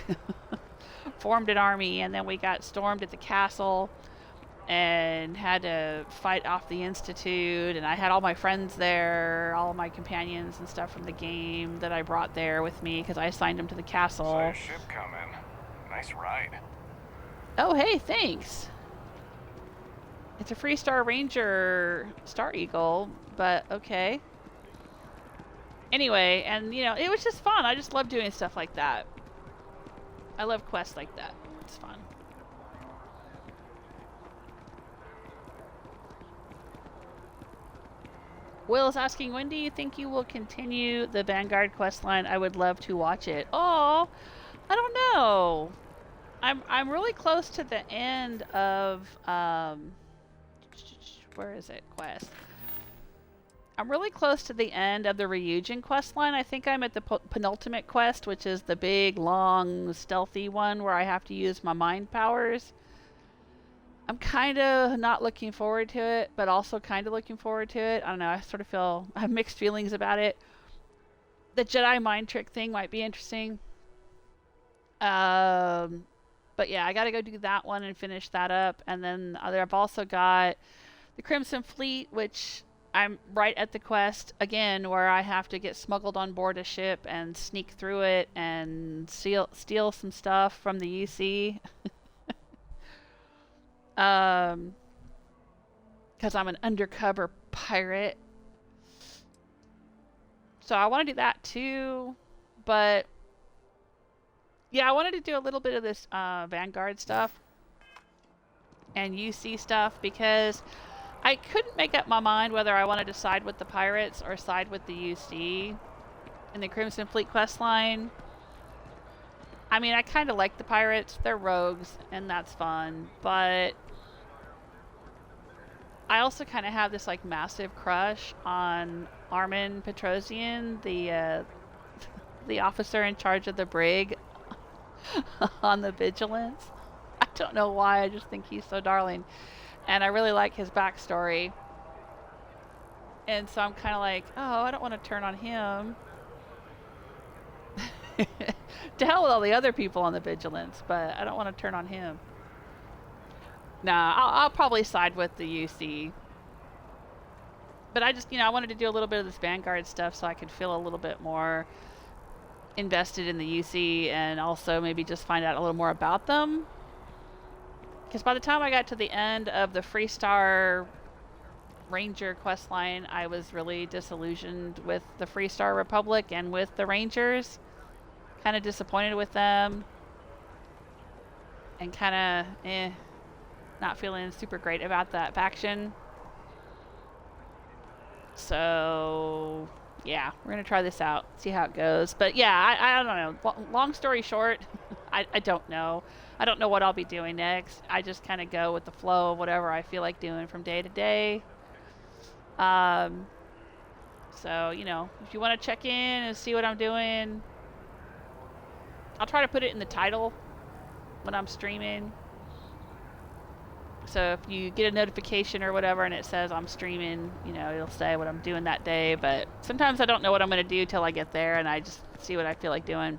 formed an army, and then we got stormed at the castle and had to fight off the Institute, and I had all my friends there, all my companions and stuff from the game that I brought there with me because I assigned them to the castle. Saw your ship come in. Nice ride. Oh, hey, thanks. It's a Freestar Ranger Star Eagle, but okay. Anyway, and you know, it was just fun. I just love doing stuff like that. I love quests like that. It's fun. Will is asking, when do you think you will continue the Vanguard questline? I would love to watch it. Oh, I don't know. I'm really close to the end of where is it? Quest. I'm really close to the end of the Ryujin questline. I think I'm at the penultimate quest, which is the big, long, stealthy one where I have to use my mind powers. I'm kind of not looking forward to it, but also kind of looking forward to it. I don't know. I sort of I have mixed feelings about it. The Jedi mind trick thing might be interesting. But yeah, I got to go do that one and finish that up. And then I've also got the Crimson Fleet, which I'm right at the quest again, where I have to get smuggled on board a ship and sneak through it and steal some stuff from the UC. Because I'm an undercover pirate. So I want to do that too. But yeah, I wanted to do a little bit of this Vanguard stuff and UC stuff because I couldn't make up my mind whether I wanted to side with the pirates or side with the UC in the Crimson Fleet questline. I mean, I kind of like the pirates. They're rogues, and that's fun. But I also kind of have this like massive crush on Armin Petrosian, the officer in charge of the brig on the Vigilance. I don't know why. I just think he's so darling, and I really like his backstory. And so I'm kind of like, oh, I don't want to turn on him. To hell with all the other people on the Vigilance, but I don't want to turn on him. Nah, I'll probably side with the UC. But I just, I wanted to do a little bit of this Vanguard stuff so I could feel a little bit more invested in the UC and also maybe just find out a little more about them. Because by the time I got to the end of the Freestar Ranger questline, I was really disillusioned with the Freestar Republic and with the Rangers. Kind of disappointed with them. And kind of, not feeling super great about that faction. So, yeah, we're going to try this out, see how it goes. But yeah, I don't know. Long story short, I don't know. I don't know what I'll be doing next. I just kind of go with the flow of whatever I feel like doing from day to day. So, if you want to check in and see what I'm doing, I'll try to put it in the title when I'm streaming. So if you get a notification or whatever and it says I'm streaming, it'll say what I'm doing that day. But sometimes I don't know what I'm going to do till I get there and I just see what I feel like doing.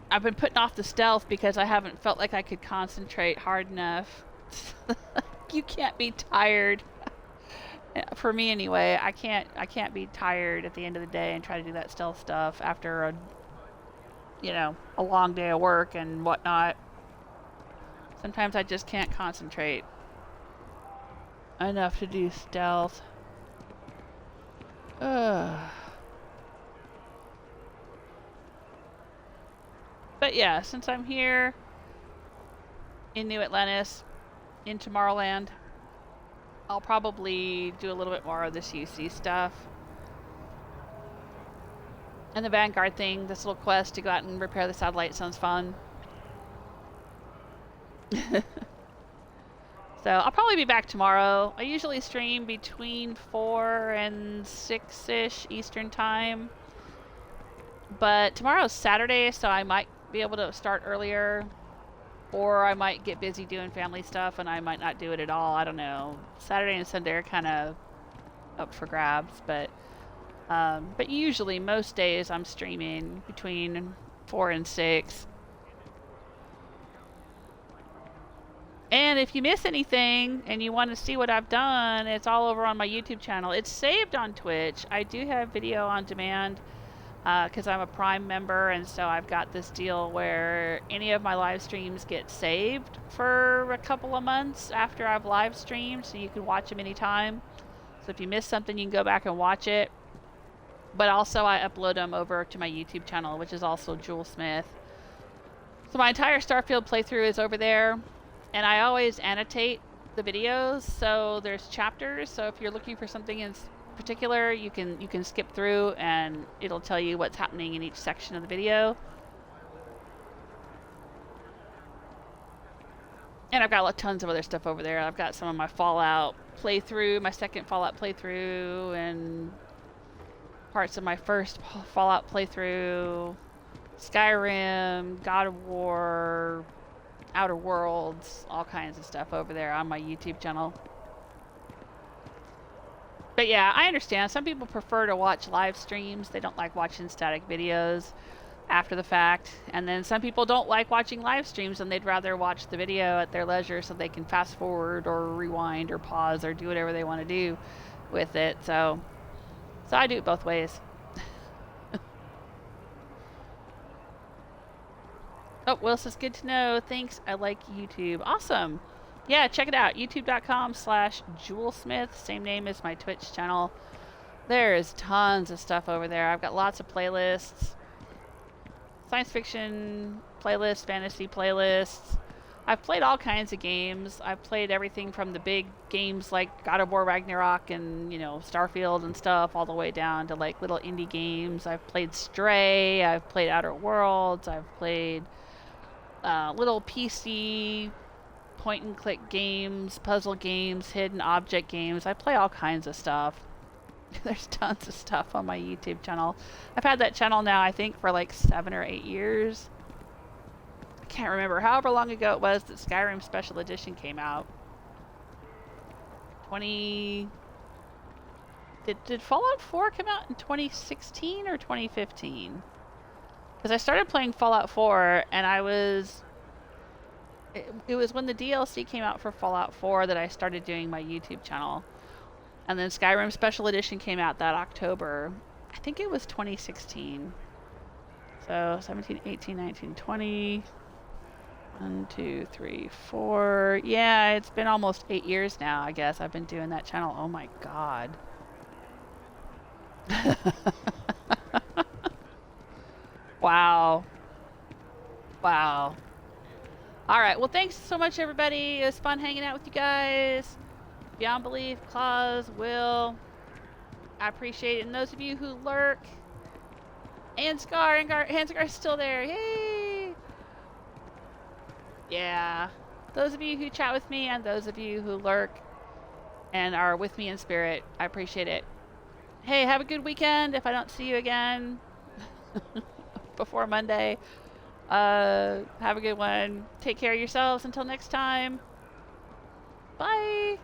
I've been putting off the stealth because I haven't felt like I could concentrate hard enough. You can't be tired. For me anyway, I can't be tired at the end of the day and try to do that stealth stuff after a long day of work and whatnot. Sometimes I just can't concentrate enough to do stealth. But yeah, since I'm here in New Atlantis, in Tomorrowland, I'll probably do a little bit more of this UC stuff. And the Vanguard thing, this little quest to go out and repair the satellite sounds fun. So I'll probably be back tomorrow. I usually stream between 4 and 6-ish Eastern time. But tomorrow's Saturday, so I might be able to start earlier. Or I might get busy doing family stuff and I might not do it at all. I don't know. Saturday and Sunday are kind of up for grabs. But usually, most days, I'm streaming between 4 and 6. And if you miss anything and you want to see what I've done, it's all over on my YouTube channel. It's saved on Twitch. I do have video on demand because I'm a Prime member, and so I've got this deal where any of my live streams get saved for a couple of months after I've live streamed, so you can watch them anytime. So if you miss something, you can go back and watch it. But also I upload them over to my YouTube channel, which is also Jewel Smith. So my entire Starfield playthrough is over there. And I always annotate the videos, so there's chapters. So if you're looking for something in particular, you can skip through and it'll tell you what's happening in each section of the video. And I've got tons of other stuff over there. I've got some of my Fallout playthrough, my second Fallout playthrough, and parts of my first Fallout playthrough, Skyrim, God of War, Outer Worlds, all kinds of stuff over there on my YouTube channel. But yeah, I understand. Some people prefer to watch live streams. They don't like watching static videos after the fact. And then some people don't like watching live streams and they'd rather watch the video at their leisure so they can fast forward or rewind or pause or do whatever they want to do with it. So I do it both ways. Oh, Will says, good to know. Thanks. I like YouTube. Awesome. Yeah, check it out. youtube.com/JewelSmith. Same name as my Twitch channel. There's tons of stuff over there. I've got lots of playlists. Science fiction playlists, fantasy playlists. I've played all kinds of games. I've played everything from the big games like God of War Ragnarok and, you know, Starfield and stuff, all the way down to like little indie games. I've played Stray. I've played Outer Worlds. I've played little PC point-and-click games, puzzle games, hidden object games. I play all kinds of stuff. There's tons of stuff on my YouTube channel. I've had that channel now, I think, for like 7 or 8 years. I can't remember however long ago it was that Skyrim Special Edition came out. Did Fallout 4 come out in 2016 or 2015? Because I started playing Fallout 4 and it was when the DLC came out for Fallout 4 that I started doing my YouTube channel. And then Skyrim Special Edition came out that October. I think it was 2016. So 17, 18, 19, 20. 1, 2, 3, 4. Yeah, it's been almost 8 years now, I guess. I've been doing that channel. Oh my god. Wow. Wow. Alright, well thanks so much everybody. It was fun hanging out with you guys. Beyond Belief, Claus, Will. I appreciate it. And those of you who lurk. And Hanscar's still there. Yay! Yeah. Those of you who chat with me and those of you who lurk and are with me in spirit, I appreciate it. Hey, have a good weekend if I don't see you again before Monday. Have a good one. Take care of yourselves until next time. Bye.